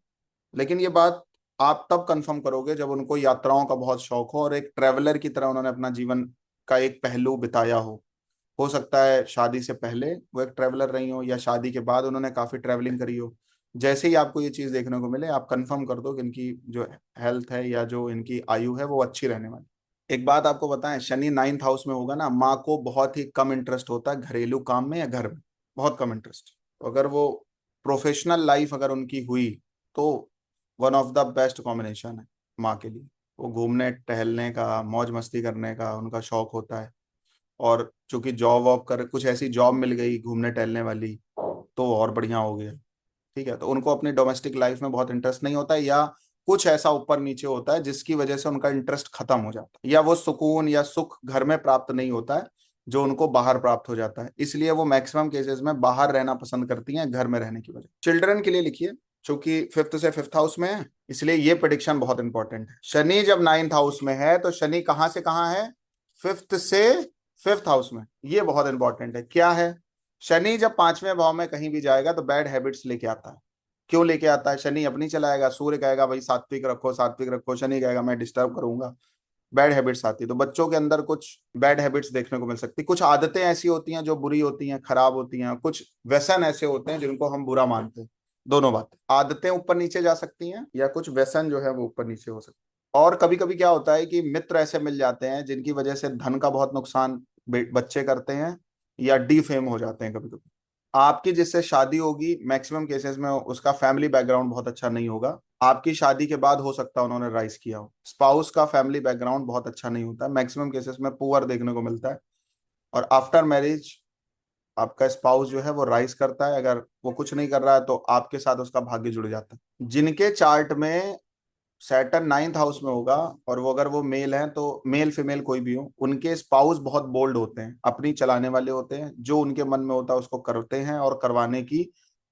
लेकिन ये बात आप तब कंफर्म करोगे जब उनको यात्राओं का बहुत शौक हो और एक ट्रेवलर की तरह उन्होंने अपना जीवन का एक पहलू बिताया हो सकता है शादी से पहले वो एक ट्रैवलर रही हो या शादी के बाद उन्होंने काफी ट्रैवलिंग करी हो। जैसे ही आपको ये चीज देखने को मिले आप कंफर्म कर दो कि इनकी जो हेल्थ है या जो इनकी आयु है वो अच्छी रहने वाली। एक बात आपको बताएं, शनि 9th हाउस में होगा ना, माँ को बहुत ही कम इंटरेस्ट होता है घरेलू काम में या घर में, बहुत कम इंटरेस्ट। तो अगर वो प्रोफेशनल लाइफ अगर उनकी हुई तो one of the best combination है माँ के लिए। वो घूमने टहलने का, मौज मस्ती करने का उनका शौक होता है, और चूंकि जॉब वॉब कर, कुछ ऐसी जॉब मिल गई घूमने टहलने वाली तो और बढ़िया हो गया। ठीक है, तो उनको अपनी डोमेस्टिक लाइफ में बहुत इंटरेस्ट नहीं होता है, या कुछ ऐसा ऊपर नीचे होता है जिसकी वजह से उनका इंटरेस्ट खत्म हो जाता है, या वो सुकून या सुख घर में प्राप्त नहीं होता है जो उनको बाहर प्राप्त हो जाता है। इसलिए वो मैक्सिमम केसेस में बाहर रहना पसंद करती हैं घर में रहने की वजह। चिल्ड्रन के लिए लिखिए, चूंकि फिफ्थ से फिफ्थ हाउस में है इसलिए ये प्रिडिक्शन बहुत इंपॉर्टेंट है। शनि जब नाइन्थ हाउस में है तो शनि कहां से कहां है, फिफ्थ से फिफ्थ हाउस में। ये बहुत इंपॉर्टेंट है। क्या है, शनि जब पांचवें भाव में कहीं भी जाएगा तो बैड हैबिट्स लेके आता है। क्यों लेके आता है, शनि अपनी चलाएगा, सूर्य कहेगा भाई सात्विक रखो सात्विक रखो, शनि कहेगा मैं डिस्टर्ब करूंगा, बैड हैबिट्स आती है। तो बच्चों के अंदर कुछ बैड हैबिट्स देखने को मिल सकती, कुछ आदतें ऐसी होती हैं जो बुरी होती हैं, खराब होती हैं, कुछ व्यसन ऐसे होते हैं जिनको हम बुरा मानते हैं। दोनों बातें, आदतें ऊपर नीचे जा सकती हैं या कुछ व्यसन जो है वो ऊपर नीचे हो सकता है। और कभी कभी क्या होता है कि मित्र ऐसे मिल जाते हैं जिनकी वजह से धन का बहुत नुकसान बच्चे करते हैं या डीफेम हो जाते हैं कभी कभी। आपकी जिससे शादी होगी मैक्सिमम केसेस में उसका फैमिली बैकग्राउंड बहुत अच्छा नहीं होगा। आपकी शादी के बाद हो सकता है उन्होंने राइज किया हो। स्पाउस का फैमिली बैकग्राउंड बहुत अच्छा नहीं होता है, मैक्सिमम केसेस में पुअर देखने को मिलता है। और आफ्टर मैरिज आपका स्पाउस जो है वो राइज करता है, अगर वो कुछ नहीं कर रहा है तो आपके साथ उसका भाग्य जुड़ जाता है। जिनके चार्ट में सैटर्न नाइन्थ हाउस में होगा और वो अगर वो मेल है तो मेल फीमेल कोई भी हो, उनके स्पाउस बहुत बोल्ड होते हैं, अपनी चलाने वाले होते हैं, जो उनके मन में होता है उसको करते हैं और करवाने की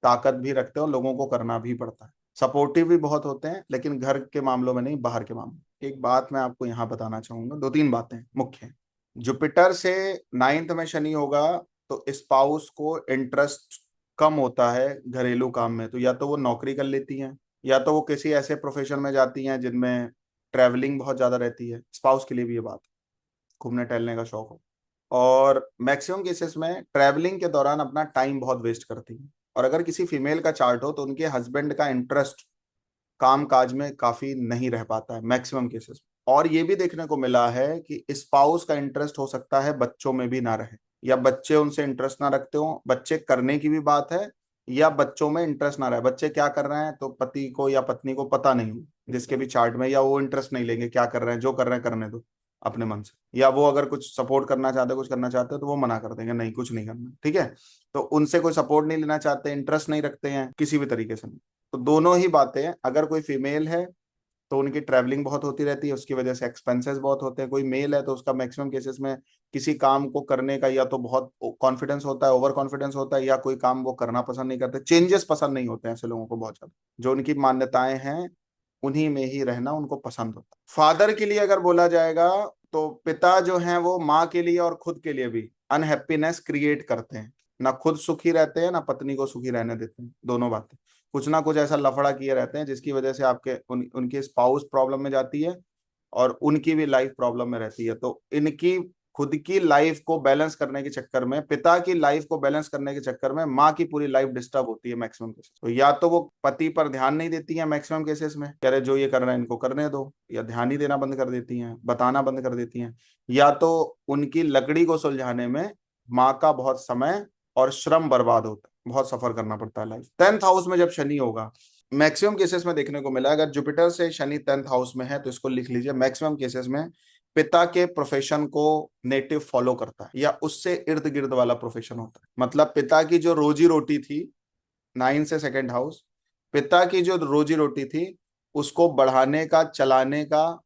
ताकत भी रखते हैं और लोगों को करना भी पड़ता है। सपोर्टिव भी बहुत होते हैं लेकिन घर के मामलों में नहीं, बाहर के मामलों। एक बात मैं आपको यहाँ बताना चाहूंगा, दो तीन बातें मुख्य हैं। जुपिटर से नाइन्थ में शनि होगा तो स्पाउस को इंटरेस्ट कम होता है घरेलू काम में, तो या तो वो नौकरी कर लेती हैं या तो वो किसी ऐसे प्रोफेशन में जाती हैं जिनमें ट्रैवलिंग बहुत ज्यादा रहती है। स्पाउस के लिए भी ये बात है, घूमने टहलने का शौक हो। और मैक्सिमम केसेस में ट्रैवलिंग के दौरान अपना टाइम बहुत वेस्ट करती हैं। और अगर किसी फीमेल का चार्ट हो तो उनके हस्बैंड का इंटरेस्ट काम काज में काफी नहीं रह पाता है मैक्सिमम केसेस में। और ये भी देखने को मिला है कि स्पाउस का इंटरेस्ट हो सकता है बच्चों में भी ना रहे, या बच्चे उनसे इंटरेस्ट ना रखते हो, बच्चे करने की भी बात है, या बच्चों में इंटरेस्ट ना रहे, बच्चे क्या कर रहे हैं तो पति को या पत्नी को पता नहीं हो जिसके भी चार्ट में, या वो इंटरेस्ट नहीं लेंगे क्या कर रहे हैं, जो कर रहे हैं करने दो अपने मन से। या वो अगर कुछ सपोर्ट करना चाहते कुछ करना चाहते हो तो वो मना कर देंगे नहीं कुछ नहीं करना, ठीक है। तो उनसे कोई सपोर्ट नहीं लेना चाहते, इंटरेस्ट नहीं रखते हैं किसी भी तरीके से। तो दोनों ही बातें हैं। अगर कोई फीमेल है तो उनकी ट्रैवलिंग बहुत होती रहती है, उसकी वजह से एक्सपेंसेस बहुत होते हैं। कोई मेल है तो उसका मैक्सिमम केसेस में किसी काम को करने का या तो बहुत कॉन्फिडेंस होता है, ओवर कॉन्फिडेंस होता है, या कोई काम वो करना पसंद नहीं करते, चेंजेस पसंद नहीं होते हैं ऐसे लोगों को बहुत ज्यादा। जो उनकी मान्यताएं हैं उन्हीं में ही रहना उनको पसंद होता है। फादर के लिए अगर बोला जाएगा तो पिता जो हैं वो माँ के लिए और खुद के लिए भी अनहैप्पीनेस क्रिएट करते हैं, ना खुद सुखी रहते हैं ना पत्नी को सुखी रहने देते हैं। दोनों बातें, कुछ ना कुछ ऐसा लफड़ा किए रहते हैं जिसकी वजह से आपके उनकी स्पाउस प्रॉब्लम में जाती है और उनकी भी लाइफ प्रॉब्लम में रहती है। तो इनकी खुद की लाइफ को बैलेंस करने के चक्कर में, पिता की लाइफ को बैलेंस करने के चक्कर में माँ की पूरी लाइफ डिस्टर्ब होती है मैक्सिमम केसेस। तो या तो वो पति पर ध्यान नहीं देती है मैक्सिमम केसेस में, कह रहे जो ये कर रहे हैं इनको करने दो, या ध्यान ही देना बंद कर देती हैं, बताना बंद कर देती हैं, या तो उनकी लकड़ी को सुलझाने में माँ का बहुत समय और श्रम बर्बाद होता है, बहुत सफर करना पड़ता है लाइफ। टेंथ हाउस में जब शनि होगा मैक्सिमम केसेस में देखने को मिला, अगर जुपिटर से शनि टेंथ हाउस में है तो इसको लिख लीजिए, मैक्सिमम केसेस में पिता के प्रोफेशन को नेटिव फॉलो करता है या उससे इर्द गिर्द वाला प्रोफेशन होता है। मतलब पिता की जो रोजी रोटी थी, नाइन से सेकंड हाउस, पिता की जो रोजी रोटी थी उसको बढ़ाने का, चलाने का,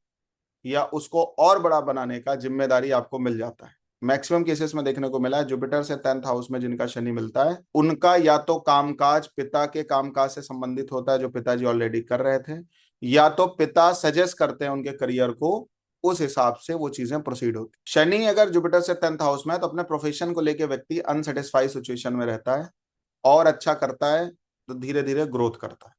या उसको और बड़ा बनाने का जिम्मेदारी आपको मिल जाता है। मैक्सिमम केसेस में देखने को मिला है जुपिटर से टेंथ हाउस में जिनका शनि मिलता है उनका या तो कामकाज पिता के कामकाज से संबंधित होता है जो पिताजी ऑलरेडी कर रहे थे, या तो पिता सजेस्ट करते हैं उनके करियर को, उस हिसाब से वो चीजें प्रोसीड होती। शनि अगर जुपिटर से टेंथ हाउस में है तो अपने प्रोफेशन को लेके व्यक्ति अनसेटिस्फाइड सिचुएशन में रहता है, और अच्छा करता है तो धीरे धीरे ग्रोथ करता है।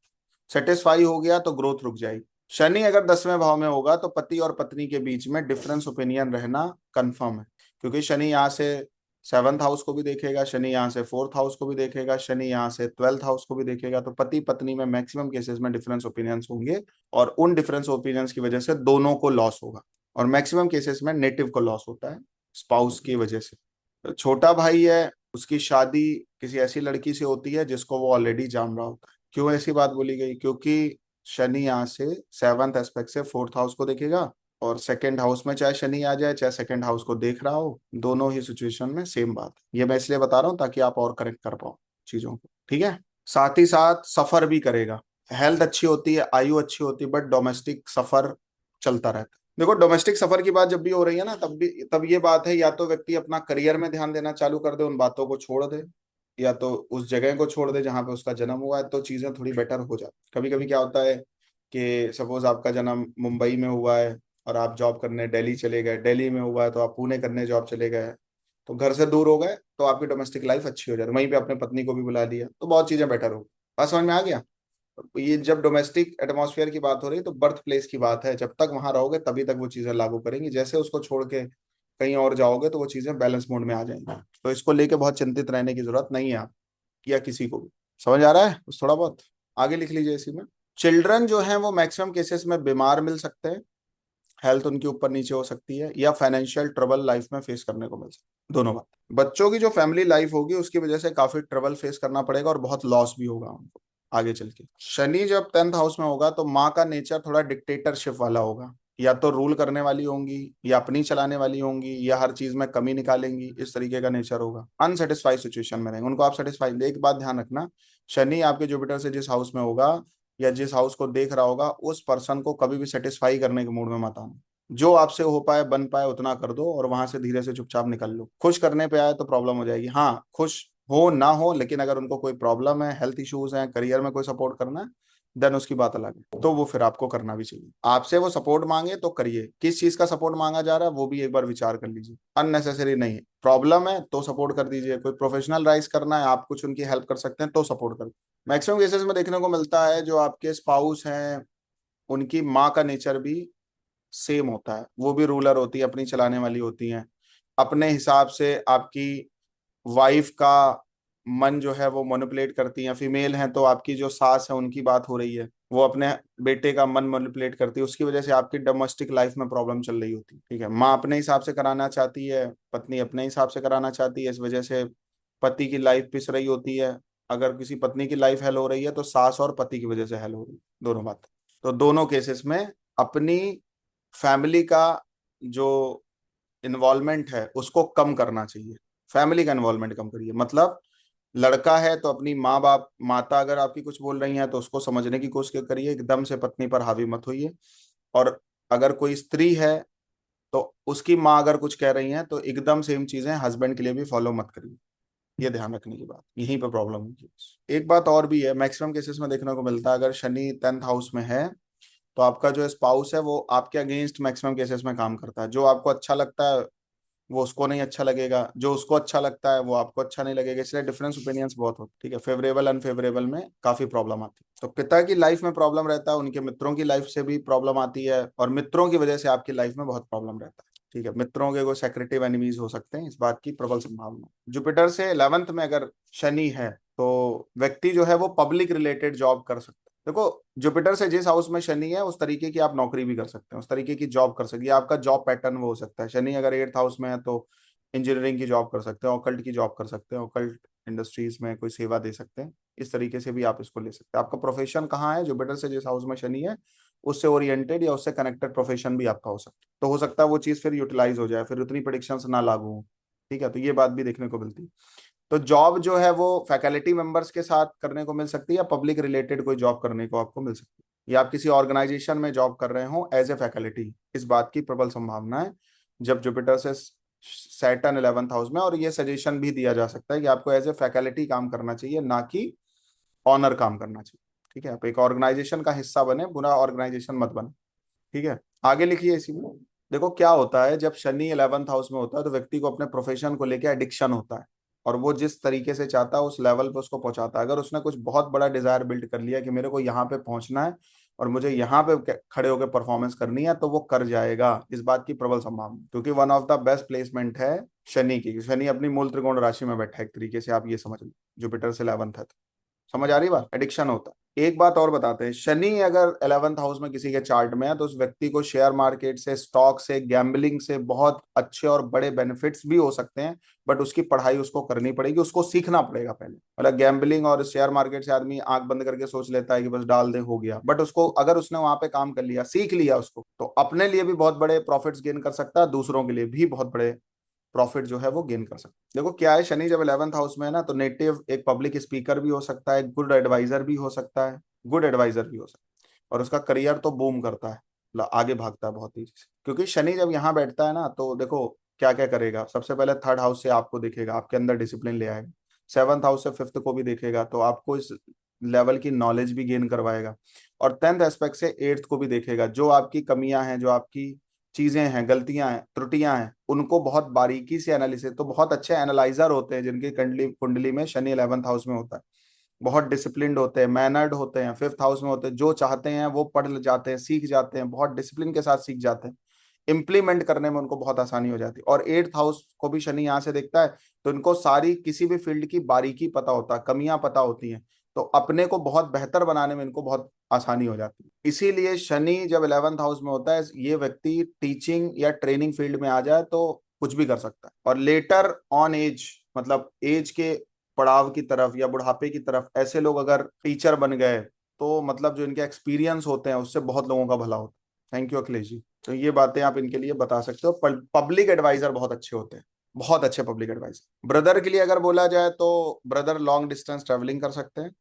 सेटिस्फाई हो गया तो ग्रोथ रुक जाएगी। शनि अगर 10वें भाव में होगा तो पति और पत्नी के बीच में डिफरेंस ओपिनियन रहना कंफर्म है, क्योंकि शनि यहाँ से सेवंथ हाउस को भी देखेगा, शनि यहाँ से फोर्थ हाउस को भी देखेगा, शनि यहाँ से ट्वेल्थ हाउस को भी देखेगा। तो पति पत्नी में मैक्सिमम केसेस में डिफरेंस ओपिनियंस होंगे और उन डिफरेंस ओपिनियंस की वजह से दोनों को लॉस होगा, और मैक्सिमम केसेस में नेटिव को लॉस होता है स्पाउस की वजह से। तो छोटा भाई है उसकी शादी किसी ऐसी लड़की से होती है जिसको वो ऑलरेडी जान रहा होता है। क्यों ऐसी बात बोली गई, क्योंकि शनि यहाँ से सेवंथ एस्पेक्ट से फोर्थ हाउस को देखेगा, और सेकंड हाउस में चाहे शनि आ जाए चाहे सेकंड हाउस को देख रहा हो, दोनों ही सिचुएशन में सेम बात है। ये मैं इसलिए बता रहा हूँ ताकि आप और करेक्ट कर पाओ चीजों को, ठीक है। साथ ही साथ सफर भी करेगा, हेल्थ अच्छी होती है, आयु अच्छी होती है, बट डोमेस्टिक सफर चलता रहता है। देखो, डोमेस्टिक सफर की बात जब भी हो रही है ना, तब ये बात है, या तो व्यक्ति अपना करियर में ध्यान देना चालू कर दे, उन बातों को छोड़ दे, या तो उस जगह को छोड़ दे जहां पे उसका जन्म हुआ है, तो चीजें थोड़ी बेटर हो जाती। कभी कभी क्या होता है कि सपोज आपका जन्म मुंबई में हुआ है और आप जॉब करने दिल्ली चले गए, दिल्ली में हुआ है तो आप पुणे करने जॉब चले गए, तो घर से दूर हो गए, तो आपकी डोमेस्टिक लाइफ अच्छी हो जाती, वहीं पे अपने पत्नी को भी बुला लिया, तो बहुत चीजें बेटर हो। बात समझ में आ गया? ये जब डोमेस्टिक एटमॉस्फेयर की बात हो रही है तो बर्थ प्लेस की बात है, जब तक वहां रहोगे तभी तक वो चीजें लागू करेंगी, जैसे उसको छोड़ के कहीं और जाओगे तो वो चीजें बैलेंस मोड में आ जाएंगी। तो इसको लेके बहुत चिंतित रहने की जरूरत नहीं है आप या किसी को भी। समझ आ रहा है कुछ थोड़ा बहुत? आगे लिख लीजिए इसी में। चिल्ड्रन जो है वो मैक्सिमम केसेस में बीमार मिल सकते हैं, हेल्थ उनकी ऊपर नीचे हो सकती है, या फाइनेंशियल ट्रबल लाइफ में फेस करने को मिल सकता है, दोनों बात। बच्चों की जो फैमिली लाइफ होगी उसकी वजह से काफी ट्रबल फेस करना पड़ेगा और बहुत लॉस भी होगा उनको आगे चल के। शनि जब 10th हाउस में होगा तो माँ का नेचर थोड़ा डिक्टेटरशिप वाला होगा, या तो रूल करने वाली होंगी, या अपनी चलाने वाली होंगी, या हर चीज में कमी निकालेंगी, इस तरीके का नेचर होगा। अनसेटिस्फाइड सिचुएशन में रहेंगे, उनको आप सेटिस्फाइड। एक बात ध्यान रखना, शनि आपके जुपिटर से जिस हाउस में होगा या जिस हाउस को देख रहा होगा, उस पर्सन को कभी भी सेटिस्फाई करने के मूड में मत आना। जो आपसे हो पाए बन पाए उतना कर दो और वहां से धीरे से चुपचाप निकल लो। खुश करने पे आए तो प्रॉब्लम हो जाएगी। हाँ, खुश हो ना हो, लेकिन अगर उनको कोई प्रॉब्लम है, हेल्थ इश्यूज हैं, करियर में कोई सपोर्ट करना है, देन उसकी बात अलग है, तो वो फिर आपको करना भी चाहिए। आपसे वो सपोर्ट मांगे तो करिए, किस चीज का सपोर्ट मांगा जा रहा है वो भी एक बार विचार कर लीजिए। अननेसेसरी नहीं, प्रॉब्लम है तो सपोर्ट कर दीजिए, कोई प्रोफेशनल राइज करना है, आप कुछ उनकी हेल्प कर सकते हैं तो सपोर्ट कर। मैक्सिमम केसेस में देखने को मिलता है जो आपके स्पाउस हैं उनकी माँ का नेचर भी सेम होता है, वो भी रूलर होती है, अपनी चलाने वाली होती हैं, अपने हिसाब से आपकी वाइफ का मन जो है वो मैनिपुलेट करती हैं। फीमेल हैं तो आपकी जो सास है उनकी बात हो रही है, वो अपने बेटे का मन मैनिपुलेट करती है, उसकी वजह से आपकी डोमेस्टिक लाइफ में प्रॉब्लम चल रही होती है। ठीक है, माँ अपने हिसाब से कराना चाहती है, पत्नी अपने हिसाब से कराना चाहती है, इस वजह से पति की लाइफ पिस रही होती है। अगर किसी पत्नी की लाइफ हेल हो रही है तो सास और पति की वजह से हेल हो रही है, दोनों बात। तो दोनों केसेस में अपनी फैमिली का जो इन्वॉल्वमेंट है उसको कम करना चाहिए। फैमिली का इन्वॉल्वमेंट कम करिए, मतलब लड़का है तो अपनी माँ बाप माता अगर आपकी कुछ बोल रही हैं तो उसको समझने की कोशिश करिए, एकदम से पत्नी पर हावी मत होइए। और अगर कोई स्त्री है तो उसकी माँ अगर कुछ कह रही हैं तो एकदम सेम चीजें हस्बैंड के लिए भी फॉलो मत करिए। ये ध्यान रखने की बात, यहीं पर प्रॉब्लम होगी। एक बात और भी है, मैक्सिमम केसेस में देखने को मिलता है, अगर शनि 10th हाउस में है तो आपका जो स्पाउस है वो आपके अगेंस्ट मैक्सिमम केसेस में काम करता है। जो आपको अच्छा लगता है वो उसको नहीं अच्छा लगेगा, जो उसको अच्छा लगता है वो आपको अच्छा नहीं लगेगा, इसलिए डिफरेंस ओपिनियंस बहुत होते हैं। ठीक है, फेवरेबल अनफेवरेबल में काफी प्रॉब्लम आती है। तो पिता की लाइफ में प्रॉब्लम रहता है, उनके मित्रों की लाइफ से भी प्रॉब्लम आती है, और मित्रों की वजह से आपकी लाइफ में बहुत प्रॉब्लम रहता है। ठीक है, मित्रों के कोई सेक्रेटिव एनिमीज हो सकते हैं, इस बात की प्रबल संभावना। जुपिटर से 11th में अगर शनि है तो व्यक्ति जो है वो पब्लिक रिलेटेड जॉब कर सकता है। देखो, जुपिटर से जिस हाउस में शनि है उस तरीके की आप नौकरी भी कर सकते हैं, उस तरीके की जॉब कर सकते हैं, आपका जॉब पैटर्न वो हो सकता है। शनि अगर 8th हाउस में है तो इंजीनियरिंग की जॉब कर सकते हैं, ऑकल्ट की जॉब कर सकते हैं, ऑकल्ट इंडस्ट्रीज में कोई सेवा दे सकते हैं, इस तरीके से भी आप इसको ले सकते हैं। आपका प्रोफेशन कहाँ है, जुपिटर से जिस हाउस में शनि है उससे ओरिएंटेड या उससे कनेक्टेड प्रोफेशन भी आपका हो सकता है, तो हो सकता है वो चीज़ फिर यूटिलाइज हो जाए, फिर उतनी प्रिडिक्शंस ना लागू हो। ठीक है, तो ये बात भी देखने को मिलती है। तो जॉब जो है वो फैकल्टी मेंबर्स के साथ करने को मिल सकती है, या पब्लिक रिलेटेड कोई जॉब करने को आपको मिल सकती है, या आप किसी ऑर्गेनाइजेशन में जॉब कर रहे हो एज ए फैकल्टी, इस बात की प्रबल संभावना है जब जुपिटर से सैटर्न 11th हाउस में। और ये सजेशन भी दिया जा सकता है कि आपको एज ए फैकल्टी काम करना चाहिए, ना कि ऑनर काम करना चाहिए। ठीक है, आप एक ऑर्गेनाइजेशन का हिस्सा बने, बुरा ऑर्गेनाइजेशन मत बने। ठीक है, आगे लिखिए इसी में। देखो क्या होता है, जब शनि 11th हाउस में होता है तो व्यक्ति को अपने प्रोफेशन को लेकर एडिक्शन होता है, और वो जिस तरीके से चाहता है उस लेवल पे उसको पहुंचाता है। अगर उसने कुछ बहुत बड़ा डिजायर बिल्ड कर लिया कि मेरे को यहाँ पे पहुंचना है और मुझे यहाँ पे खड़े होकर परफॉर्मेंस करनी है, तो वो कर जाएगा, इस बात की प्रबल संभावना। क्योंकि one of the best placement है शनि की, शनि अपनी मूल त्रिकोण राशि में बैठा है, एक तरीके से आप ये समझ लो, जुपिटर से 11th है तो। समझ आ रही बात? एडिक्शन होता है। एक बात और बताते हैं, शनि अगर 11th हाउस में किसी के चार्ट में है तो उस व्यक्ति को शेयर मार्केट से, स्टॉक से, गैम्बलिंग से बहुत अच्छे और बड़े बेनिफिट्स भी हो सकते हैं, बट उसकी पढ़ाई उसको करनी पड़ेगी, उसको सीखना पड़ेगा पहले। मतलब गैम्बलिंग और शेयर मार्केट से आदमी आंख बंद करके सोच लेता है कि बस डाल दे हो गया, बट उसको अगर उसने वहां पे काम कर लिया, सीख लिया उसको, तो अपने लिए भी बहुत बड़े प्रॉफिट्स गेन कर सकता है, दूसरों के लिए भी बहुत बड़े प्रॉफिट जो है वो गेन कर सकते हैं। देखो क्या है, शनि जब 11th हाउस में है ना तो नेटिव एक पब्लिक स्पीकर भी हो सकता है, गुड एडवाइजर भी हो सकता है, गुड एडवाइजर भी हो सकता है, और उसका करियर तो बूम करता है, मतलब आगे भागता है बहुत तेजी से। क्योंकि शनि जब यहाँ बैठता है ना, तो देखो क्या क्या करेगा। सबसे पहले थर्ड हाउस से आपको देखेगा, आपके अंदर डिसिप्लिन ले आएगा। सेवंथ हाउस से फिफ्थ को भी देखेगा, तो आपको इस लेवल की नॉलेज भी गेन करवाएगा। और टेंथ एस्पेक्ट से एट्थ को भी देखेगा, जो आपकी कमियां हैं, जो आपकी चीजें हैं, गलतियां हैं, त्रुटियां हैं, उनको बहुत बारीकी से एनालिसिस। तो बहुत अच्छे एनालाइजर होते हैं जिनकी कुंडली कुंडली में शनि 11th हाउस में होता है। बहुत डिसिप्लिन्ड होते हैं, मैनर्ड होते हैं, फिफ्थ हाउस में होते हैं, जो चाहते हैं वो पढ़ जाते हैं, सीख जाते हैं, बहुत डिसिप्लिन के साथ सीख जाते हैं। इंप्लीमेंट करने में उनको बहुत आसानी हो जाती है। और एट्थ हाउस को भी शनि यहाँ से देखता है, तो इनको सारी किसी भी फील्ड की बारीकी पता होता है, कमियां पता होती हैं, तो अपने को बहुत बेहतर बनाने में इनको बहुत आसानी हो जाती है। इसीलिए शनि जब 11th हाउस में होता है, ये व्यक्ति टीचिंग या ट्रेनिंग फील्ड में आ जाए तो कुछ भी कर सकता है। और लेटर ऑन एज, मतलब एज के पड़ाव की तरफ या बुढ़ापे की तरफ ऐसे लोग अगर टीचर बन गए, तो मतलब जो इनके एक्सपीरियंस होते हैं उससे बहुत लोगों का भला होता है। Thank you Akhilesh ji. तो ये बातें आप इनके लिए बता सकते हो। पब्लिक एडवाइजर बहुत अच्छे होते हैं, बहुत अच्छे पब्लिक एडवाइजर। ब्रदर के लिए अगर बोला जाए तो ब्रदर लॉन्ग डिस्टेंस ट्रेवलिंग कर सकते हैं,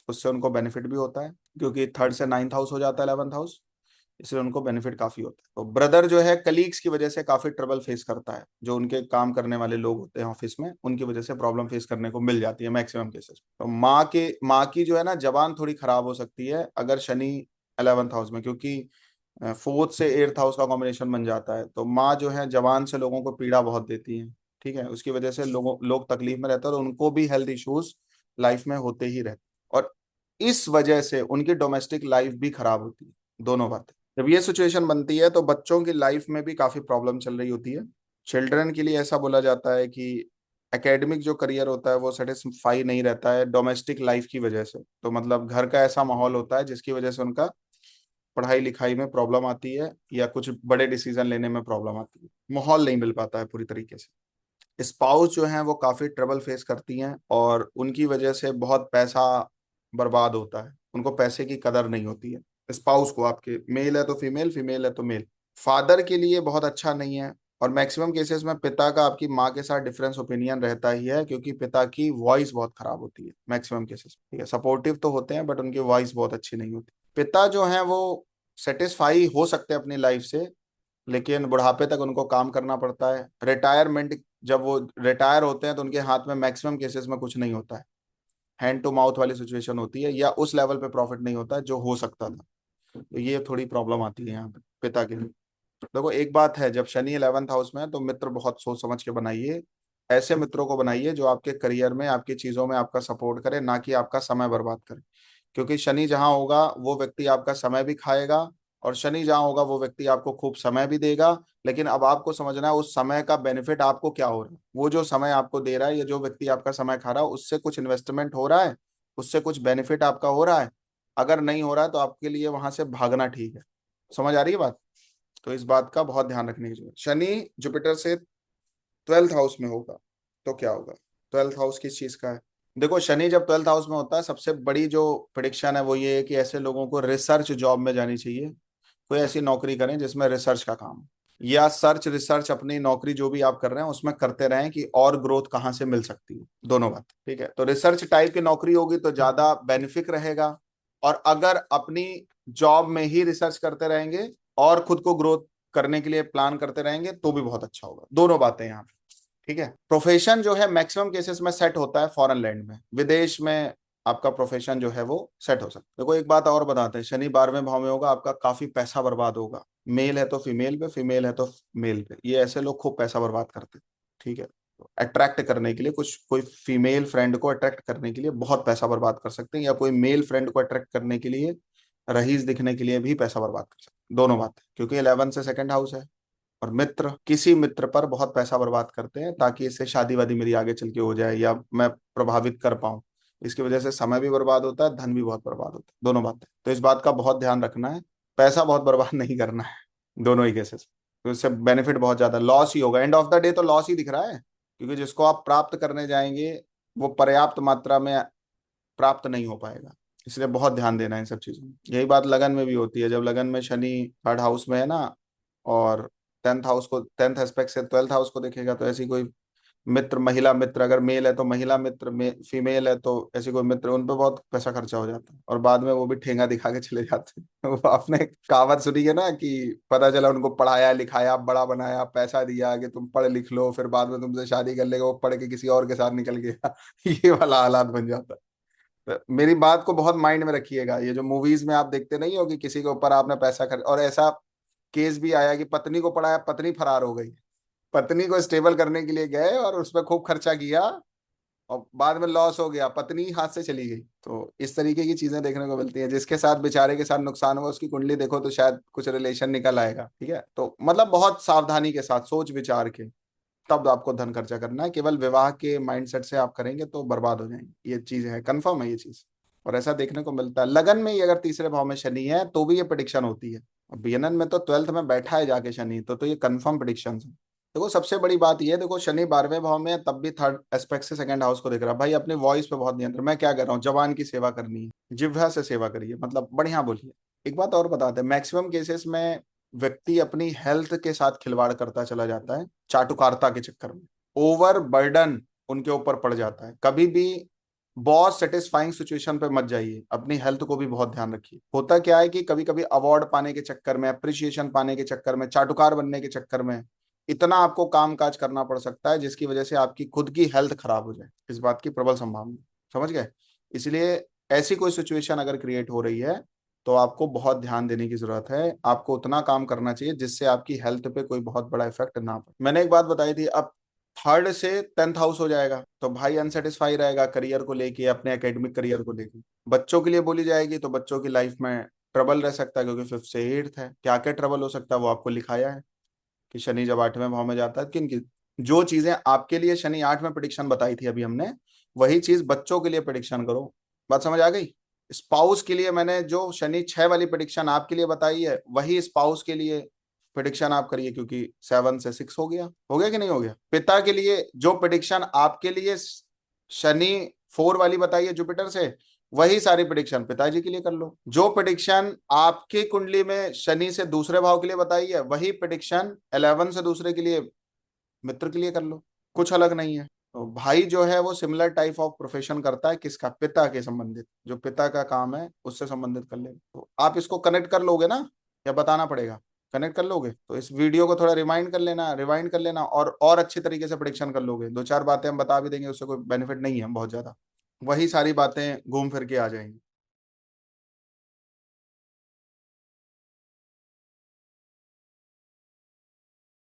उससे उनको बेनिफिट भी होता है, क्योंकि थर्ड से नाइन्थ हाउस हो जाता है 11th हाउस, इसलिए उनको बेनिफिट काफी होता है। तो ब्रदर जो है कलीग्स की वजह से काफी ट्रबल फेस करता है, जो उनके काम करने वाले लोग होते हैं ऑफिस में, उनकी वजह से प्रॉब्लम फेस करने को मिल जाती है मैक्सिमम केसेस। तो माँ की जो है ना जबान थोड़ी खराब हो सकती है अगर शनि 11th हाउस में, क्योंकि फोर्थ से एट्थ हाउस का कॉम्बिनेशन बन जाता है। तो माँ जो है जबान से लोगों को पीड़ा बहुत देती है, ठीक है, उसकी वजह से लोग तकलीफ में रहते हैं, और उनको भी हेल्थ इश्यूज लाइफ में होते ही रहते हैं। और इस वजह से उनकी डोमेस्टिक लाइफ भी खराब होती है। दोनों बातें जब ये सिचुएशन बनती है, तो बच्चों की लाइफ में भी काफी प्रॉब्लम चल रही होती है। चिल्ड्रन के लिए ऐसा बोला जाता है कि एकेडमिक जो करियर होता है वो सेटिस्फाई नहीं रहता है डोमेस्टिक लाइफ की वजह से। तो मतलब घर का ऐसा माहौल होता है जिसकी वजह से उनका पढ़ाई लिखाई में प्रॉब्लम आती है, या कुछ बड़े डिसीजन लेने में प्रॉब्लम आती है, माहौल नहीं मिल पाता है पूरी तरीके से। स्पाउस जो हैं वो काफी ट्रबल फेस करती हैं, और उनकी वजह से बहुत पैसा बर्बाद होता है, उनको पैसे की कदर नहीं होती है। स्पाउस को, आपके मेल है तो फीमेल, फीमेल है तो मेल। फादर के लिए बहुत अच्छा नहीं है। और मैक्सिमम केसेस में पिता का आपकी माँ के साथ डिफरेंस ओपिनियन रहता ही है, क्योंकि पिता की वॉइस बहुत खराब होती है मैक्सिमम केसेस। ठीक है, सपोर्टिव तो होते हैं बट उनकी वॉइस बहुत अच्छी नहीं होती। पिता जो है वो सेटिस्फाई हो सकते हैं अपनी लाइफ से, लेकिन बुढ़ापे तक उनको काम करना पड़ता है। रिटायरमेंट, जब वो रिटायर होते हैं तो उनके हाथ में मैक्सिमम केसेस में कुछ नहीं होता है, हैंड टू माउथ वाली सिचुएशन होती है, या उस लेवल पे प्रॉफिट नहीं होता है जो हो सकता था। तो ये थोड़ी प्रॉब्लम आती है यहाँ पे पिता के लिए। देखो एक बात है, जब शनि 11th हाउस में है तो मित्र बहुत सोच समझ के बनाइए। ऐसे मित्रों को बनाइए जो आपके करियर में, आपकी चीजों में आपका सपोर्ट करे, ना कि आपका समय बर्बाद करे। क्योंकि शनि जहां होगा वो व्यक्ति आपका समय भी खाएगा, और शनि जहां होगा वो व्यक्ति आपको खूब समय भी देगा। लेकिन अब आपको समझना है उस समय का बेनिफिट आपको क्या हो रहा है। वो जो समय आपको दे रहा है, या जो व्यक्ति आपका समय खा रहा है, उससे कुछ इन्वेस्टमेंट हो रहा है, उससे कुछ बेनिफिट आपका हो रहा है। अगर नहीं हो रहा है तो आपके लिए वहां से भागना ठीक है। समझ आ रही है बात? तो इस बात का बहुत ध्यान रखने की जरूरत। शनि जुपिटर से 12th हाउस में होगा तो क्या होगा? 12th हाउस किस चीज का है? देखो शनि जब 12th हाउस में होता है, सबसे बड़ी जो प्रिडिक्शन है वो ये है कि ऐसे लोगों को रिसर्च जॉब में जानी चाहिए। कोई ऐसी नौकरी करें जिसमें रिसर्च का काम हो, या सर्च रिसर्च अपनी नौकरी जो भी आप कर रहे हैं उसमें करते रहें कि और ग्रोथ कहाँ से मिल सकती है। दोनों बात, ठीक है। तो रिसर्च टाइप की नौकरी होगी तो ज्यादा बेनिफिक रहेगा। और अगर अपनी जॉब में ही रिसर्च करते रहेंगे और खुद को ग्रोथ करने के लिए प्लान करते रहेंगे तो भी बहुत अच्छा होगा। दोनों बातें यहाँ पे, ठीक है। प्रोफेशन जो है मैक्सिमम केसेस में सेट होता है फॉरेन लैंड में, विदेश में आपका प्रोफेशन जो है वो सेट हो सकता है। देखो एक बात और बताते हैं, शनि 12वें भाव में होगा, आपका काफी पैसा बर्बाद होगा। मेल है तो फीमेल पे, फीमेल है तो मेल पे, ये ऐसे लोग खूब पैसा बर्बाद करते हैं, ठीक है। अट्रैक्ट करने के लिए, कुछ कोई फीमेल फ्रेंड को अट्रैक्ट करने के लिए बहुत पैसा बर्बाद कर सकते हैं, या कोई मेल फ्रेंड को अट्रैक्ट करने के लिए, रईस दिखने के लिए भी पैसा बर्बाद कर सकते हैं। दोनों बातें, क्योंकि 11 से सेकंड हाउस है। और मित्र, किसी मित्र पर बहुत पैसा बर्बाद करते हैं ताकि इससे शादी वादी मेरी आगे चल के हो जाए, या मैं प्रभावित कर पाऊं। इसकी वजह से समय भी बर्बाद होता है, धन भी बहुत बर्बाद होता है। दोनों बातें, तो इस बात का बहुत ध्यान रखना है। पैसा बहुत बर्बाद नहीं करना है दोनों ही केसेस। तो इससे बेनिफिट बहुत ज्यादा, लॉस ही होगा एंड ऑफ द डे, तो लॉस ही दिख रहा है, क्योंकि जिसको आप प्राप्त करने जाएंगे वो पर्याप्त मात्रा में प्राप्त नहीं हो पाएगा। इसलिए बहुत ध्यान देना है इन सब चीजों में। यही बात लगन में भी होती है, जब लगन में शनि थर्ड हाउस में है ना, और 10th हाउस को, 10th एस्पेक्ट से 12th हाउस को देखेगा, तो ऐसी कोई मित्र, महिला मित्र, अगर मेल है तो महिला मित्र, फीमेल है तो ऐसे कोई मित्र, उन पे बहुत पैसा खर्चा हो जाता है और बाद में वो भी ठेंगा दिखा के चले जाते हैं। वो आपने कहावत सुनी है ना कि पता चला उनको पढ़ाया लिखाया बड़ा बनाया पैसा दिया कि तुम पढ़ लिख लो, फिर बाद में तुमसे शादी कर लेगा, वो पढ़ के किसी और के साथ निकल गया। ये वाला हालात बन जाता है। तो मेरी बात को बहुत माइंड में रखिएगा, ये जो मूवीज में आप देखते नहीं हो कि किसी के ऊपर आपने पैसा खर्च, और ऐसा केस भी आया कि पत्नी को पढ़ाया, पत्नी फरार हो गई। पत्नी को स्टेबल करने के लिए गए और उस पर खूब खर्चा किया और बाद में लॉस हो गया, पत्नी हाथ से चली गई। तो इस तरीके की चीजें देखने को मिलती हैं। जिसके साथ बेचारे के साथ नुकसान हुआ उसकी कुंडली देखो तो शायद कुछ रिलेशन निकल आएगा। ठीक है, तो मतलब बहुत सावधानी के साथ सोच विचार के तब आपको धन खर्चा करना है। केवल विवाह के माइंडसेट से आप करेंगे तो बर्बाद हो जाएंगे, ये चीज है, कंफर्म है ये चीज। और ऐसा देखने को मिलता है लगन में ही, अगर तीसरे भाव में शनि है तो भी ये प्रिडिक्शन होती है। बीएनएन में तो 12th में बैठा है जाके शनि, तो ये कंफर्म प्रिडिक्शन है। देखो सबसे बड़ी बात ये है, देखो शनि 12वें भाव में है तब भी थर्ड एस्पेक्ट से सेकंड हाउस को देख रहा है। भाई अपनी वॉइस पे बहुत नियंत्रण, मैं क्या कर रहा हूँ, जवान की सेवा करनी है, जिह्वा से सेवा करिए, मतलब बढ़िया बोलिए। एक बात और बताते हैं, मैक्सिमम केसेस में व्यक्ति अपनी हेल्थ के साथ खिलवाड़ करता चला जाता है चाटुकारिता के चक्कर में। ओवर बर्डन उनके ऊपर पड़ जाता है। कभी भी बहुत सेटिस्फाइंग सिचुएशन पे मत जाइए, अपनी हेल्थ को भी बहुत ध्यान रखिए। होता क्या है कि कभी कभी अवार्ड पाने के चक्कर में, अप्रिसिएशन पाने के चक्कर में, चाटुकार बनने के चक्कर में इतना आपको काम काज करना पड़ सकता है जिसकी वजह से आपकी खुद की हेल्थ खराब हो जाए, इस बात की प्रबल संभावना। समझ गए? इसलिए ऐसी कोई सिचुएशन अगर क्रिएट हो रही है तो आपको बहुत ध्यान देने की जरूरत है। आपको उतना काम करना चाहिए जिससे आपकी हेल्थ पे कोई बहुत बड़ा इफेक्ट ना पड़े। मैंने एक बात बताई थी, अब थर्ड से 10th हाउस हो जाएगा तो भाई अनसेटिस्फाई रहेगा करियर को लेके, अपने एकेडमिक करियर को लेके। बच्चों के लिए बोली जाएगी तो बच्चों की लाइफ में ट्रबल रह सकता है, क्योंकि 5th से 8th है। क्या क्या ट्रबल हो सकता है वो आपको लिखाया है कि शनि जब 8वें भाव में जाता है किन की, जो चीजें आपके लिए शनि 8 में प्रिडिक्शन बताई थी अभी हमने, वही चीज बच्चों के लिए प्रिडिक्शन करो। बात समझ आ गई? स्पाउस के लिए मैंने जो शनि 6 वाली प्रिडिक्शन आपके लिए बताई है वही स्पाउस के लिए प्रिडिक्शन आप करिए, क्योंकि 7 से 6 हो गया। हो गया कि नहीं हो गया? पिता के लिए जो प्रिडिक्शन आपके लिए शनि 4 वाली बताई है जुपिटर से, वही सारी प्रिडिक्शन पिताजी के लिए कर लो। जो प्रिडिक्शन आपकी कुंडली में शनि से दूसरे भाव के लिए बताई है वही प्रिडिक्शन 11 से दूसरे के लिए मित्र के लिए कर लो। कुछ अलग नहीं है। तो भाई जो है वो सिमिलर टाइप ऑफ प्रोफेशन करता है, किसका? पिता के संबंधित, जो पिता का काम है उससे संबंधित कर ले। तो आप इसको कनेक्ट कर लोगे ना, या बताना पड़ेगा? कनेक्ट कर लोगे तो इस वीडियो को थोड़ा रिवाइंड कर लेना और अच्छी तरीके से प्रिडिक्शन कर लोगे। दो चार बातें हम बता भी देंगे, उससे कोई बेनिफिट नहीं है बहुत ज्यादा, वही सारी बातें घूम फिर के आ जाएंगी।